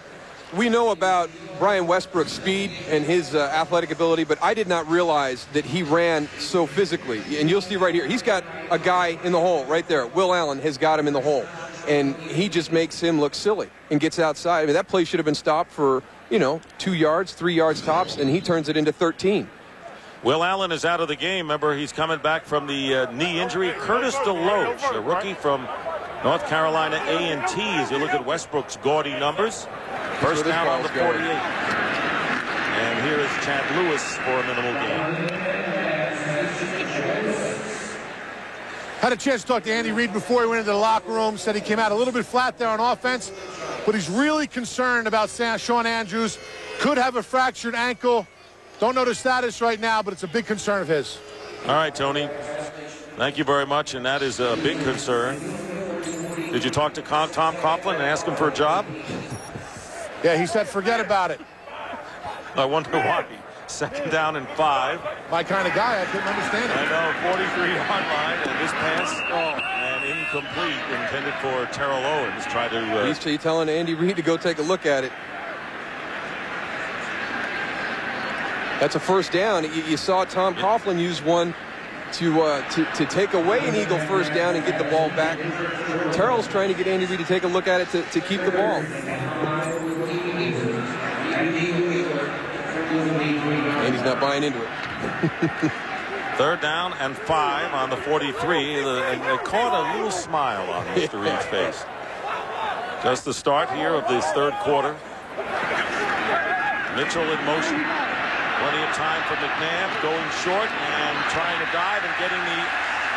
We know about Brian Westbrook's speed and his athletic ability, but I did not realize that he ran so physically. And you'll see right here, he's got a guy in the hole right there. Will Allen has got him in the hole, and he just makes him look silly and gets outside. I mean, that play should have been stopped for, you know, 2 yards, 3 yards tops, and he turns it into 13. Will Allen is out of the game. Remember, he's coming back from the knee injury. Curtis DeLoach, a rookie from North Carolina A&T, as you look at Westbrook's gaudy numbers. First down on the 48. And here is Chad Lewis for a minimal gain. Had a chance to talk to Andy Reid before he went into the locker room. Said he came out a little bit flat there on offense, but he's really concerned about Shawn Andrews. Could have a fractured ankle. Don't know the status right now, but it's a big concern of his. All right, Tony. Thank you very much, and that is a big concern. Did you talk to Tom Coughlin and ask him for a job? Yeah, he said forget about it. I wonder why. Second down and 5. My kind of guy, I couldn't understand it. I know, 43-yard line, and this pass, and incomplete, intended for Terrell Owens. Try to. He's telling Andy Reid to go take a look at it. That's a first down. You saw Tom Coughlin use one to take away an Eagle first down and get the ball back. Terrell's trying to get Andy Reid to take a look at it to keep the ball. Andy's not buying into it. Third down and 5 on the 43. They caught a little smile on Mr. Reid's face. Just the start here of this third quarter. Mitchell in motion. Plenty of time for McNabb, going short and trying to dive and getting the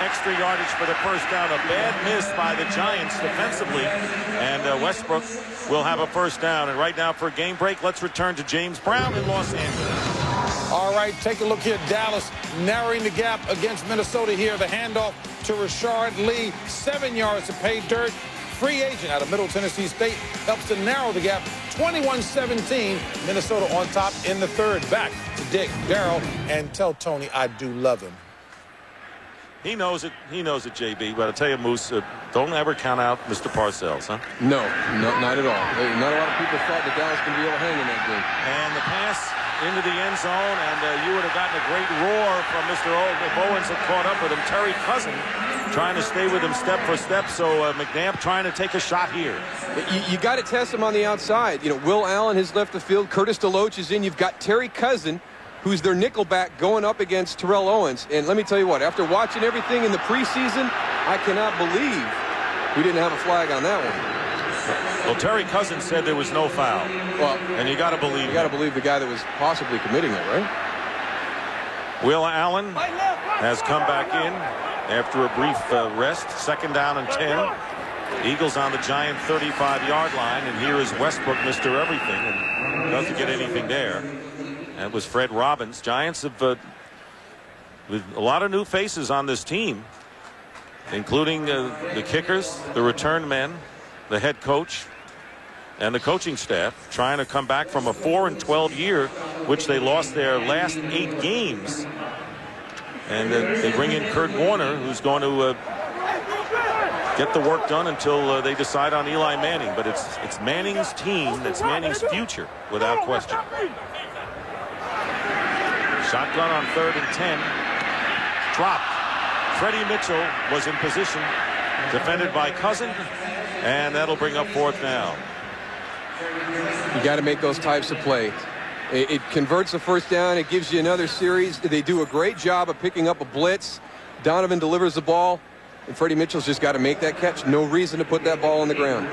extra yardage for the first down. A bad miss by the Giants defensively, and Westbrook will have a first down. And right now for a game break, let's return to James Brown in Los Angeles. All right, take a look here. Dallas narrowing the gap against Minnesota here. The handoff to Rashard Lee, 7 yards to pay dirt. Free agent out of Middle Tennessee State helps to narrow the gap. 21-17, Minnesota on top in the third. Back to Dick, Darrell, and tell Tony I do love him. He knows it. He knows it, JB. But I tell you, Moose, don't ever count out Mr. Parcells, huh? No, not at all. Not a lot of people thought that Dallas could be able to hang in that game. And the pass into the end zone, and you would have gotten a great roar from Mr. If Owens had caught up with him. Terry Cousin trying to stay with him step for step, so McNabb trying to take a shot here. You got to test him on the outside. You know, Will Allen has left the field. Curtis DeLoach is in. You've got Terry Cousin, who's their nickelback, going up against Terrell Owens. And let me tell you what, after watching everything in the preseason, I cannot believe we didn't have a flag on that one. Well, Terry Cousin said there was no foul. Well, and you got to believe. You got to believe the guy that was possibly committing it, right? Will Allen has come back in after a brief rest. 2nd down and 10. Eagles on the Giant 35-yard line, and here is Westbrook, Mr. Everything, and doesn't get anything there. That was Fred Robbins. Giants have with a lot of new faces on this team, including the kickers, the return men, the head coach, and the coaching staff, trying to come back from a 4-12 year, which they lost their last 8 games. And they bring in Kurt Warner, who's going to get the work done until they decide on Eli Manning. But it's Manning's team, it's Manning's future, without question. Shotgun on 3rd and 10. Dropped. Freddie Mitchell was in position, defended by Cousin, and that'll bring up 4th down. You got to make those types of plays. It converts a 1st down. It gives you another series. They do a great job of picking up a blitz. Donovan delivers the ball, and Freddie Mitchell's just got to make that catch. No reason to put that ball on the ground.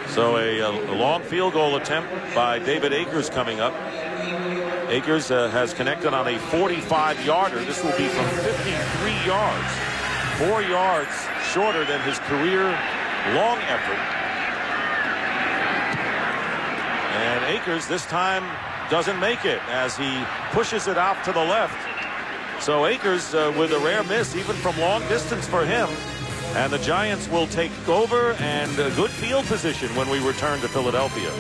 So a long field goal attempt by David Akers coming up. Akers has connected on a 45-yarder. This will be from 53 yards. 4 yards shorter than his career long effort. And Akers this time doesn't make it as he pushes it out to the left. So Akers with a rare miss even from long distance for him. And the Giants will take over and a good field position when we return to Philadelphia.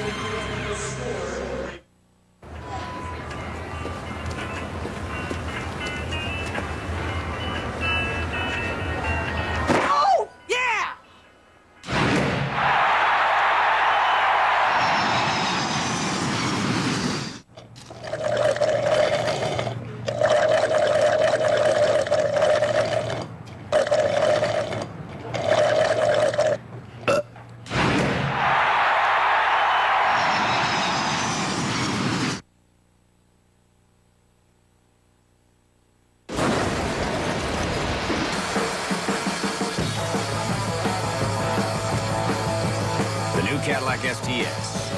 Cadillac STS.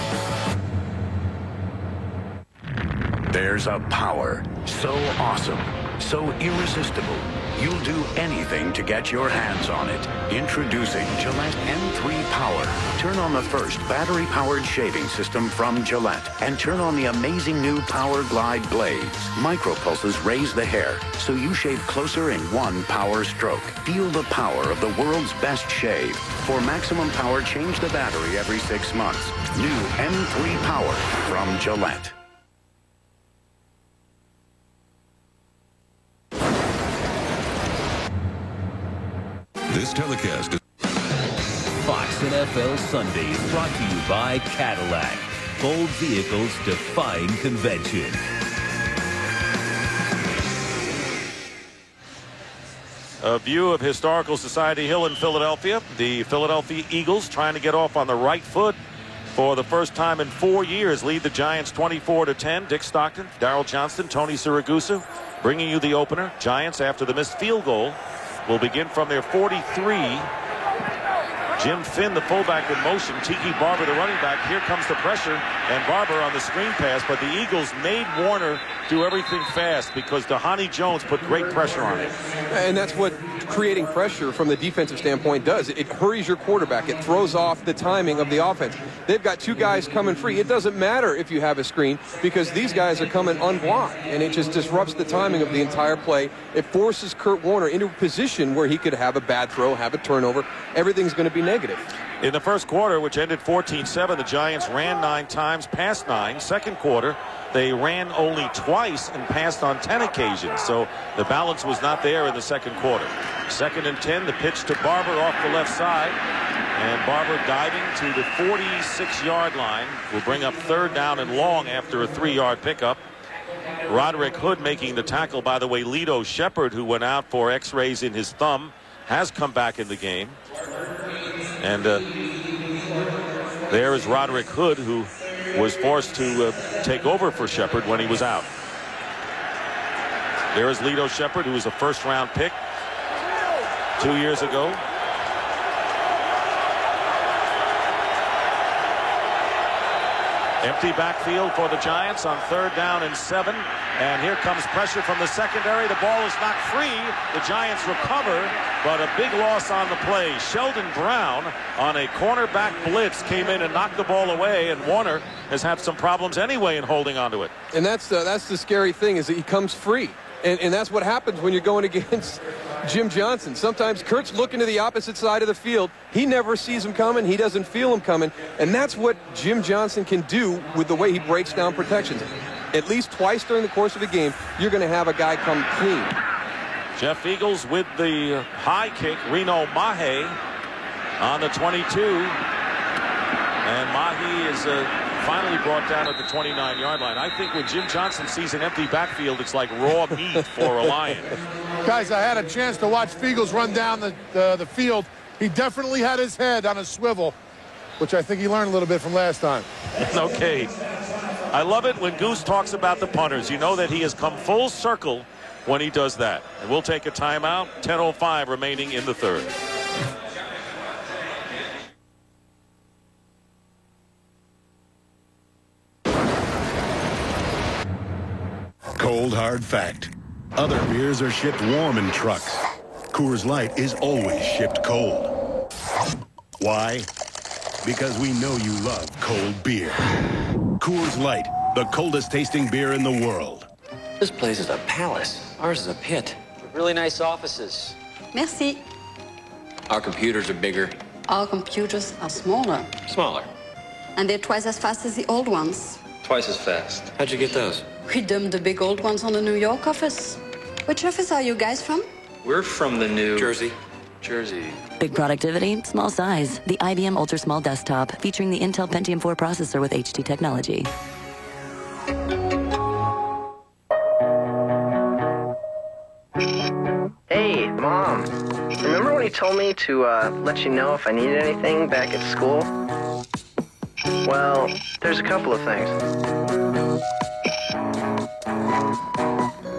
There's a power so awesome, so irresistible, you'll do anything to get your hands on it. Introducing Gillette M3 Power. Turn on the first battery-powered shaving system from Gillette and turn on the amazing new Power Glide blades. Micropulses raise the hair so you shave closer in one power stroke. Feel the power of the world's best shave. For maximum power, change the battery every 6 months. New M3 Power from Gillette. This telecast is Fox NFL Sunday is brought to you by Cadillac. Bold vehicles defying convention. A view of Historical Society Hill in Philadelphia. The Philadelphia Eagles trying to get off on the right foot for the first time in 4 years. Lead the Giants 24-10. Dick Stockton, Darrell Johnston, Tony Siragusa bringing you the opener. Giants, after the missed field goal, will begin from their 43. Jim Finn, the fullback, in motion. Tiki Barber, the running back. Here comes the pressure, and Barber on the screen pass. But the Eagles made Warner do everything fast because Dhani Jones put great pressure on it. And that's what creating pressure from the defensive standpoint does. It hurries your quarterback. It throws off the timing of the offense. They've got 2 guys coming free. It doesn't matter if you have a screen because these guys are coming unblocked, and it just disrupts the timing of the entire play. It forces Kurt Warner into a position where he could have a bad throw, have a turnover. Everything's going to be negative. In the first quarter, which ended 14-7, the Giants ran 9 times, passed 9. Second quarter, they ran only twice and passed on 10 occasions. So the balance was not there in the second quarter. 2nd and 10, the pitch to Barber off the left side. And Barber diving to the 46-yard line will bring up 3rd down and long after a 3-yard pickup. Roderick Hood making the tackle. By the way, Lito Shepherd, who went out for x-rays in his thumb, has come back in the game. And there is Roderick Hood, who was forced to take over for Shepherd when he was out. There is Lito Shepherd, who was a first-round pick 2 years ago. Empty backfield for the Giants on 3rd down and 7. And here comes pressure from the secondary. The ball is knocked free. The Giants recover, but a big loss on the play. Sheldon Brown on a cornerback blitz came in and knocked the ball away, and Warner has had some problems anyway in holding onto it. And that's the scary thing, is that he comes free. And that's what happens when you're going against Jim Johnson. Sometimes Kurt's looking to the opposite side of the field. He never sees him coming. He doesn't feel him coming. And that's what Jim Johnson can do with the way he breaks down protections. At least twice during the course of the game, you're going to have a guy come clean. Jeff Eagles with the high kick. Reno Mahe on the 22. And Mahe is finally brought down at the 29-yard line. I think when Jim Johnson sees an empty backfield, it's like raw meat for a Lion. Guys, I had a chance to watch Feagles run down the field. He definitely had his head on a swivel, which I think he learned a little bit from last time. Okay. I love it when Goose talks about the punters. You know that he has come full circle when he does that. And we'll take a timeout. 10:05 remaining in the 3rd. Cold hard fact. Other beers are shipped warm in trucks. Coors Light is always shipped cold. Why? Because we know you love cold beer. Coors Light, the coldest tasting beer in the world. This place is a palace. Ours is a pit. Really nice offices. Merci. Our computers are bigger. Our computers are smaller. Smaller. And they're twice as fast as the old ones. Twice as fast. How'd you get those? We dumped the big old ones on the New York office. Which office are you guys from? We're from the New Jersey. Big productivity, small size. The IBM Ultra Small Desktop, featuring the Intel Pentium 4 processor with HT technology. Hey, Mom. Remember when you told me to let you know if I needed anything back at school? Well, there's a couple of things.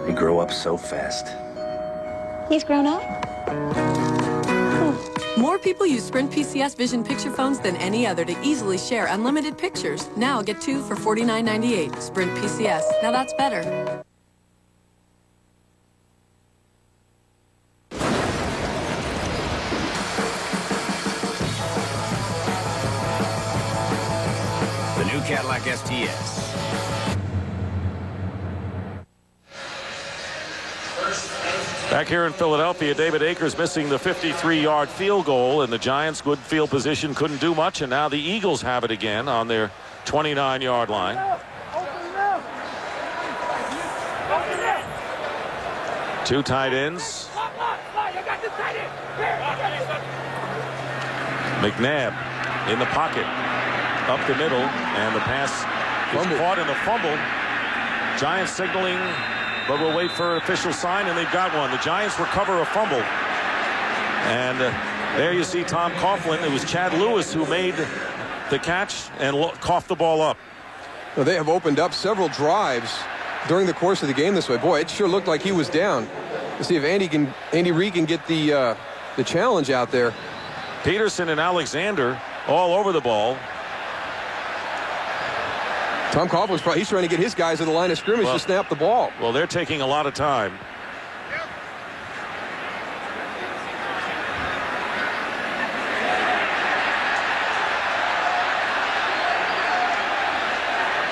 They grow up so fast. He's grown up? More people use Sprint PCS Vision picture phones than any other to easily share unlimited pictures. Now get 2 for $49.98. Sprint PCS. Now that's better. The new Cadillac STS. Back here in Philadelphia, David Akers missing the 53-yard field goal, and the Giants' good field position couldn't do much, and now the Eagles have it again on their 29-yard line. Two tight ends. McNabb in the pocket, up the middle, and the pass is caught in a fumble. Giants signaling, but we'll wait for an official sign, and they've got one. The Giants recover a fumble. And there you see Tom Coughlin. It was Chad Lewis who made the catch and coughed the ball up. Well, they have opened up several drives during the course of the game this way. Boy, it sure looked like he was down. Let's see if Andy Reid can get the challenge out there. Peterson and Alexander all over the ball. Tom Coughlin's probably, he's trying to get his guys at the line of scrimmage to snap the ball. Well, they're taking a lot of time.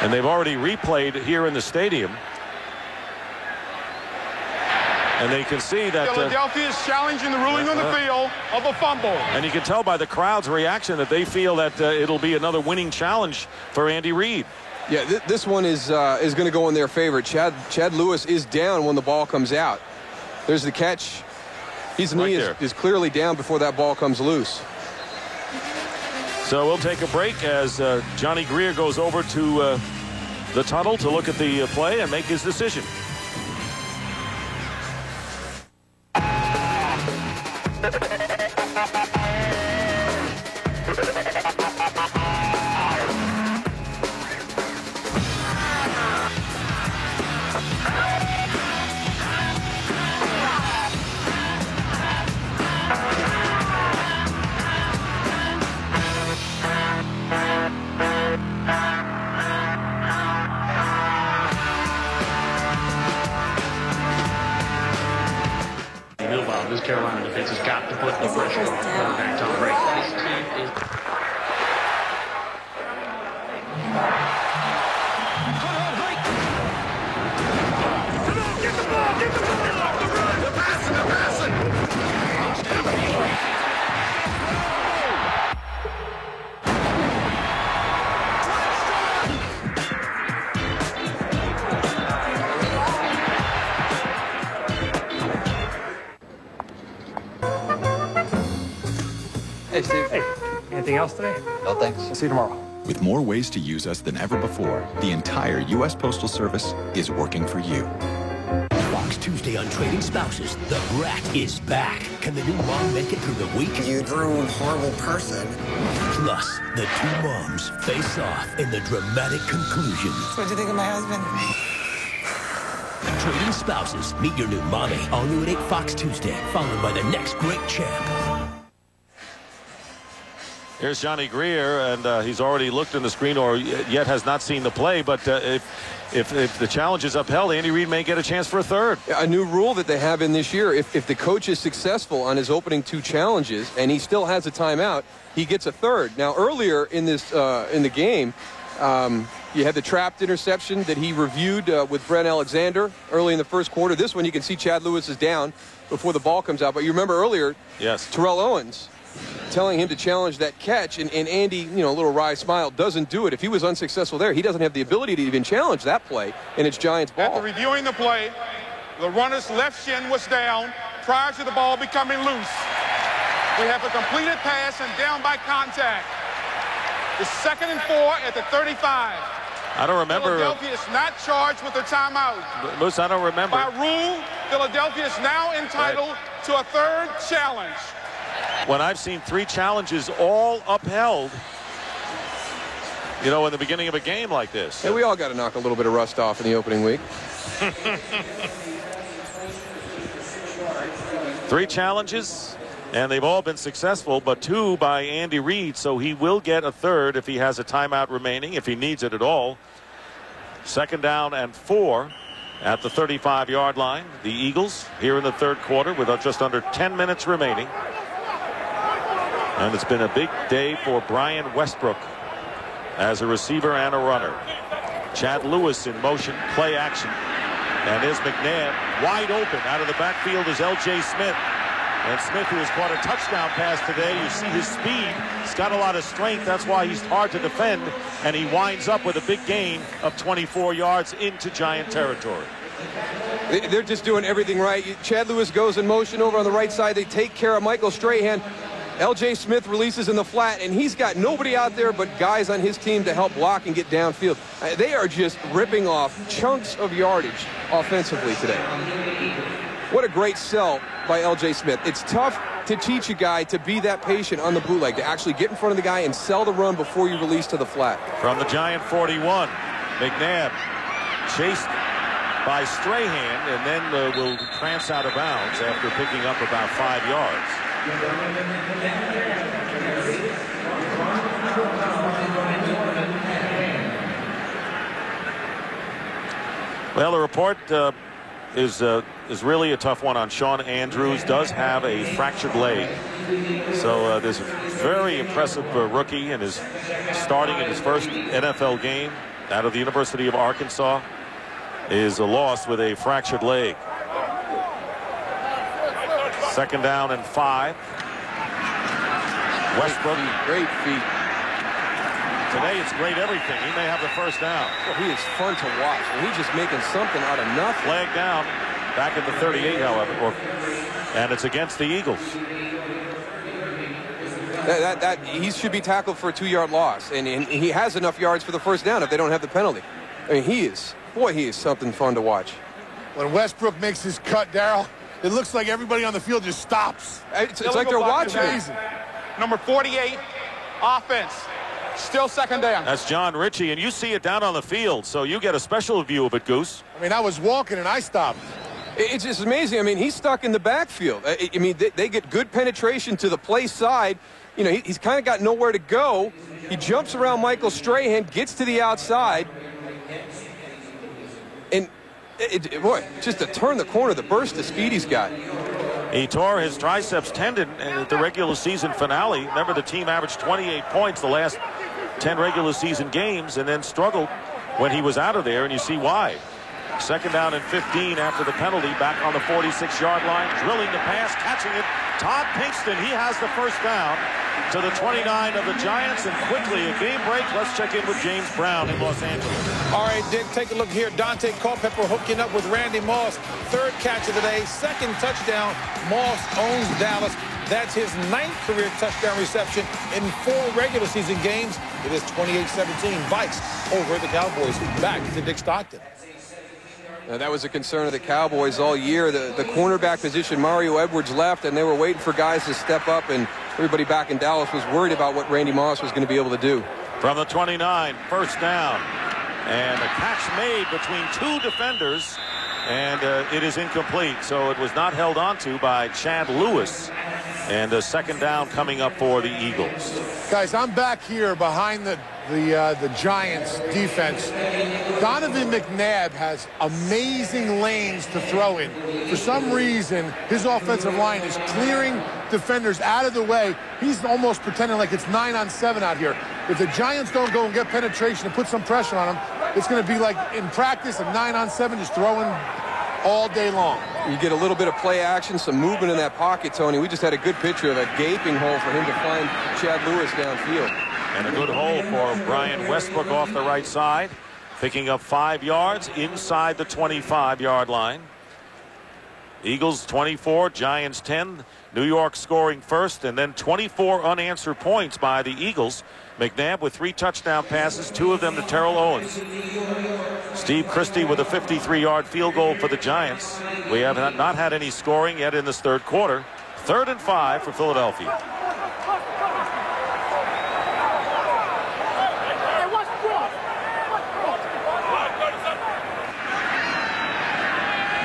And they've already replayed here in the stadium. And they can see that Philadelphia is challenging the ruling on the field of a fumble. And you can tell by the crowd's reaction that they feel that it'll be another winning challenge for Andy Reid. Yeah, this one is going to go in their favor. Chad Lewis is down when the ball comes out. There's the catch. His knee is clearly down before that ball comes loose. So we'll take a break as Johnny Greer goes over to the tunnel to look at the play and make his decision. This Carolina defense has got to put the pressure on quarterback Tom Brady. This team is... Get the ball! Get the ball! Off the run! The passing! The passing! Hey, Steve. Hey, anything else today? No, thanks. I'll see you tomorrow. With more ways to use us than ever before, the entire U.S. Postal Service is working for you. Fox Tuesday on Trading Spouses. The brat is back. Can the new mom make it through the week? You rude, horrible person. Plus, the two moms face off in the dramatic conclusion. So what'd you think of my husband? Trading Spouses. Meet your new mommy. All new at 8 Fox Tuesday, followed by the next great champ. Here's Johnny Greer, and he's already looked in the screen or yet has not seen the play. But if the challenge is upheld, Andy Reid may get a chance for a third. A new rule that they have in this year, if the coach is successful on his opening two challenges and he still has a timeout, he gets a third. Now, earlier in this in the game, you had the trapped interception that he reviewed with Brent Alexander early in the first quarter. This one, you can see Chad Lewis is down before the ball comes out. But you remember earlier, yes, Terrell Owens telling him to challenge that catch, and Andy, you know, a little wry smile, doesn't do it. If he was unsuccessful there, he doesn't have the ability to even challenge that play, and it's Giants ball. After reviewing the play, the runner's left shin was down prior to the ball becoming loose. We have a completed pass and down by contact. It's 2nd and 4 at the 35. I don't remember. Philadelphia is not charged with a timeout. Moose, I don't remember. By rule, Philadelphia is now entitled to a third challenge. When I've seen 3 challenges all upheld, you know, in the beginning of a game like this. And we all got to knock a little bit of rust off in the opening week. 3 challenges, and they've all been successful, but 2 by Andy Reid, so he will get a third if he has a timeout remaining, if he needs it at all. 2nd down and 4 at the 35-yard line. The Eagles here in the third quarter with just under 10 minutes remaining. And it's been a big day for Brian Westbrook as a receiver and a runner. Chad Lewis in motion, play action. And is McNabb wide open. Out of the backfield is L.J. Smith. And Smith, who has caught a touchdown pass today, you see his speed. He's got a lot of strength. That's why he's hard to defend. And he winds up with a big gain of 24 yards into Giant territory. They're just doing everything right. Chad Lewis goes in motion over on the right side. They take care of Michael Strahan. L.J. Smith releases in the flat, and he's got nobody out there but guys on his team to help block and get downfield. They are just ripping off chunks of yardage offensively today. What a great sell by L.J. Smith. It's tough to teach a guy to be that patient on the bootleg, to actually get in front of the guy and sell the run before you release to the flat. From the Giant 41, McNabb chased by Strahan, and then will prance out of bounds after picking up about 5 yards. Well, the report is really a tough one on Shawn Andrews. Does have a fractured leg. So this very impressive rookie and is starting in his first NFL game out of the University of Arkansas is a loss with a fractured leg. 2nd down and 5. Westbrook. Great feet. Today it's great everything. He may have the first down. Well, he is fun to watch. And he's just making something out of nothing. Flag down. Back at the 38, however. And it's against the Eagles. He should be tackled for a 2-yard loss. And he has enough yards for the first down if they don't have the penalty. I mean, he is something fun to watch. When Westbrook makes his cut, Daryl, it looks like everybody on the field just stops. It's like they're watching. Number 48, offense. Still 2nd down. That's John Ritchie, and you see it down on the field, so you get a special view of it, Goose. I mean, I was walking and I stopped. It's just amazing. I mean, he's stuck in the backfield. I mean, they get good penetration to the play side. You know, he's kind of got nowhere to go. He jumps around Michael Strahan, gets to the outside. And, boy, just to turn the corner, the burst of speed he's got. He tore his triceps tendon at the regular season finale. Remember, the team averaged 28 points the last 10 regular season games and then struggled when he was out of there, and you see why. 2nd down and 15 after the penalty, back on the 46-yard line, drilling the pass, catching it. Todd Pinkston, he has the first down to the 29 of the Giants, and quickly a game break. Let's check in with James Brown in Los Angeles. All right, Dick, take a look here. Dante Culpepper hooking up with Randy Moss. 3rd catch of the day, 2nd touchdown. Moss owns Dallas. That's his 9th career touchdown reception in 4 regular season games. It is 28-17 Vikes over the Cowboys. Back to Dick Stockton. Now, that was a concern of the Cowboys all year. The cornerback position, Mario Edwards left, and they were waiting for guys to step up, and everybody back in Dallas was worried about what Randy Moss was going to be able to do. From the 29, 1st down. And a catch made between 2 defenders, and it is incomplete. So it was not held onto by Chad Lewis. And a 2nd down coming up for the Eagles. Guys, I'm back here behind the Giants defense. Donovan McNabb has amazing lanes to throw in. For some reason, his offensive line is clearing defenders out of the way. He's almost pretending like it's 9-on-7 out here. If the Giants don't go and get penetration and put some pressure on him, it's going to be like in practice, a 9-on-7 just throwing all day long. You get a little bit of play action, some movement in that pocket, Tony. We just had a good picture of a gaping hole for him to find Chad Lewis downfield. And a good hole for Brian Westbrook off the right side, picking up 5 yards inside the 25-yard line. Eagles 24, Giants 10. New York scoring first, and then 24 unanswered points by the Eagles. McNabb with 3 touchdown passes, 2 of them to Terrell Owens. Steve Christie with a 53-yard field goal for the Giants. We have not had any scoring yet in this 3rd quarter. 3rd and 5 for Philadelphia.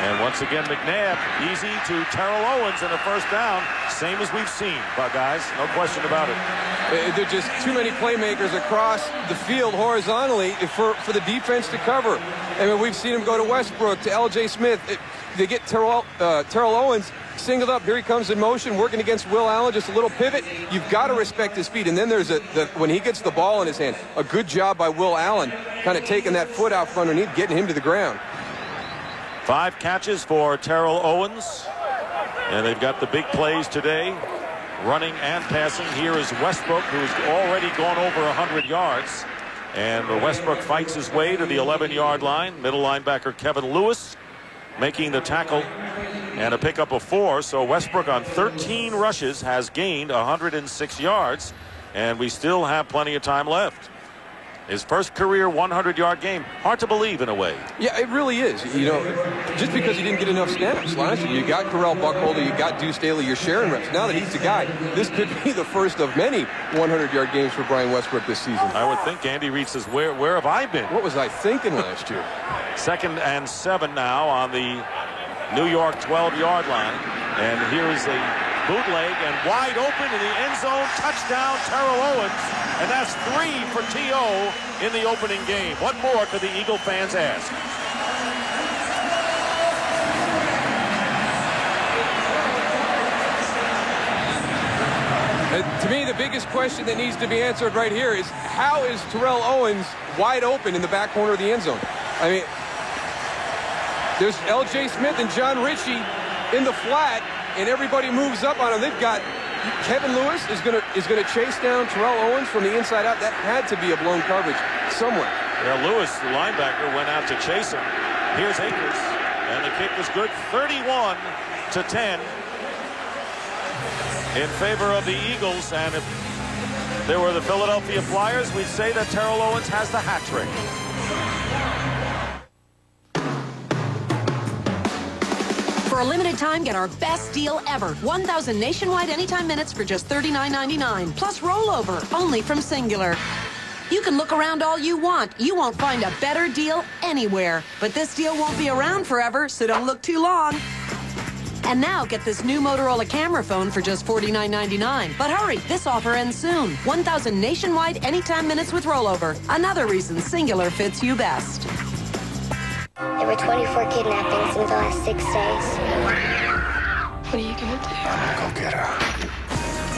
And once again, McNabb easy to Terrell Owens and a 1st down. Same as we've seen, guys. No question about it. There are just too many playmakers across the field horizontally for the defense to cover. I mean, we've seen him go to Westbrook, to L.J. Smith. They get Terrell Owens singled up. Here he comes in motion, working against Will Allen. Just a little pivot. You've got to respect his speed. And then there's when he gets the ball in his hand, a good job by Will Allen, kind of taking that foot out from underneath, getting him to the ground. 5 catches for Terrell Owens. And they've got the big plays today, running and passing. Here is Westbrook, who's already gone over 100 yards. And Westbrook fights his way to the 11-yard line. Middle linebacker Kevin Lewis making the tackle and a pickup of 4. So Westbrook on 13 rushes has gained 106 yards. And we still have plenty of time left. His first career 100-yard game. Hard to believe in a way. Yeah, it really is. You know, just because he didn't get enough snaps last year. You got Correll Buckholder, you got Deuce Staley, you're sharing reps. Now that he's the guy, this could be the first of many 100-yard games for Brian Westbrook this season. I would think Andy Reid says, where have I been? What was I thinking last year? 2nd and 7 now on the New York 12-yard line. And here is a bootleg and wide open in the end zone. Touchdown, Terrell Owens. And that's 3 for T.O. in the opening game. What more could the Eagle fans ask? To me, the biggest question that needs to be answered right here is, how is Terrell Owens wide open in the back corner of the end zone? I mean, there's L.J. Smith and John Ritchie in the flat. and everybody moves up on him. They've got Kevin Lewis is gonna chase down Terrell Owens from the inside out. That had to be a blown coverage somewhere. Yeah, Lewis, the linebacker, went out to chase him. Here's Akers, and the kick is good. 31-10 in favor of the Eagles. And if there were the Philadelphia Flyers, we'd say that Terrell Owens has the hat trick. For a limited time, get our best deal ever. 1,000 nationwide anytime minutes for just $39.99. Plus rollover, only from Singular. You can look around all you want. You won't find a better deal anywhere. But this deal won't be around forever, so don't look too long. And now get this new Motorola camera phone for just $49.99. But hurry, this offer ends soon. 1,000 nationwide anytime minutes with rollover. Another reason Singular fits you best. There were 24 kidnappings in the last 6 days. What are you gonna do? I'm gonna go get her.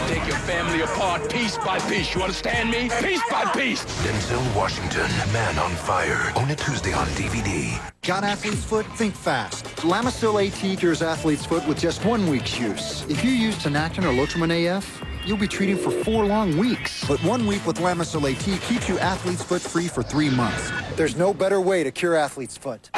Take your family apart piece by piece. You understand me? Piece by piece. Denzel Washington, Man on Fire. Only Tuesday on DVD. Got athlete's foot? Think fast. Lamisil AT cures athlete's foot with just 1 week's use. If you use Tinactin or Lotrimin AF, you'll be treating for 4 long weeks. But 1 week with Lamisil AT keeps you athlete's foot free for 3 months. There's no better way to cure athlete's foot.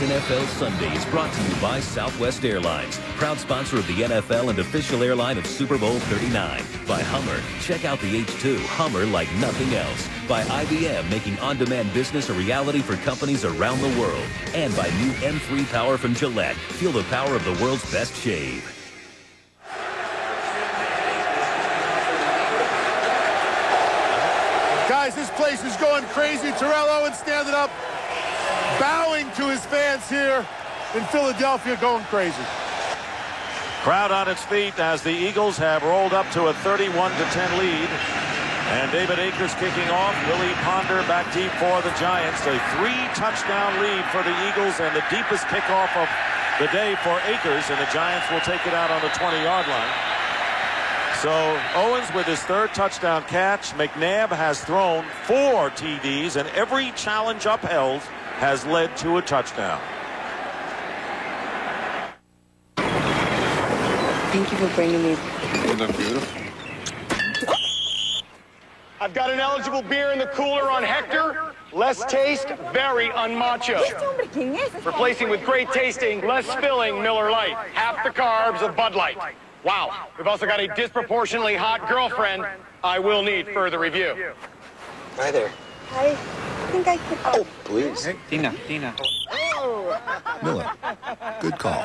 NFL Sunday is brought to you by Southwest Airlines, proud sponsor of the NFL and official airline of Super Bowl 39. By Hummer, check out the H2, Hummer like nothing else. By IBM, making on-demand business a reality for companies around the world. And by new M3 Power from Gillette. Feel the power of the world's best shave. Guys, this place is going crazy. Terrell Owens standing up, bowing to his fans here in Philadelphia, going crazy. Crowd on its feet as the Eagles have rolled up to a 31-10 lead. And David Akers kicking off. Willie Ponder back deep for the Giants. A 3-touchdown lead for the Eagles and the deepest kickoff of the day for Akers. And the Giants will take it out on the 20-yard line. So Owens with his 3rd touchdown catch. McNabb has thrown 4 TDs, and every challenge upheld has led to a touchdown. Thank you for bringing me. Isn't that beautiful? I've got an eligible beer in the cooler on Hector. Less taste, very unmacho. Replacing with great tasting, less spilling Miller Lite. Half the carbs of Bud Light. Wow. We've also got a disproportionately hot girlfriend. I will need further review. Hi there. I think I could. Oh, please. Hey, Tina. Oh. Miller, good call.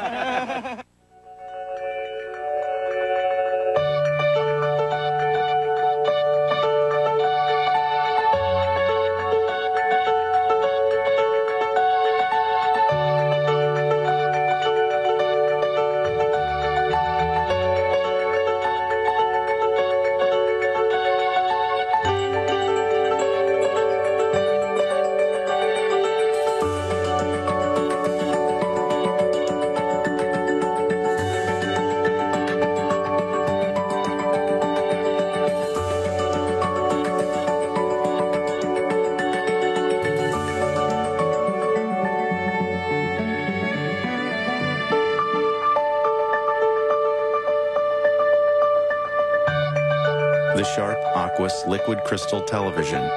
The Sharp Aquas Liquid Crystal Television.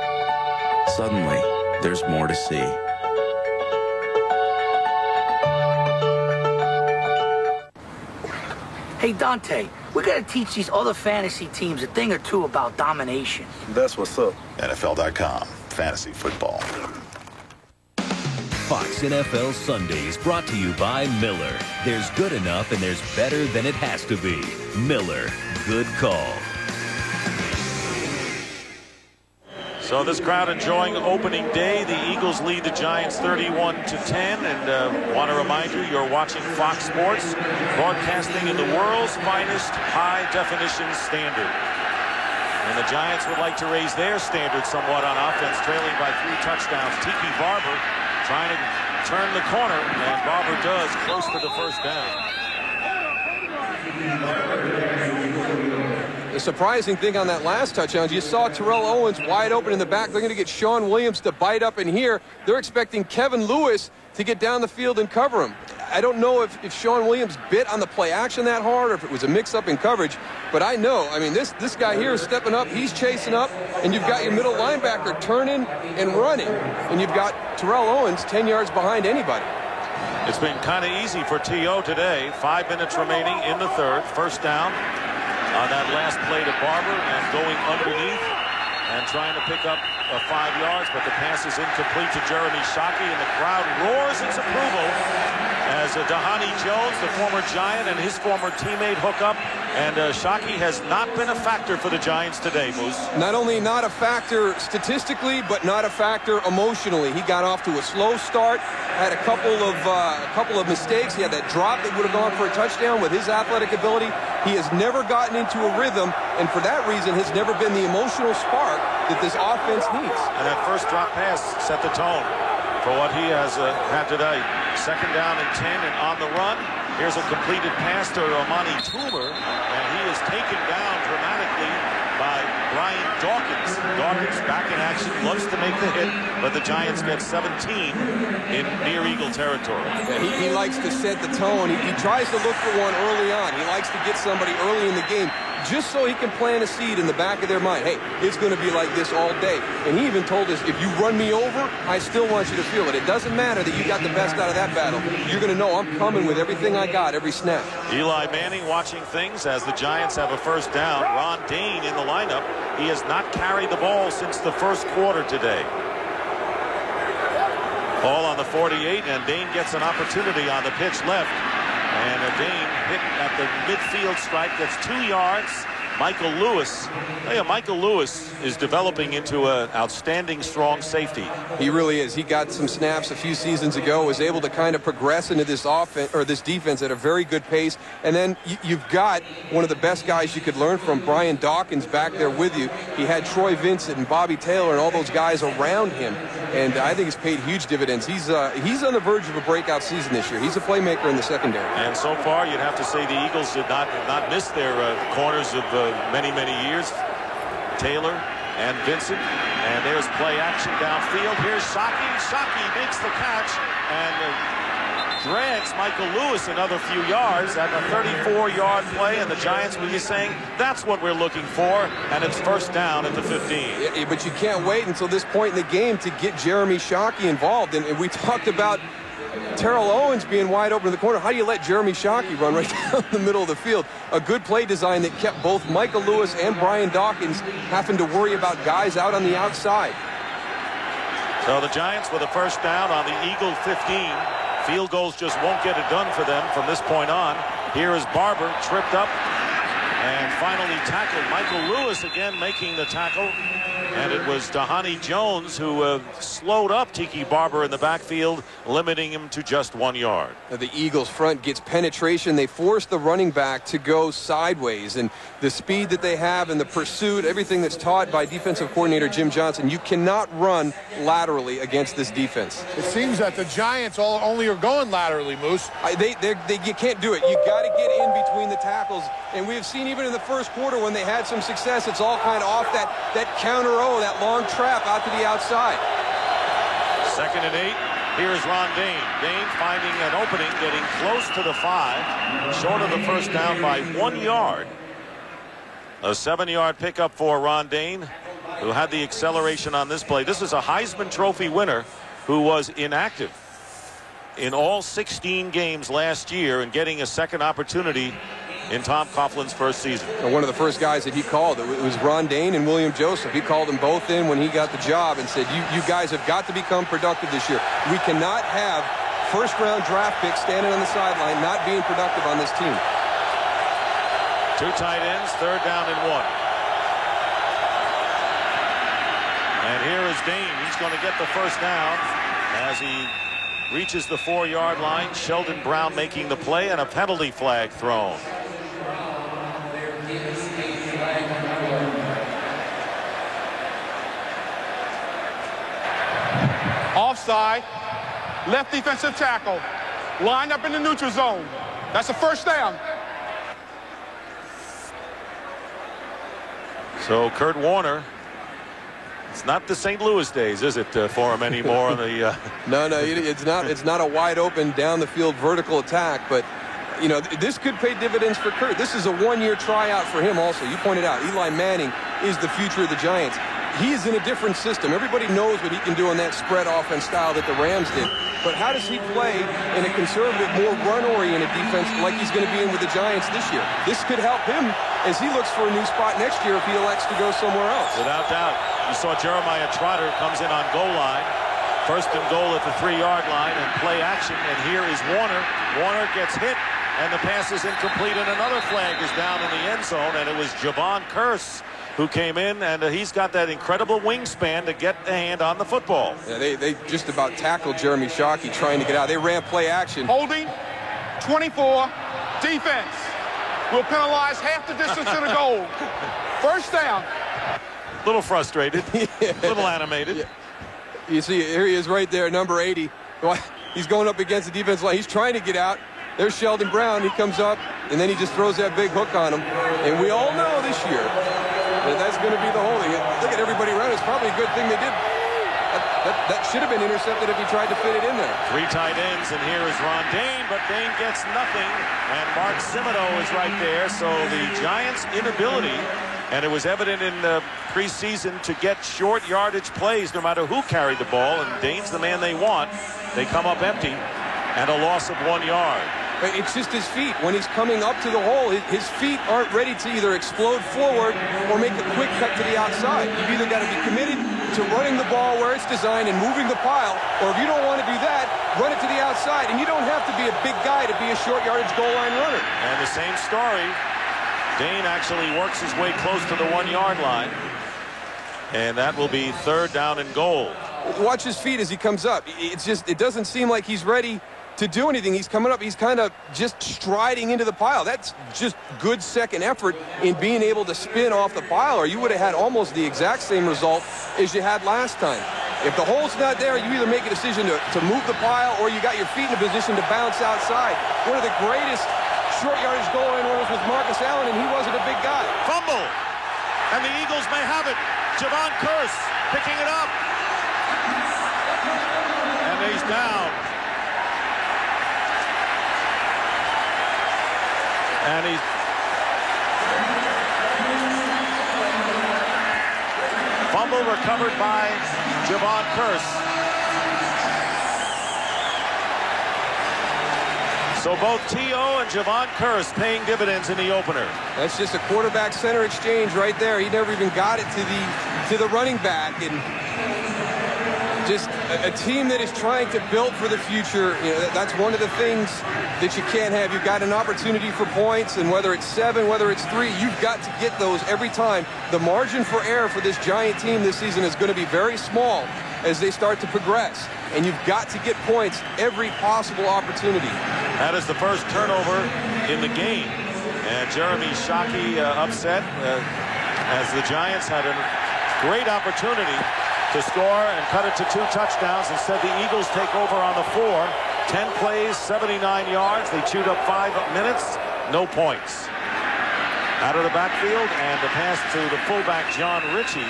Suddenly, there's more to see. Hey, Dante, we gotta teach these other fantasy teams a thing or two about domination. That's what's up. NFL.com. Fantasy football. Fox NFL Sunday is brought to you by Miller. There's good enough and there's better than it has to be. Miller, good call. So this crowd enjoying opening day. The Eagles lead the Giants 31-10. And want to remind you, you're watching Fox Sports, broadcasting in the world's finest high-definition standard. And the Giants would like to raise their standard somewhat on offense, trailing by 3 touchdowns. Tiki Barber trying to turn the corner, and Barber does, close to the first down. The surprising thing on that last touchdown, you saw Terrell Owens wide open in the back. They're going to get Sean Williams to bite up in here. They're expecting Kevin Lewis to get down the field and cover him. I don't know if Sean Williams bit on the play action that hard or if it was a mix-up in coverage, but I know, I mean, this guy here is stepping up. He's chasing up, and you've got your middle linebacker turning and running, and you've got Terrell Owens 10 yards behind anybody. It's been kind of easy for T.O. today. 5 minutes remaining in the third. First down on that last play to Barber and going underneath and trying to pick up 5 yards, but the pass is incomplete to Jeremy Shockey, and the crowd roars its approval as Dhani Jones, the former Giant, and his former teammate hook up, and Shockey has not been a factor for the Giants today, Moose. Not only not a factor statistically, but not a factor emotionally. He got off to a slow start, had a couple of mistakes. He had that drop that would have gone for a touchdown with his athletic ability. He has never gotten into a rhythm, and for that reason has never been the emotional spark that this offense needs. And that first drop pass set the tone for what he has had today. Second down and 10 and on the run. Here's a completed pass to Amani Toomer, and he is taken down dramatically by Brian Dawkins. Dawkins back in action, loves to make the hit, but the Giants get 17 in near Eagle territory. Yeah, he likes to set the tone. He tries to look for one early on. He likes to get somebody early in the game just so he can plant a seed in the back of their mind. Hey, it's going to be like this all day. And he even told us, if you run me over, I still want you to feel it. It doesn't matter that you got the best out of that battle. You're going to know I'm coming with everything I got, every snap. Eli Manning watching things as the Giants have a first down. Ron Dayne in the lineup. He has not carried the ball since the first quarter today. Ball on the 48, and Dayne gets an opportunity on the pitch left. And Dayne hit at the midfield stripe, gets 2 yards. Michael Lewis. Michael Lewis is developing into an outstanding strong safety. He really is. He got some snaps a few seasons ago, was able to kind of progress into this offense or this defense at a very good pace. And then you've got one of the best guys you could learn from, Brian Dawkins, back there with you. He had Troy Vincent and Bobby Taylor and all those guys around him, and I think it's paid huge dividends. He's on the verge of a breakout season this year. He's a playmaker in the secondary. And so far, you'd have to say the Eagles did not miss their corners of many years. Taylor and Vincent, and there's play action downfield. Here's Shockey. Shockey makes the catch and drags Michael Lewis another few yards at a 34-yard play, and the Giants will be saying that's what we're looking for, and it's first down at the 15. Yeah, but you can't wait until this point in the game to get Jeremy Shockey involved, and we talked about Terrell Owens being wide open in the corner. How do you let Jeremy Shockey run right down the middle of the field? A good play design that kept both Michael Lewis and Brian Dawkins having to worry about guys out on the outside. So the Giants with a first down on the Eagle 15. Field goals just won't get it done for them from this point on. Here is Barber, tripped up and finally tackled. Michael Lewis again making the tackle. And it was Dhani Jones who slowed up Tiki Barber in the backfield, limiting him to just 1 yard. The Eagles front gets penetration. They force the running back to go sideways. And the speed that they have and the pursuit, everything that's taught by defensive coordinator Jim Johnson, you cannot run laterally against this defense. It seems that the Giants only are going laterally, Moose. You can't do it. You got to get in between the tackles. And we've seen even in the first quarter when they had some success, it's all kind of off that counter that long trap out to the outside. 2nd and 8. Here's Ron Dayne. Dayne finding an opening, getting close to the 5, short of the first down by 1 yard. A 7-yard pickup for Ron Dayne, who had the acceleration on this play. This is a Heisman Trophy winner who was inactive in all 16 games last year and getting a second opportunity in Tom Coughlin's first season. And one of the first guys that he called, it was Ron Dayne and William Joseph. He called them both in when he got the job and said, you guys have got to become productive this year. We cannot have first-round draft picks standing on the sideline not being productive on this team. 2 tight ends, 3rd down and 1. And here is Dane. He's going to get the first down as he reaches the 4-yard line. Sheldon Brown making the play and a penalty flag thrown. Offside. Left defensive tackle. Lined up in the neutral zone. That's a first down. So Kurt Warner, it's not the St. Louis days, is it, for him anymore? The No, it's not. It's not a wide open down the field vertical attack, but you know, this could pay dividends for Kurt. This is a one-year tryout for him also. You pointed out Eli Manning is the future of the Giants. He is in a different system. Everybody knows what he can do in that spread offense style that the Rams did. But how does he play in a conservative, more run-oriented defense like he's going to be in with the Giants this year? This could help him as he looks for a new spot next year if he elects to go somewhere else. Without doubt. You saw Jeremiah Trotter comes in on goal line. First and goal at the 3-yard line and play action. And here is Warner. Warner gets hit, and the pass is incomplete, and another flag is down in the end zone, and it was Javon Curse who came in, and he's got that incredible wingspan to get a hand on the football. Yeah, they just about tackled Jeremy Shockey trying to get out. They ran play action. Holding, 24, defense. Will penalize half the distance to the goal. First down. A little frustrated, a little animated. Yeah. You see, here he is right there, number 80. He's going up against the defense line. He's trying to get out. There's Sheldon Brown. He comes up, and then he just throws that big hook on him. And we all know this year that that's going to be the holding. Look at everybody around. It's probably a good thing they did. That should have been intercepted if he tried to fit it in there. 3 tight ends, and here is Ron Dayne, but Dayne gets nothing, and Mark Cimino is right there. So the Giants' inability, and it was evident in the preseason, to get short yardage plays no matter who carried the ball, and Dayne's the man they want. They come up empty, and a loss of 1 yard. It's just his feet. When he's coming up to the hole, his feet aren't ready to either explode forward or make a quick cut to the outside. You've either got to be committed to running the ball where it's designed and moving the pile, or if you don't want to do that, run it to the outside. And you don't have to be a big guy to be a short yardage goal line runner. And the same story. Dayne actually works his way close to the 1-yard line. And that will be 3rd down and goal. Watch his feet as he comes up. It doesn't seem like he's ready to do anything. He's coming up. He's kind of just striding into the pile. That's just good second effort in being able to spin off the pile, or you would have had almost the exact same result as you had last time. If the hole's not there, you either make a decision to move the pile, or you got your feet in a position to bounce outside. One of the greatest short yardage goal line runners was Marcus Allen, and he wasn't a big guy. Fumble, and the Eagles may have it. Javon Curse picking it up, and he's down. And he's fumble recovered by Javon Curse. So both T.O. and Javon Curse paying dividends in the opener. That's just a quarterback center exchange right there. He never even got it to the running back, and just a team that is trying to build for the future. You know, that's one of the things that you can't have. You've got an opportunity for points, and whether it's 7, whether it's 3, you've got to get those every time. The margin for error for this Giant team this season is going to be very small as they start to progress, and you've got to get points every possible opportunity. That is the first turnover in the game, and Jeremy Shockey upset as the Giants had a great opportunity to score and cut it to 2 touchdowns. Instead, the Eagles take over on the 4. 10 plays, 79 yards. They chewed up 5 minutes, no points. Out of the backfield, and the pass to the fullback, John Ritchie.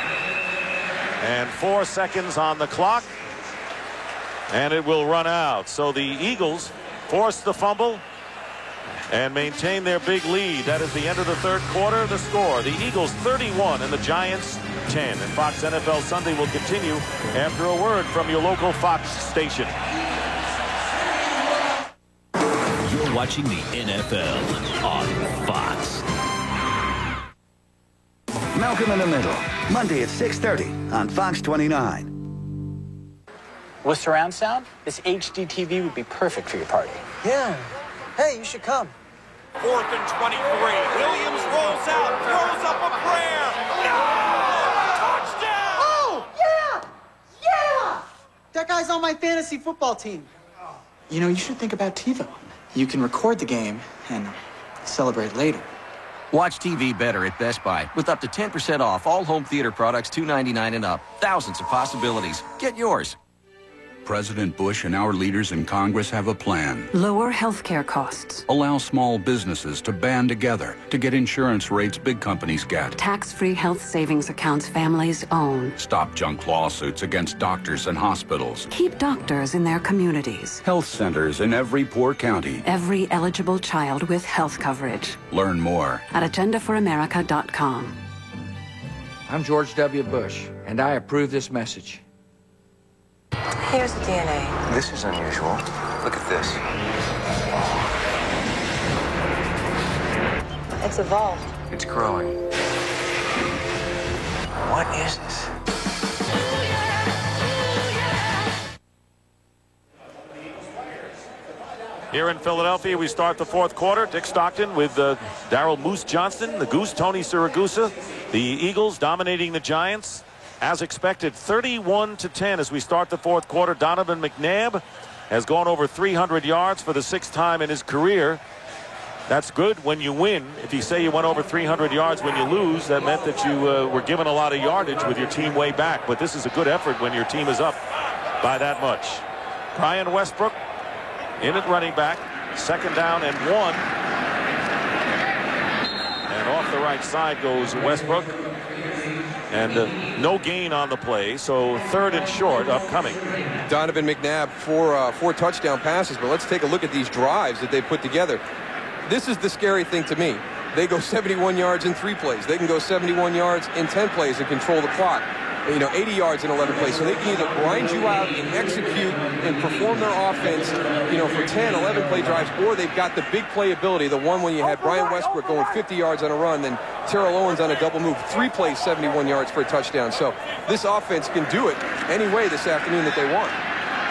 And 4 seconds on the clock, and it will run out. So the Eagles force the fumble and maintain their big lead. That is the end of the 3rd quarter. The score, the Eagles 31 and the Giants 10. And Fox NFL Sunday will continue after a word from your local Fox station. You're watching the NFL on Fox. Malcolm in the Middle, Monday at 6:30 on Fox 29. With surround sound, this HD TV would be perfect for your party. Yeah. Hey, you should come. 4th and 23. Williams rolls out, throws up a prayer. No! Touchdown! Oh, yeah! guy's on my fantasy football team. You know, you should think about TiVo. You can record the game and celebrate later. Watch TV better at Best Buy with up to 10% off all home theater products $2.99 and up. Thousands of possibilities. Get yours. President Bush and our leaders in Congress have a plan. Lower healthcare costs. Allow small businesses to band together to get insurance rates big companies get. Tax-free health savings accounts families own. Stop junk lawsuits against doctors and hospitals. Keep doctors in their communities. Health centers in every poor county. Every eligible child with health coverage. Learn more at agendaforamerica.com. I'm George W. Bush, and I approve this message. Here's the DNA. This is unusual. Look at this. It's evolved. It's growing. What is this? Here in Philadelphia, we start the fourth quarter. Dick Stockton with Daryl Moose Johnston, the Goose, Tony Siragusa. The Eagles dominating the Giants. As expected, 31-10 as we start the fourth quarter. Donovan McNabb has gone over 300 yards for the 6th time in his career. That's good when you win. If you say you went over 300 yards when you lose, that meant that you were given a lot of yardage with your team way back. But this is a good effort when your team is up by that much. Brian Westbrook in at running back. 2nd down and 1. And off the right side goes Westbrook. And no gain on the play, so 3rd and short upcoming. Donovan McNabb, four touchdown passes, but let's take a look at these drives that they put together. This is the scary thing to me. They go 71 yards in 3 plays. They can go 71 yards in 10 plays and control the clock. 80 yards in 11 plays. So they can either grind you out and execute and perform their offense, for 10, 11 play drives, or they've got the big playability, the one when you had Brian Westbrook going 50 yards on a run, then Terrell Owens on a double move, 3 plays, 71 yards for a touchdown. So this offense can do it any way this afternoon that they want.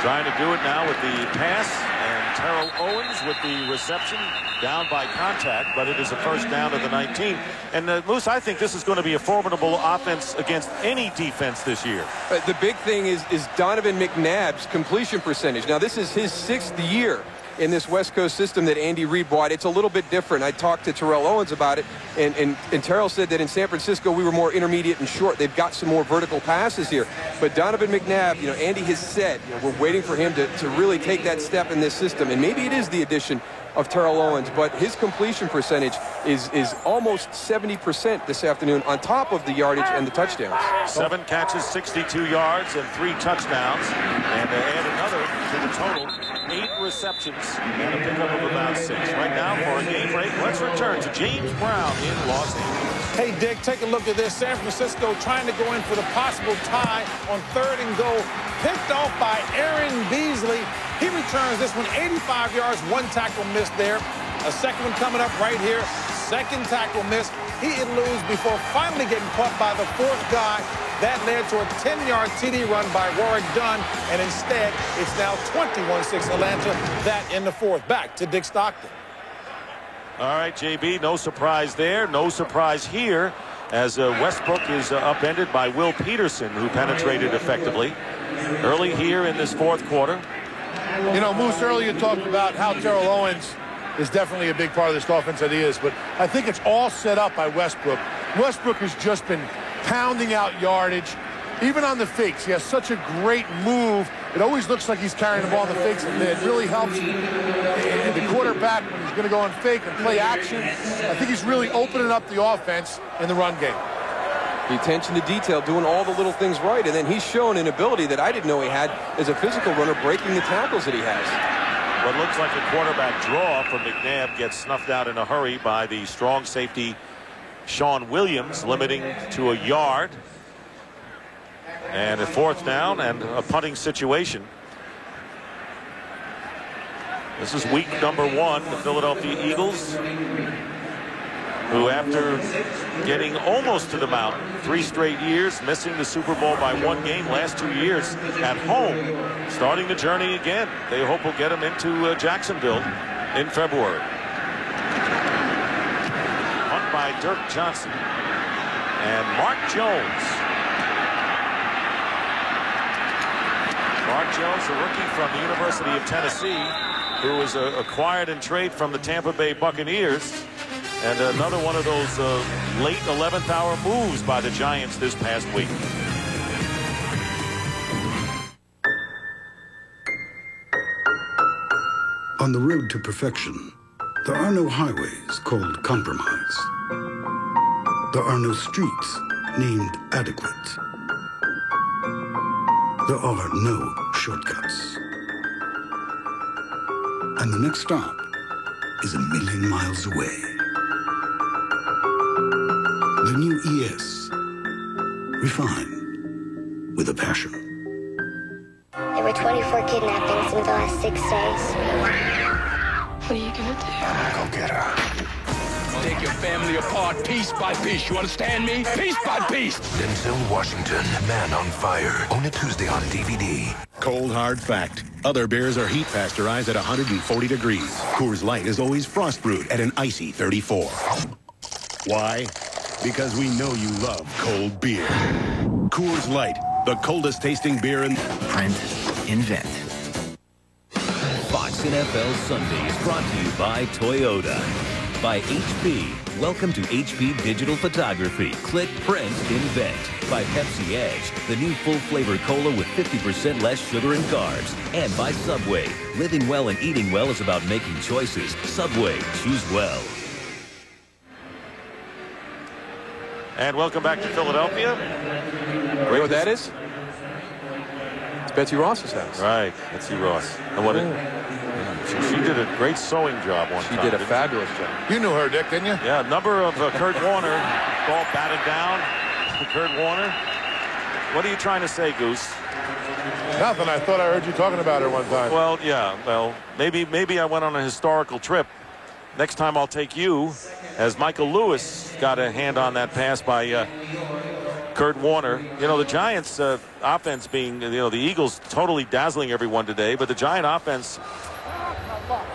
Trying to do it now with the pass, and Terrell Owens with the reception, down by contact, but it is a 1st down to the 19. And Moose, I think this is going to be a formidable offense against any defense this year. The big thing is Donovan McNabb's completion percentage. Now, this is his 6th year in this West Coast system that Andy Reid brought. It's a little bit different. I talked to Terrell Owens about it, and Terrell said that in San Francisco we were more intermediate and short. They've got some more vertical passes here. But Donovan McNabb, Andy has said, we're waiting for him to really take that step in this system. And maybe it is the addition of Terrell Owens, but his completion percentage is almost 70% this afternoon on top of the yardage and the touchdowns. 7 catches, 62 yards, and 3 touchdowns. And add another to the total. 8 receptions and a pickup of about 6. Right now, for a game break, let's return to James Brown in Los Angeles. Hey, Dick, take a look at this. San Francisco trying to go in for the possible tie on 3rd and goal. Picked off by Aaron Beasley. He returns this one 85 yards, 1 tackle missed there. A 2nd one coming up right here. 2nd tackle missed. He would lose before finally getting caught by the 4th guy. That led to a 10-yard TD run by Warwick Dunn, and instead, it's now 21-6 Atlanta. That in the 4th. Back to Dick Stockton. All right, JB, no surprise there. No surprise here as Westbrook is upended by Will Peterson, who penetrated effectively early here in this 4th quarter. Moose, earlier talked about how Terrell Owens is definitely a big part of this offense that he is, but I think it's all set up by Westbrook. Westbrook has just been pounding out yardage, even on the fakes. He has such a great move. It always looks like he's carrying the ball on the fakes, and it really helps the quarterback when he's going to go on fake and play action. I think he's really opening up the offense in the run game. The attention to detail, doing all the little things right, and then he's shown an ability that I didn't know he had as a physical runner, breaking the tackles that he has. What looks like a quarterback draw from McNabb gets snuffed out in a hurry by the strong safety Sean Williams, limiting to a yard. And a 4th down and a punting situation. This is week number 1. The Philadelphia Eagles, who after getting almost to the mountain 3 straight years, missing the Super Bowl by 1 game, last 2 years at home, starting the journey again. They hope will get them into Jacksonville in February. Punt by Dirk Johnson and Mark Jones. Mark Jones, a rookie from the University of Tennessee, who was acquired in trade from the Tampa Bay Buccaneers. And another one of those late 11th hour moves by the Giants this past week. On the road to perfection, there are no highways called compromise. There are no streets named adequate. There are no shortcuts. And the next stop is 1,000,000 miles away. The new ES, refined with a passion. There were 24 kidnappings in the last 6 days. What are you gonna do? I'm gonna go get her. Take your family apart piece by piece. You understand me? Piece by piece. Denzel Washington, Man on Fire. Only Tuesday on DVD. Cold hard fact. Other beers are heat pasteurized at 140 degrees. Coors Light is always frost brewed at an icy 34. Why? Because we know you love cold beer. Coors Light, the coldest tasting beer in... Print, invent. Fox NFL Sunday is brought to you by Toyota. By HP. Welcome to HP Digital Photography. Click, print, invent. By Pepsi Edge, the new full-flavor cola with 50% less sugar and carbs. And by Subway. Living well and eating well is about making choices. Subway. Choose well. And welcome back to Philadelphia. You know what that is? It's Betsy Ross's house. Right, Betsy Ross. And what she did a great sewing job one time. She did a fabulous job. You knew her, Dick, didn't you? Yeah, number of Kurt Warner. Ball batted down. Kurt Warner. What are you trying to say, Goose? Nothing. I thought I heard you talking about her one time. Well, yeah. Well, maybe I went on a historical trip. Next time I'll take you, as Michael Lewis got a hand on that pass by Kurt Warner. You know, the Giants offense being, you know, the Eagles totally dazzling everyone today, but the Giant offense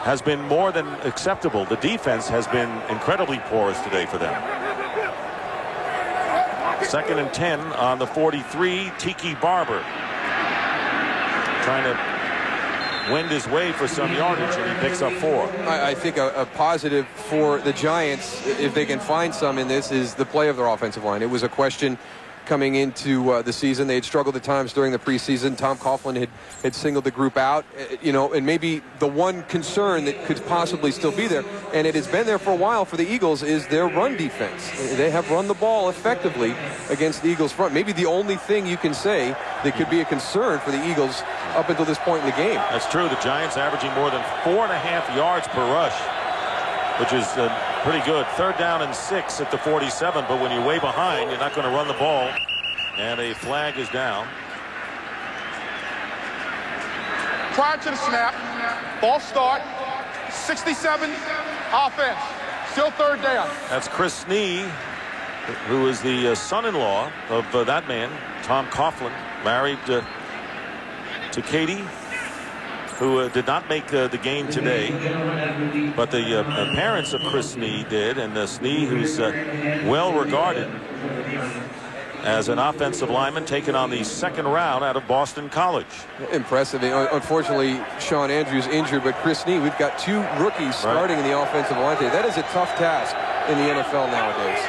has been more than acceptable. The defense has been incredibly porous today for them. 2nd and 10 on the 43. Tiki Barber trying to wend his way for some yardage, and he picks up 4. I think a positive for the Giants, if they can find some in this, is the play of their offensive line. It was a question coming into the season. They had struggled at times during the preseason. Tom Coughlin had singled the group out, you know, and maybe the one concern that could possibly still be there, and it has been there for a while for the Eagles, is their run defense. They have run the ball effectively against the Eagles front. Maybe the only thing you can say that could be a concern for the Eagles up until this point in the game. That's true. The Giants averaging more than 4.5 yards per rush, which is pretty good. 3rd down and 6 at the 47, but when you're way behind, you're not going to run the ball. And a flag is down. Prior to the snap, false start, 67, offense, still 3rd down. That's Chris Snee, who is the son-in-law of that man, Tom Coughlin, married to Katie, who did not make the game today, but the parents of Chris Snee did, and Snee, who's well regarded as an offensive lineman, taken on the 2nd round out of Boston College. Impressive. Unfortunately, Sean Andrews injured, but Chris Snee, we've got 2 rookies starting in the offensive line today. That is a tough task in the NFL nowadays.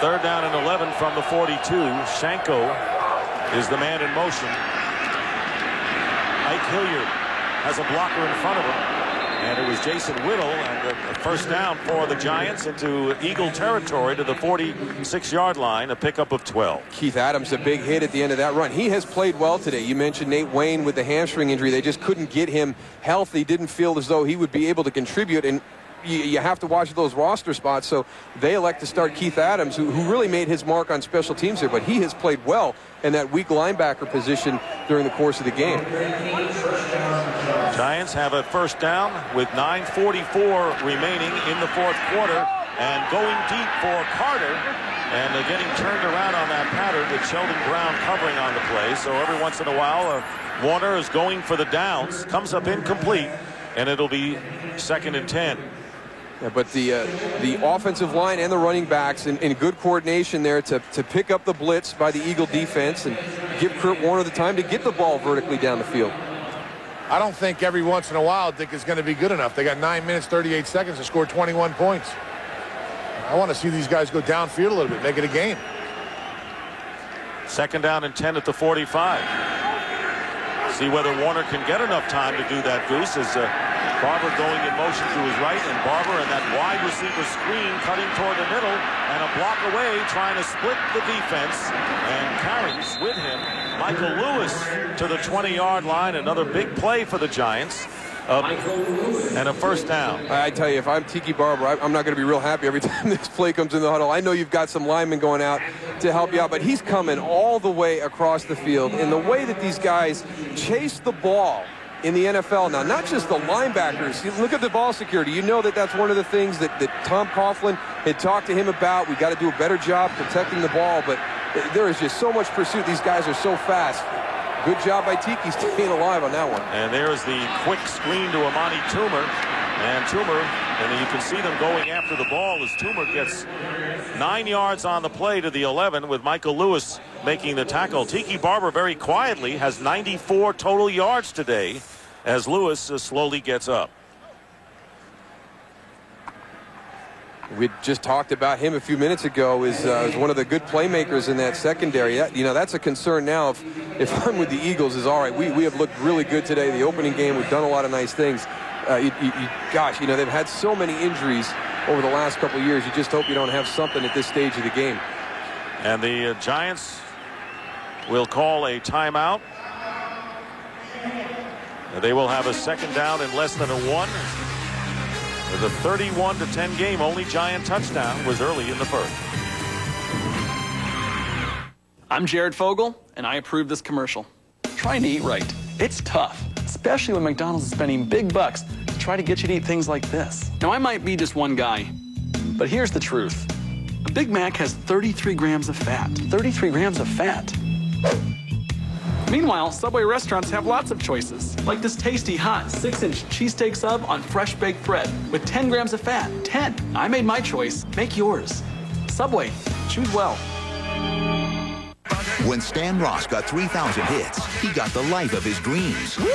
3rd down and 11 from the 42. Shanko is the man in motion. Ike Hilliard has a blocker in front of him, and it was Jason Whittle, and a 1st down for the Giants into Eagle territory to the 46-yard line, a pickup of 12. Keith Adams, a big hit at the end of that run. He has played well today. You mentioned Nate Wayne with the hamstring injury. They just couldn't get him healthy, didn't feel as though he would be able to contribute, and you have to watch those roster spots, so they elect to start Keith Adams, who really made his mark on special teams here, but he has played well in that weak linebacker position during the course of the game. Giants have a 1st down with 9:44 remaining in the 4th quarter, and going deep for Carter, and getting turned around on that pattern with Sheldon Brown covering on the play. So every once in a while, Warner is going for the downs, comes up incomplete, and it'll be 2nd and 10. Yeah, but the offensive line and the running backs in good coordination there to pick up the blitz by the Eagle defense and give Kurt Warner the time to get the ball vertically down the field. I don't think every once in a while Dick is going to be good enough. They got 9 minutes, 38 seconds to score 21 points. I want to see these guys go downfield a little bit, make it a game. 2nd down and 10 at the 45. See whether Warner can get enough time to do that, Goose, as Barber going in motion to his right, and Barber and that wide receiver screen cutting toward the middle, and a block away trying to split the defense, and carries with him Michael Lewis to the 20-yard line. Another big play for the Giants. And a 1st down. I tell you, if I'm Tiki Barber, I'm not going to be real happy every time this play comes in the huddle. I know you've got some linemen going out to help you out, but he's coming all the way across the field. And the way that these guys chase the ball in the NFL now, not just the linebackers. You look at the ball security. You know that that's one of the things that Tom Coughlin had talked to him about. We got to do a better job protecting the ball, but there is just so much pursuit. These guys are so fast. Good job by Tiki staying alive on that one. And there's the quick screen to Amani Toomer. And Toomer, and you can see them going after the ball as Toomer gets 9 yards on the play to the 11 with Michael Lewis making the tackle. Tiki Barber very quietly has 94 total yards today as Lewis slowly gets up. We just talked about him a few minutes ago as one of the good playmakers in that secondary. That's a concern now. If I'm with the Eagles, is all right. We have looked really good today. The opening game, we've done a lot of nice things. Gosh, they've had so many injuries over the last couple of years. You just hope you don't have something at this stage of the game. And the Giants will call a timeout. They will have a 2nd down and less than a 1. The 31-10 game, only Giant touchdown was early in the 1st. I'm Jared Fogle, and I approve this commercial. Trying to eat right. It's tough, especially when McDonald's is spending big bucks to try to get you to eat things like this. Now, I might be just one guy, but here's the truth. A Big Mac has 33 grams of fat. 33 grams of fat. Meanwhile, Subway restaurants have lots of choices, like this tasty hot 6-inch cheesesteak sub on fresh baked bread with 10 grams of fat. 10. I made my choice. Make yours. Subway. Choose well. When Stan Ross got 3,000 hits, he got the life of his dreams. Woo!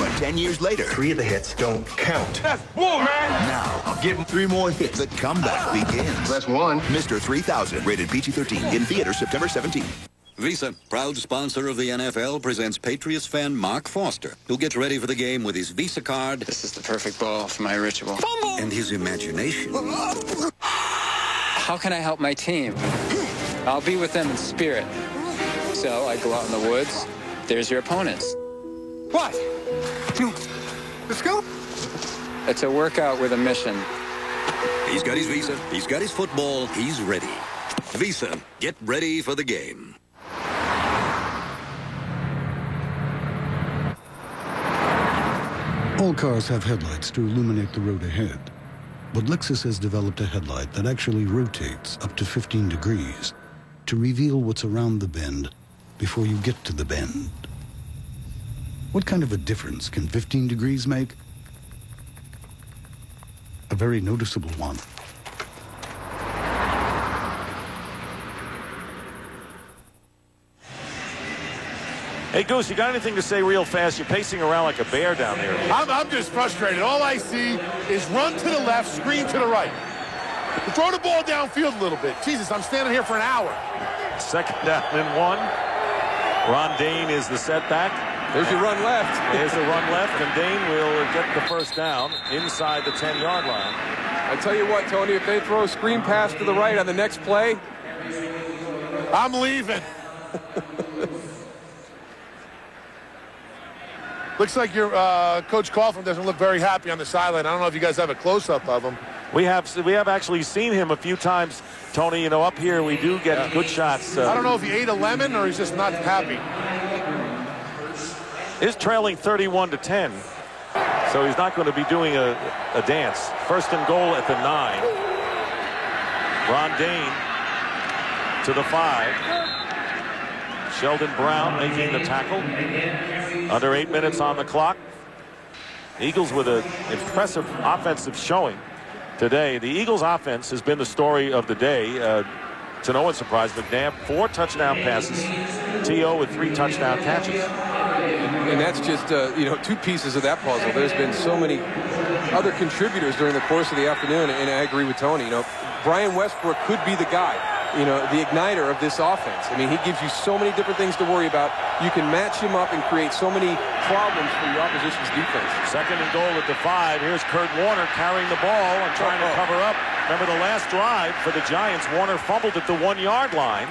But 10 years later, 3 of the hits don't count. That's bull, man! Now, I'll give him 3 more hits. The comeback begins. That's 1. Mr. 3000, rated PG-13, in theaters September 17th. Visa, proud sponsor of the NFL, presents Patriots fan Mark Foster, who gets ready for the game with his Visa card. This is the perfect ball for my ritual. And his imagination. How can I help my team? I'll be with them in spirit. So I go out in the woods. There's your opponents. What? Let's go. It's a workout with a mission. He's got his Visa. He's got his football. He's ready. Visa, get ready for the game. All cars have headlights to illuminate the road ahead, but Lexus has developed a headlight that actually rotates up to 15 degrees to reveal what's around the bend before you get to the bend. What kind of a difference can 15 degrees make? A very noticeable one. Hey, Goose, you got anything to say real fast? You're pacing around like a bear down there. I'm just frustrated. All I see is run to the left, screen to the right. Throw the ball downfield a little bit. Jesus, I'm standing here for an hour. 2nd down and 1. Ron Dane is the setback. There's your run left. There's the run left, and Dane will get the 1st down inside the 10-yard line. I tell you what, Tony, if they throw a screen pass to the right on the next play, I'm leaving. Looks like your Coach Coughlin doesn't look very happy on the sideline. I don't know if you guys have a close-up of him. We have actually seen him a few times, Tony. Up here we do get good shots. I don't know if he ate a lemon or he's just not happy. Is trailing 31-10, so he's not going to be doing a dance. 1st and goal at the 9. Ron Dane to the 5. Sheldon Brown making the tackle. Under 8 minutes on the clock. Eagles with an impressive offensive showing. today. The Eagles offense has been the story of the day. To no one's surprise, McNabb 4 touchdown passes. T.O. with 3 touchdown catches. And that's just, 2 pieces of that puzzle. There's been so many other contributors during the course of the afternoon, and I agree with Tony. Brian Westbrook could be the guy, the igniter of this offense. I mean, he gives you so many different things to worry about. You can match him up and create so many problems for your opposition's defense. 2nd and goal at the 5. Here's Kurt Warner carrying the ball and trying to cover up. Remember the last drive for the Giants, Warner fumbled at the 1-yard line.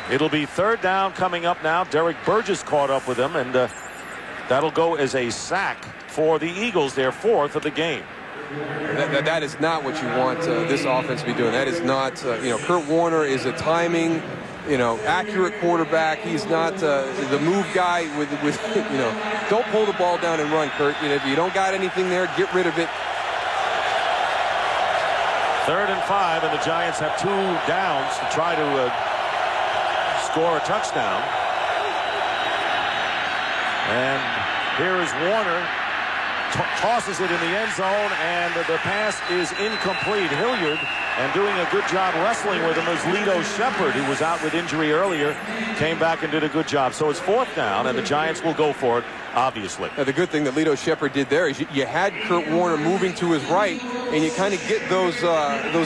It'll be 3rd down coming up now. Derek Burgess caught up with him, and that'll go as a sack for the Eagles, their 4th of the game. That is not what you want this offense to be doing. That is not, Kurt Warner is a timing, accurate quarterback. He's not the move guy with don't pull the ball down and run, Kurt. If you don't got anything there, get rid of it. 3rd and 5, and the Giants have 2 downs to try to score a touchdown. And here is Warner. Tosses it in the end zone, and the pass is incomplete. Hilliard, and doing a good job wrestling with him, is Lito Shepherd, who was out with injury earlier, came back and did a good job. So it's 4th down, and the Giants will go for it, obviously. Now, the good thing that Lito Shepherd did there is you had Kurt Warner moving to his right, and you kind of get those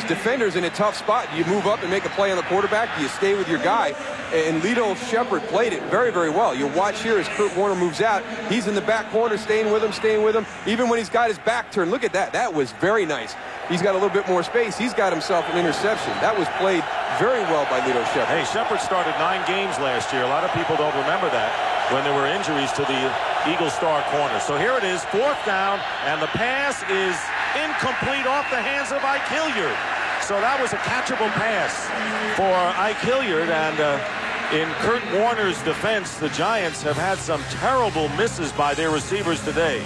defenders in a tough spot. You move up and make a play on the quarterback. You stay with your guy, and Lito Shepherd played it very, very well. You watch here as Kurt Warner moves out. He's in the back corner, staying with him. Even when he's got his back turned. Look at that. That was very nice. He's got a little bit more space. He's got himself an interception. That was played very well by Lito Shepherd. Hey, Shepherd started 9 games last year. A lot of people don't remember that when there were injuries to the Eagle star corner. So here it is, 4th down, and the pass is incomplete off the hands of Ike Hilliard. So that was a catchable pass for Ike Hilliard, and in Kurt Warner's defense, the Giants have had some terrible misses by their receivers today.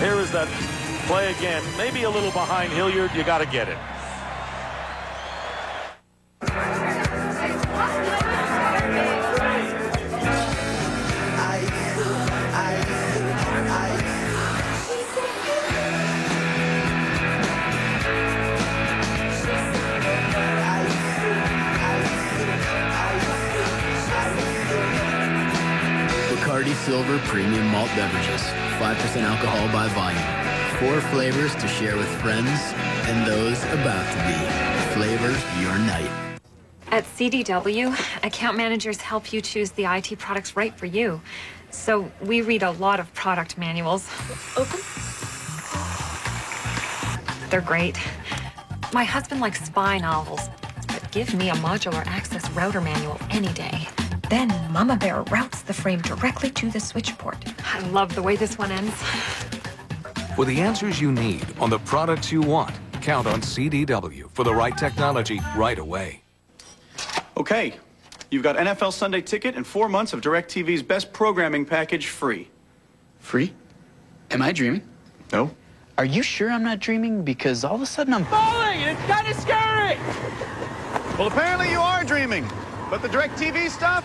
Here is that play again. Maybe a little behind Hilliard. You got to get it. Bacardi Silver Premium Malt Beverages. 5% alcohol by volume. 4 flavors to share with friends and those about to be. Flavors your night. At CDW, account managers help you choose the IT products right for you. So we read a lot of product manuals. Open. They're great. My husband likes spy novels, but give me a modular access router manual any day. Then Mama Bear routes the frame directly to the switch port. I love the way this one ends. For the answers you need on the products you want, count on CDW for the right technology right away. Okay, you've got NFL Sunday Ticket and 4 months of DirecTV's best programming package free. Free? Am I dreaming? No. Are you sure I'm not dreaming? Because all of a sudden I'm falling and it's kind of scary. Well, apparently you are dreaming. But the DirecTV stuff,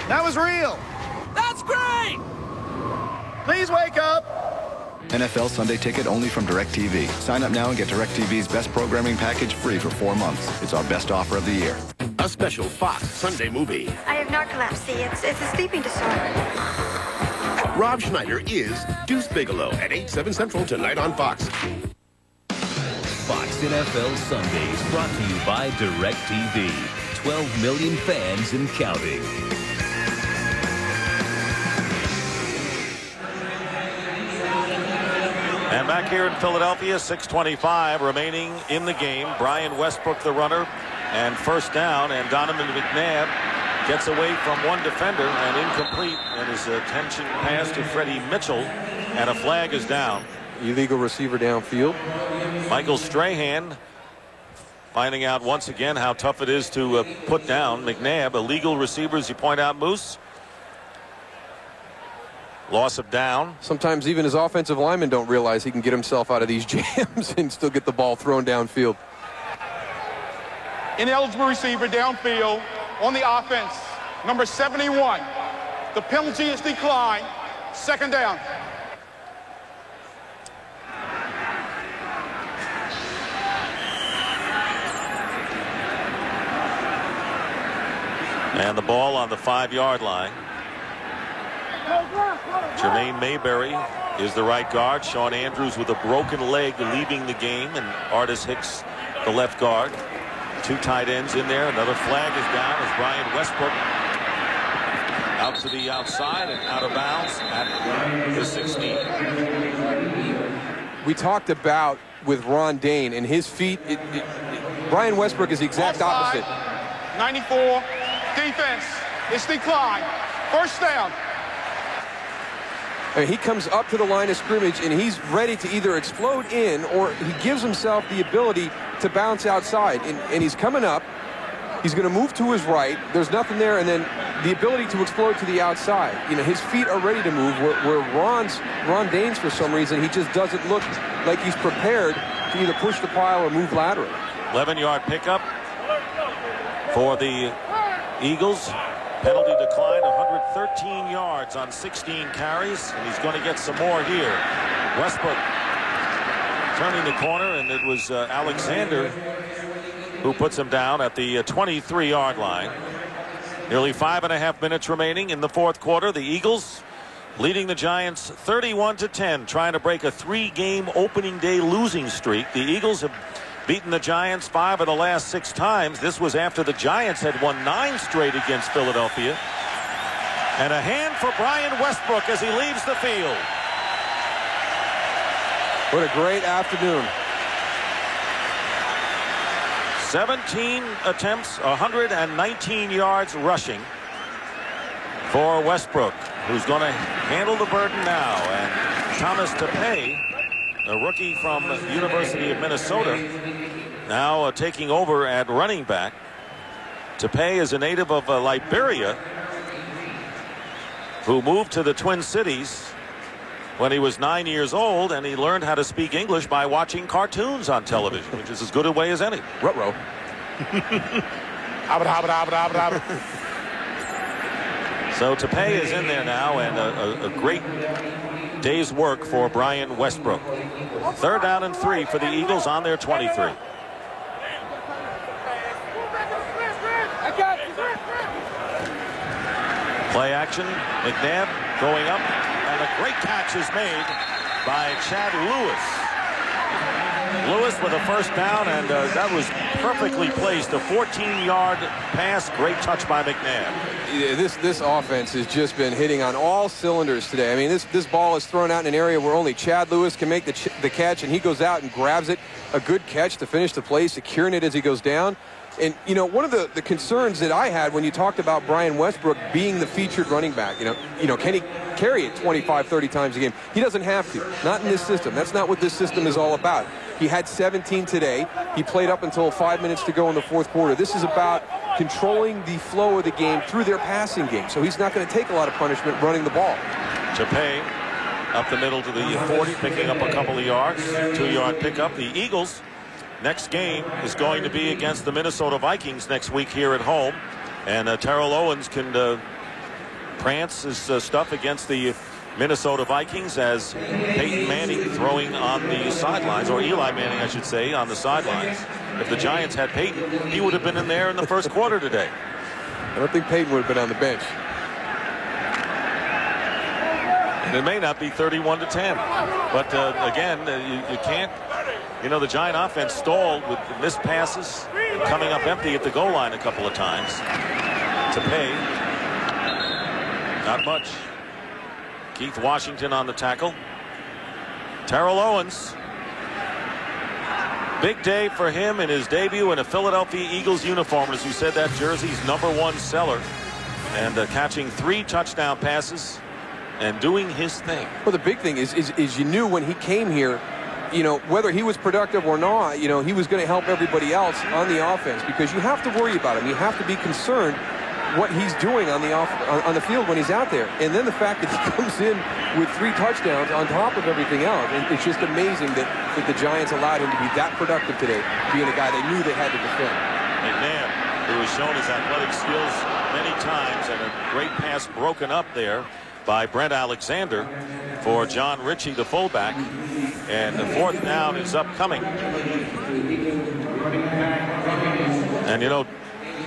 that was real. That's great! Please wake up. NFL Sunday Ticket only from DirecTV. Sign up now and get DirecTV's best programming package free for 4 months. It's our best offer of the year. A special Fox Sunday movie. I have narcolepsy. It's a sleeping disorder. Rob Schneider is Deuce Bigelow at 8/7 Central tonight on Fox. Fox NFL Sundays brought to you by DirecTV. 12 million fans and counting. And back here in Philadelphia, 6:25 remaining in the game. Brian Westbrook, the runner, and 1st down. And Donovan McNabb gets away from one defender and incomplete. And his attention pass to Freddie Mitchell, and a flag is down. Illegal receiver downfield. Michael Strahan finding out once again how tough it is to put down McNabb. Illegal receivers, you point out, Moose. Loss of down. Sometimes even his offensive linemen don't realize he can get himself out of these jams and still get the ball thrown downfield. Ineligible receiver downfield on the offense, number 71. The penalty is declined. 2nd down. And the ball on the 5-yard line. Jermaine Mayberry is the right guard. Sean Andrews with a broken leg leaving the game, and Artis Hicks the left guard. 2 tight ends in there. Another flag is down as Brian Westbrook out to the outside and out of bounds at the 16. We talked about with Ron Dayne and his feet. Brian Westbrook is the exact opposite. 94 defense. It's decline. First down. I mean, he comes up to the line of scrimmage and he's ready to either explode in, or he gives himself the ability to bounce outside. And he's coming up. He's going to move to his right. There's nothing there, and then the ability to explode to the outside. You know, his feet are ready to move. Where Ron Dayne's, for some reason, he just doesn't look like he's prepared to either push the pile or move laterally. 11-yard pickup for the Eagles. Penalty decline, 113 yards on 16 carries, and he's going to get some more here. Westbrook turning the corner, and it was Alexander who puts him down at the 23-yard line. Nearly 5.5 minutes remaining in the fourth quarter. The Eagles leading the Giants 31-10, trying to break a 3-game opening day losing streak. The Eagles have beaten the Giants 5 of the last 6 times. This was after the Giants had won 9 straight against Philadelphia. And a hand for Brian Westbrook as he leaves the field. What a great afternoon. 17 attempts, 119 yards rushing for Westbrook, who's going to handle the burden now. And Thomas Tepay, a rookie from the University of Minnesota, now taking over at running back. Tepay is a native of Liberia, who moved to the Twin Cities when he was 9 years old, and he learned how to speak English by watching cartoons on television, which is as good a way as any. Ruh-roh. So Tepay is in there now, and a great day's work for Brian Westbrook. 3rd down and 3 for the Eagles on their 23. Play action. McNabb going up, and a great catch is made by Chad Lewis. Lewis with a first down, and that was perfectly placed. A 14-yard pass. Great touch by McNabb. Yeah, this offense has just been hitting on all cylinders today. I mean, this ball is thrown out in an area where only Chad Lewis can make the catch, and he goes out and grabs it. A good catch to finish the play, securing it as he goes down. And, you know, one of the concerns that I had when you talked about Brian Westbrook being the featured running back, you know, can he carry it 25, 30 times a game? He doesn't have to. Not in this system. That's not what this system is all about. He had 17 today. He played up until 5 minutes to go in the fourth quarter. This is about controlling the flow of the game through their passing game. So he's not going to take a lot of punishment running the ball. Tepay up the middle to the 40, picking up a couple of yards. 2-yard pickup. The Eagles' next game is going to be against the Minnesota Vikings next week here at home. And Terrell Owens can prance his stuff against the Minnesota Vikings as Peyton Manning throwing on the sidelines, or Eli Manning, I should say, on the sidelines. If the Giants had Peyton, he would have been in there in the first quarter today. I don't think Peyton would have been on the bench. And it may not be 31-10. But again, you can't. You know, the Giant offense stalled with missed passes, coming up empty at the goal line a couple of times. Tepay, not much. Keith Washington on the tackle. Terrell Owens. Big day for him in his debut in a Philadelphia Eagles uniform. As you said, that jersey's #1 seller. And catching 3 touchdown passes and doing his thing. Well, the big thing is you knew when he came here, you know, whether he was productive or not, you know, he was going to help everybody else on the offense, because you have to worry about him. You have to be concerned what he's doing on the field when he's out there. And then the fact that he comes in with 3 touchdowns on top of everything else. And it's just amazing that the Giants allowed him to be that productive today, being a guy they knew they had to defend. McNabb, who has shown his athletic skills many times, and a great pass broken up there by Brent Alexander for John Ritchie, the fullback. And the 4th down is upcoming. And, you know,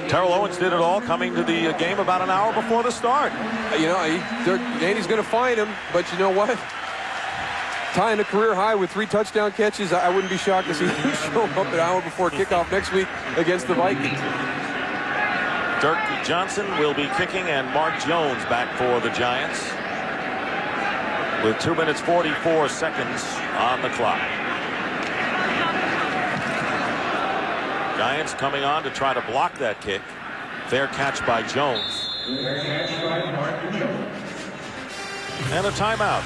Terrell Owens did it all, coming to the game about an hour before the start. Andy's going to find him, but you know what? Tying a career high with 3 touchdown catches, I wouldn't be shocked to see him show up an hour before kickoff next week against the Vikings. Dirk Johnson will be kicking, and Mark Jones back for the Giants with 2 minutes 44 seconds on the clock. Giants coming on to try to block that kick. Fair catch by Jones. And a timeout.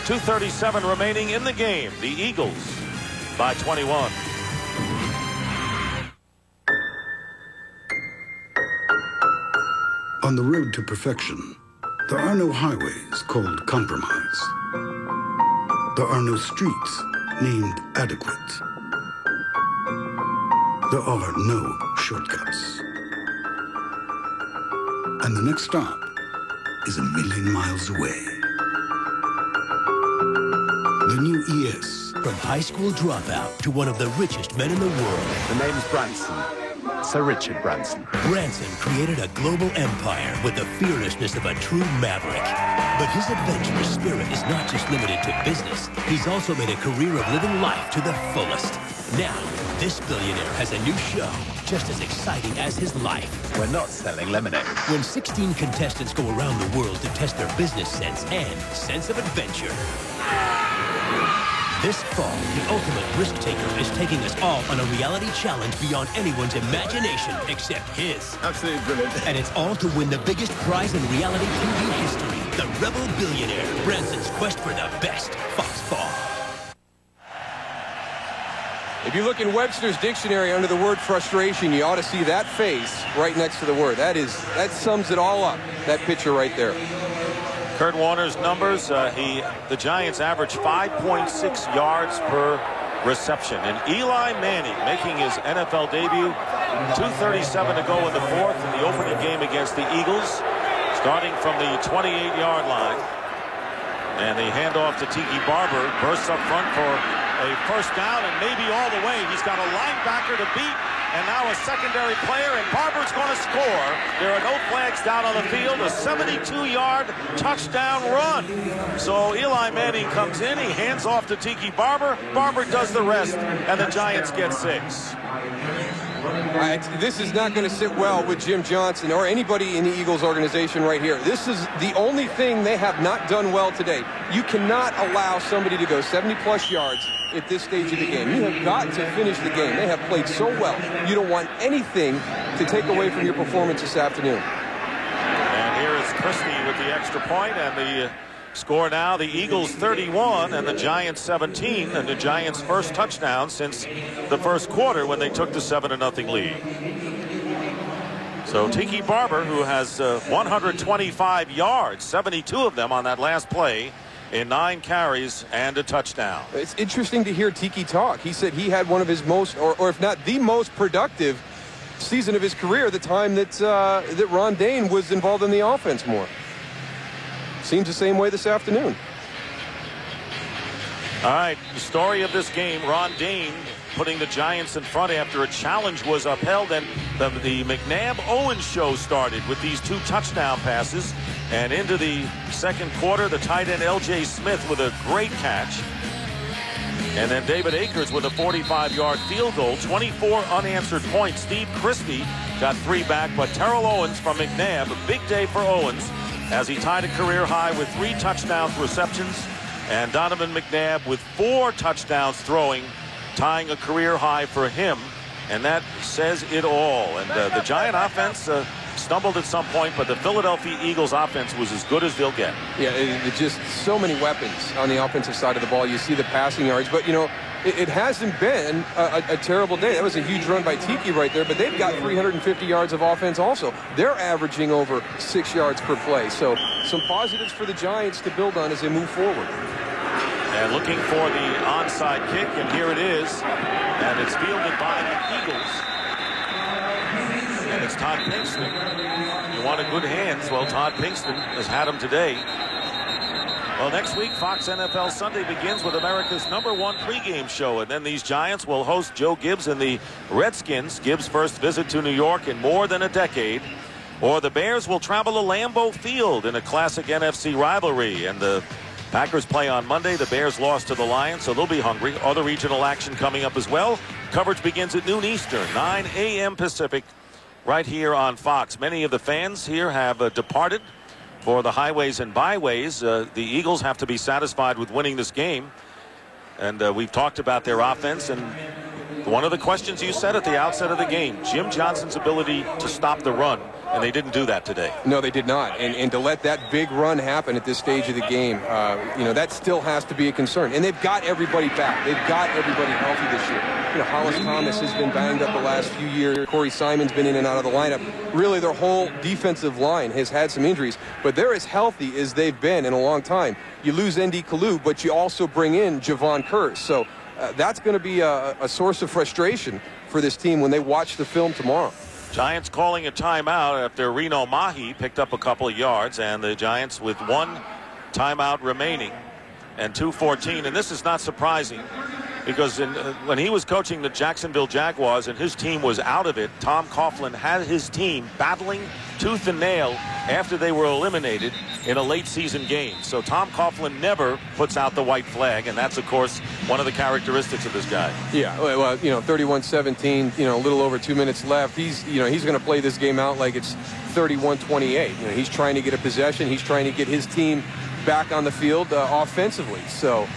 2:37 remaining in the game. The Eagles by 21. On the road to perfection, there are no highways called compromise. There are no streets named adequate. There are no shortcuts. And the next stop is a million miles away. The new ES. From high school dropout to one of the richest men in the world. The name's Branson. Sir Richard Branson. Branson created a global empire with the fearlessness of a true maverick. But his adventurous spirit is not just limited to business. He's also made a career of living life to the fullest. Now, this billionaire has a new show just as exciting as his life. We're not selling lemonade. When 16 contestants go around the world to test their business sense and sense of adventure. This fall, the ultimate risk taker is taking us all on a reality challenge beyond anyone's imagination except his. Absolutely brilliant. And it's all to win the biggest prize in reality TV history, the Rebel Billionaire, Branson's quest for the best Fox Ball. If you look in Webster's dictionary under the word frustration, you ought to see that face right next to the word. That sums it all up, that picture right there. Kurt Warner's numbers, the Giants average 5.6 yards per reception. And Eli Manning making his NFL debut, 2:37 to go in the fourth in the opening game against the Eagles, starting from the 28-yard line. And the handoff to Tiki Barber, bursts up front for a first down and maybe all the way. He's got a linebacker to beat. And now a secondary player, and Barber's going to score. There are no flags down on the field. A 72-yard touchdown run. So Eli Manning comes in. He hands off to Tiki Barber. Barber does the rest, and the Giants get 6. This is not going to sit well with Jim Johnson or anybody in the Eagles organization right here. This is the only thing they have not done well today. You cannot allow somebody to go 70-plus yards at this stage of the game. You have got to finish the game. They have played so well. You don't want anything to take away from your performance this afternoon. And here is Christie with the extra point, and the score now, the Eagles 31 and the Giants 17, and the Giants' first touchdown since the first quarter when they took the 7-0 lead. So Tiki Barber, who has 125 yards, 72 of them on that last play, in 9 carries and a touchdown. It's interesting to hear Tiki talk. He said he had one of his most, or if not the most productive season of his career, the time that Ron Dayne was involved in the offense more. Seems the same way this afternoon. All right, the story of this game, Ron Dayne putting the Giants in front after a challenge was upheld, and the McNabb-Owens show started with these 2 touchdown passes. And into the second quarter, the tight end L.J. Smith with a great catch. And then David Akers with a 45-yard field goal, 24 unanswered points. Steve Christie got 3 back, but Terrell Owens from McNabb, a big day for Owens, as he tied a career high with 3 touchdowns receptions. And Donovan McNabb with 4 touchdowns throwing, tying a career high for him. And that says it all. And the Giant offense stumbled at some point, but the Philadelphia Eagles offense was as good as they'll get. Yeah, just so many weapons on the offensive side of the ball. You see the passing yards, but, you know, it hasn't been a terrible day. That was a huge run by Tiki right there, but they've got 350 yards of offense also. They're averaging over 6 yards per play. So some positives for the Giants to build on as they move forward. And looking for the onside kick, and here it is. And it's fielded by the Eagles. And it's Todd Pinkston. You want a good hands? Well, Todd Pinkston has had them today. Well, next week, Fox NFL Sunday begins with America's #1 pregame show. And then these Giants will host Joe Gibbs and the Redskins. Gibbs' first visit to New York in more than a decade. Or the Bears will travel to Lambeau Field in a classic NFC rivalry. And the Packers play on Monday. The Bears lost to the Lions, so they'll be hungry. Other regional action coming up as well. Coverage begins at noon Eastern, 9 a.m. Pacific, right here on Fox. Many of the fans here have departed for the highways and byways. The Eagles have to be satisfied with winning this game. And we've talked about their offense. And one of the questions you said at the outset of the game, Jim Johnson's ability to stop the run. And they didn't do that today. No, they did not. And to let that big run happen at this stage of the game, that still has to be a concern. And they've got everybody back. They've got everybody healthy this year. Hollis Thomas has been banged up the last few years. Corey Simon's been in and out of the lineup. Really, their whole defensive line has had some injuries. But they're as healthy as they've been in a long time. You lose Andy Kalu, but you also bring in Javon Curse. So that's going to be a source of frustration for this team when they watch the film tomorrow. Giants calling a timeout after Reno Mahi picked up a couple of yards, and the Giants with 1 timeout remaining and 2:14. And this is not surprising because when he was coaching the Jacksonville Jaguars and his team was out of it, Tom Coughlin had his team battling tooth and nail after they were eliminated in a late season game. So Tom Coughlin never puts out the white flag, and that's, of course, one of the characteristics of this guy. Yeah, well, 31-17, a little over 2 minutes left. He's going to play this game out like it's 31-28. He's trying to get a possession. He's trying to get his team back on the field offensively. So,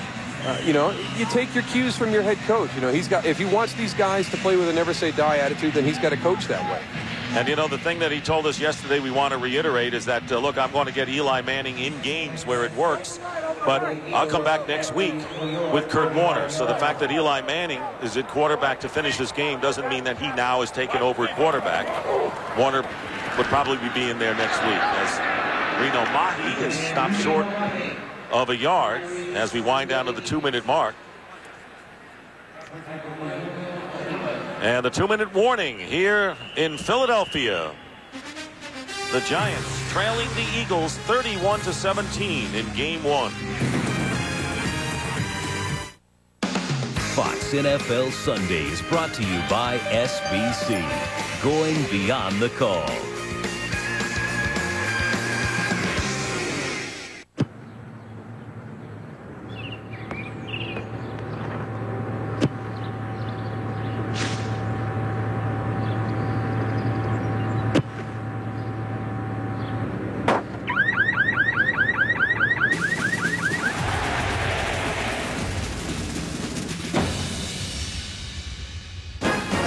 you take your cues from your head coach. If he wants these guys to play with a never say die attitude, then he's got to coach that way. And, the thing that he told us yesterday we want to reiterate is that, look, I'm going to get Eli Manning in games where it works, but I'll come back next week with Kurt Warner. So the fact that Eli Manning is at quarterback to finish this game doesn't mean that he now is taken over at quarterback. Warner would probably be in there next week as Reno Mahi has stopped short of a yard as we wind down to the 2-minute mark. And the 2-minute warning here in Philadelphia. The Giants trailing the Eagles 31-17 in game 1. Fox NFL Sunday is brought to you by SBC. Going beyond the call.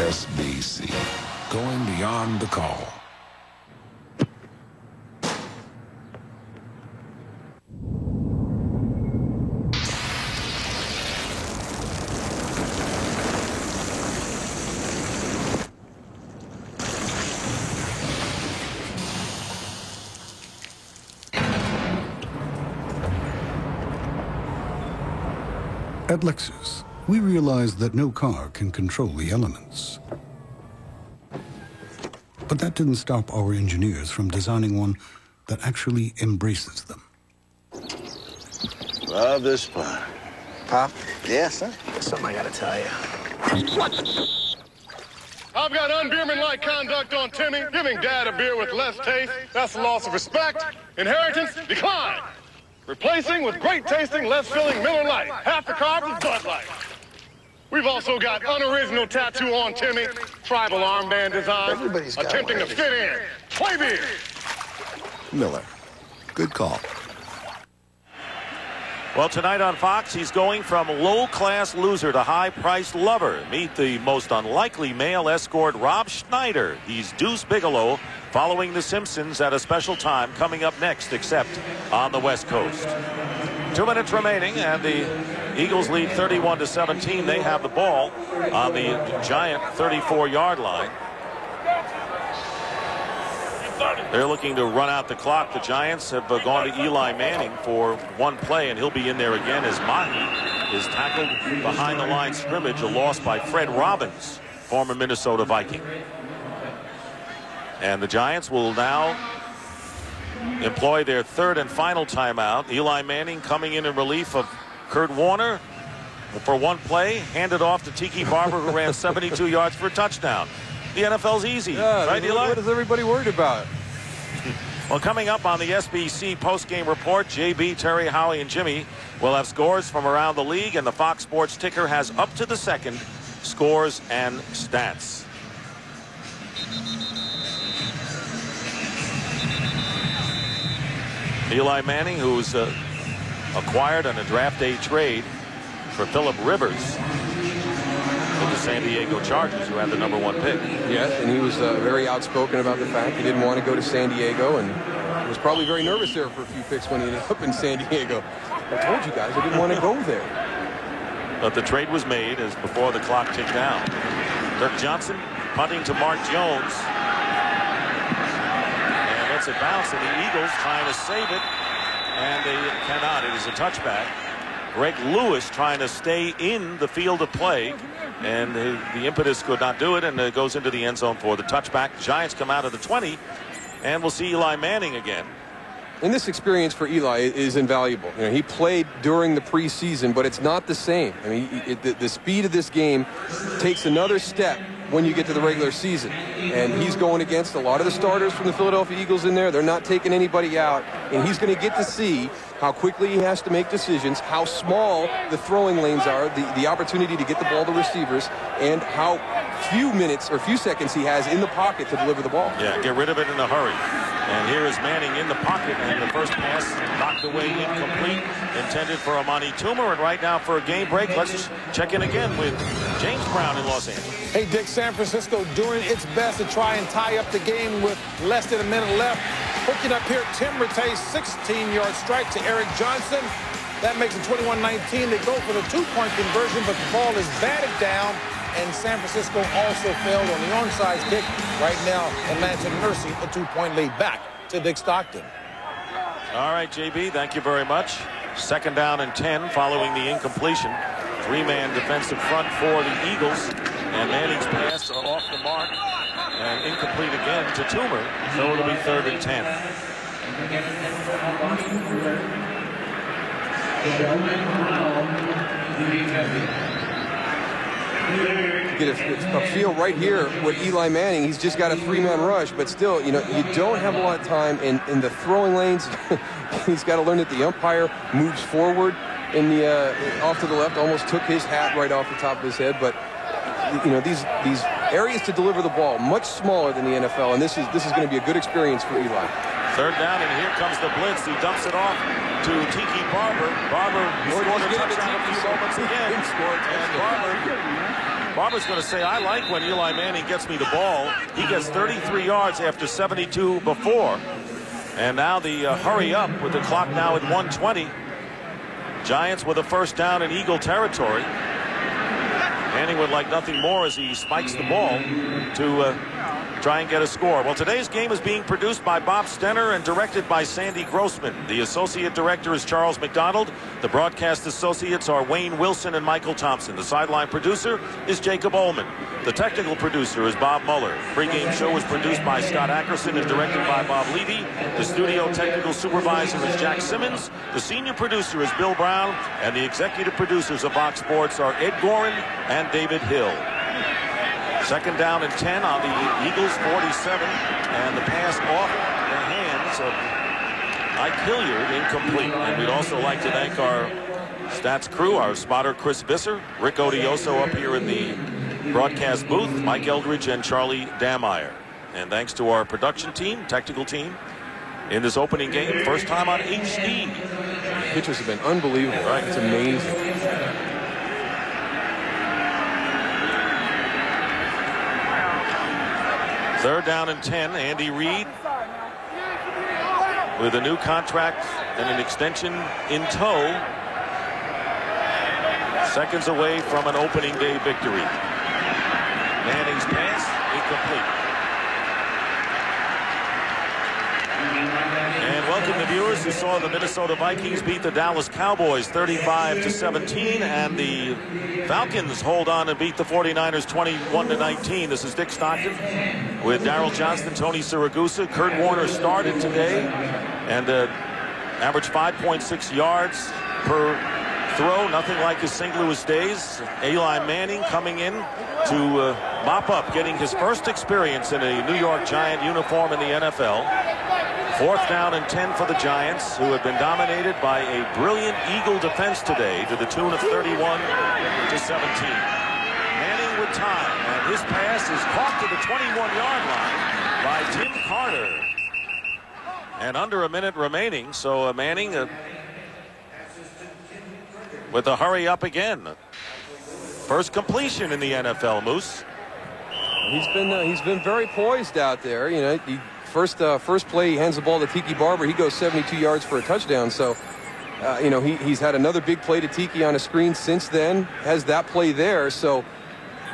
SBC, going beyond the call. At Lexus, we realize that no car can control the elements. But that didn't stop our engineers from designing one that actually embraces them. Love this spot. Pop? Yeah, son? There's something I gotta tell you. I've got unbeerman-like conduct on Timmy. Giving Dad a beer with less taste, that's a loss of respect. Inheritance, decline. Replacing with great-tasting, less-filling Miller Lite. Half the carbs is Bud Light. We've also got unoriginal tattoo on Timmy, tribal armband design, attempting to fit in. Play beer. Miller, good call. Well, tonight on Fox, he's going from low-class loser to high-priced lover. Meet the most unlikely male escort, Rob Schneider. He's Deuce Bigelow, following The Simpsons at a special time coming up next, except on the West Coast. 2 minutes remaining, and the Eagles lead 31-17. They have the ball on the Giant 34-yard line. They're looking to run out the clock. The Giants have gone to Eli Manning for one play, and he'll be in there again as Mahi is tackled behind the line scrimmage, a loss by Fred Robbins, former Minnesota Viking. And the Giants will now employ their third and final timeout. Eli Manning coming in relief of Kurt Warner for one play, handed off to Tiki Barber, who ran 72 yards for a touchdown. The NFL's easy, right, Eli? What is everybody worried about? Well, coming up on the SBC postgame report, JB, Terry, Howie, and Jimmy will have scores from around the league, and the Fox Sports ticker has up to the second scores and stats. Eli Manning, who's acquired on a draft day trade for Phillip Rivers with the San Diego Chargers, who had the #1 pick. Yes, and he was very outspoken about the fact he didn't want to go to San Diego, and was probably very nervous there for a few picks when he ended up in San Diego. I told you guys I didn't want to go there. But the trade was made as before the clock ticked down. Dirk Johnson punting to Mark Jones. And lets it bounce, and the Eagles trying to save it. And they cannot. It is a touchback. Greg Lewis trying to stay in the field of play. And the impetus could not do it, and it goes into the end zone for the touchback. Giants come out of the 20, and we'll see Eli Manning again. And this experience for Eli is invaluable. You know, he played during the preseason, but it's not the same. I mean, the speed of this game takes another step when you get to the regular season. And he's going against a lot of the starters from the Philadelphia Eagles in there. They're not taking anybody out. And he's going to get to see how quickly he has to make decisions, how small the throwing lanes are, the opportunity to get the ball to receivers, and how few minutes or few seconds he has in the pocket to deliver the ball. Yeah, get rid of it in a hurry. And here is Manning in the pocket, and the first pass knocked away, incomplete, intended for Amani Toomer. And right now for a game break, let's check in again with James Brown in Los Angeles. Hey, Dick, San Francisco doing its best to try and tie up the game with less than a minute left. Hooking up here, Tim Rattay's 16-yard strike to Eric Johnson. That makes it 21-19. They go for the two-point conversion, but the ball is batted down, and San Francisco also failed on the onside kick. Right now, Atlanta nursing a two-point lead. Back to Dick Stockton. All right, JB, thank you very much. Second down and 10 following the incompletion. Three-man defensive front for the Eagles. And Manning's pass off the mark and incomplete again to Toomer. So it'll be 3rd and 10. Get a feel right here with Eli Manning. He's just got a three-man rush, but still, you know, you don't have a lot of time in the throwing lanes. He's got to learn that the umpire moves forward in the off to the left. Almost took his hat right off the top of his head, but you know, these areas to deliver the ball much smaller than the NFL, and this is going to be a good experience for Eli. 3rd down, and here comes the blitz. He dumps it off to Tiki Barber. Barber scored a touchdown a few moments again. And Barber's going to say, I like when Eli Manning gets me the ball. He gets 33 yards after 72 before. And now the hurry up with the clock now at 1:20. Giants with a first down in Eagle territory. Manning would like nothing more as he spikes the ball to try and get a score. Well, today's game is being produced by Bob Stenner and directed by Sandy Grossman. The associate director is Charles McDonald. The broadcast associates are Wayne Wilson and Michael Thompson. The sideline producer is Jacob Ullman. The technical producer is Bob Mueller. Pre-game show was produced by Scott Ackerson and directed by Bob Levy. The studio technical supervisor is Jack Simmons. The senior producer is Bill Brown. And the executive producers of Fox Sports are Ed Gorin and David Hill. 2nd down and 10 on the Eagles 47, and the pass off the hands of Ike Hilliard, incomplete. And we'd also like to thank our stats crew, our spotter Chris Visser, Rick Odioso up here in the broadcast booth, Mike Eldridge and Charlie Dameyer. And thanks to our production team, technical team, in this opening game, first time on HD. The pitchers have been unbelievable. Right. It's amazing. Third down and 10. Andy Reid with a new contract and an extension in tow. Seconds away from an opening day victory. Manning's pass incomplete. And welcome thanking the viewers who saw the Minnesota Vikings beat the Dallas Cowboys 35-17, and the Falcons hold on and beat the 49ers 21-19. This is Dick Stockton with Darryl Johnston, Tony Siragusa. Kurt Warner started today and averaged 5.6 yards per throw, nothing like his St. Louis days. Eli Manning coming in to mop up, getting his first experience in a New York Giant uniform in the NFL. 4th down and 10 for the Giants, who have been dominated by a brilliant Eagle defense today to the tune of 31-17. Manning with time, and his pass is caught to the 21-yard line by Tim Carter. And under a minute remaining, so Manning with a hurry up again. First completion in the NFL, Moose. He's been very poised out there. You know, first play, he hands the ball to Tiki Barber. He goes 72 yards for a touchdown. So, you know, he's had another big play to Tiki on a screen since then. Has that play there. So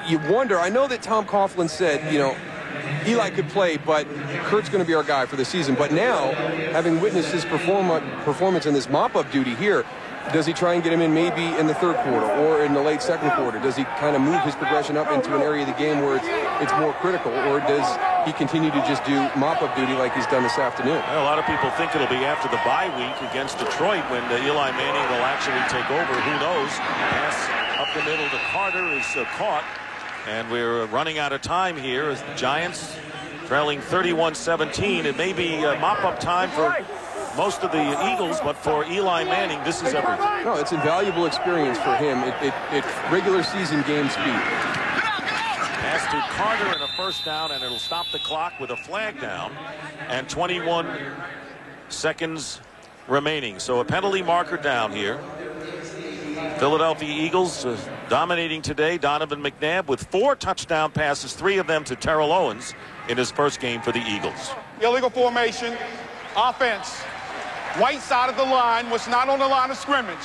you wonder. I know that Tom Coughlin said, you know, Eli could play, but Kurt's going to be our guy for the season. But now, having witnessed his performance in this mop-up duty here, does he try and get him in maybe in the 3rd quarter or in the late 2nd quarter? Does he kind of move his progression up into an area of the game where it's more critical, or does he continue to just do mop-up duty like he's done this afternoon? Well, a lot of people think it'll be after the bye week against Detroit when Eli Manning will actually take over. Who knows? Pass up the middle to Carter is caught, and we're running out of time here as the Giants trailing 31-17. It may be mop-up time for most of the Eagles, but for Eli Manning, this is everything. No, it's invaluable experience for him. It's regular season game speed. Pass to Carter and a 1st down, and it'll stop the clock with a flag down, and 21 seconds remaining. So a penalty marker down here. Philadelphia Eagles dominating today. Donovan McNabb with 4 touchdown passes, 3 of them to Terrell Owens in his first game for the Eagles. Illegal formation, offense. Right side of the line was not on the line of scrimmage.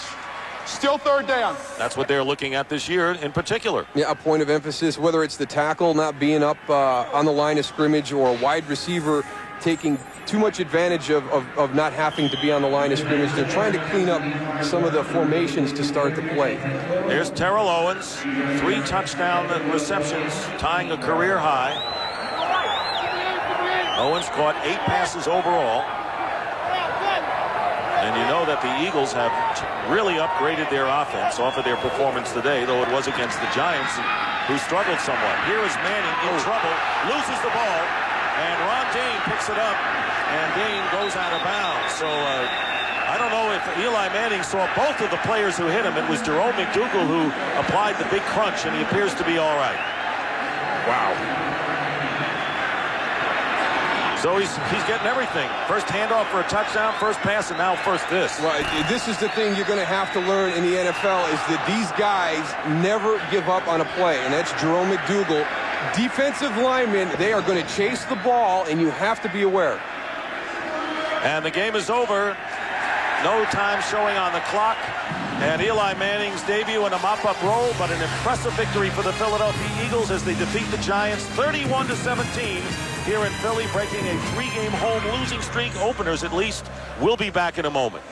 Still 3rd down. That's what they're looking at this year in particular. Yeah, a point of emphasis, whether it's the tackle not being up on the line of scrimmage or a wide receiver taking too much advantage of not having to be on the line of scrimmage. They're trying to clean up some of the formations to start the play. There's Terrell Owens, 3 touchdown receptions, tying a career high. Owens caught 8 passes overall. And you know that the Eagles have really upgraded their offense off of their performance today, though it was against the Giants, who struggled somewhat. Here is Manning in trouble, loses the ball, and Ron Dayne picks it up, and Dayne goes out of bounds. So I don't know if Eli Manning saw both of the players who hit him. It was Jerome McDougal who applied the big crunch, and he appears to be all right. Wow. So he's getting everything. First handoff for a touchdown, first pass, and now first this. Well, this is the thing you're going to have to learn in the NFL is that these guys never give up on a play, and that's Jerome McDougal. Defensive linemen, they are going to chase the ball, and you have to be aware. And the game is over. No time showing on the clock. And Eli Manning's debut in a mop-up role, but an impressive victory for the Philadelphia Eagles as they defeat the Giants 31-17 here in Philly, breaking a 3-game home losing streak. Openers, at least. We'll be back in a moment.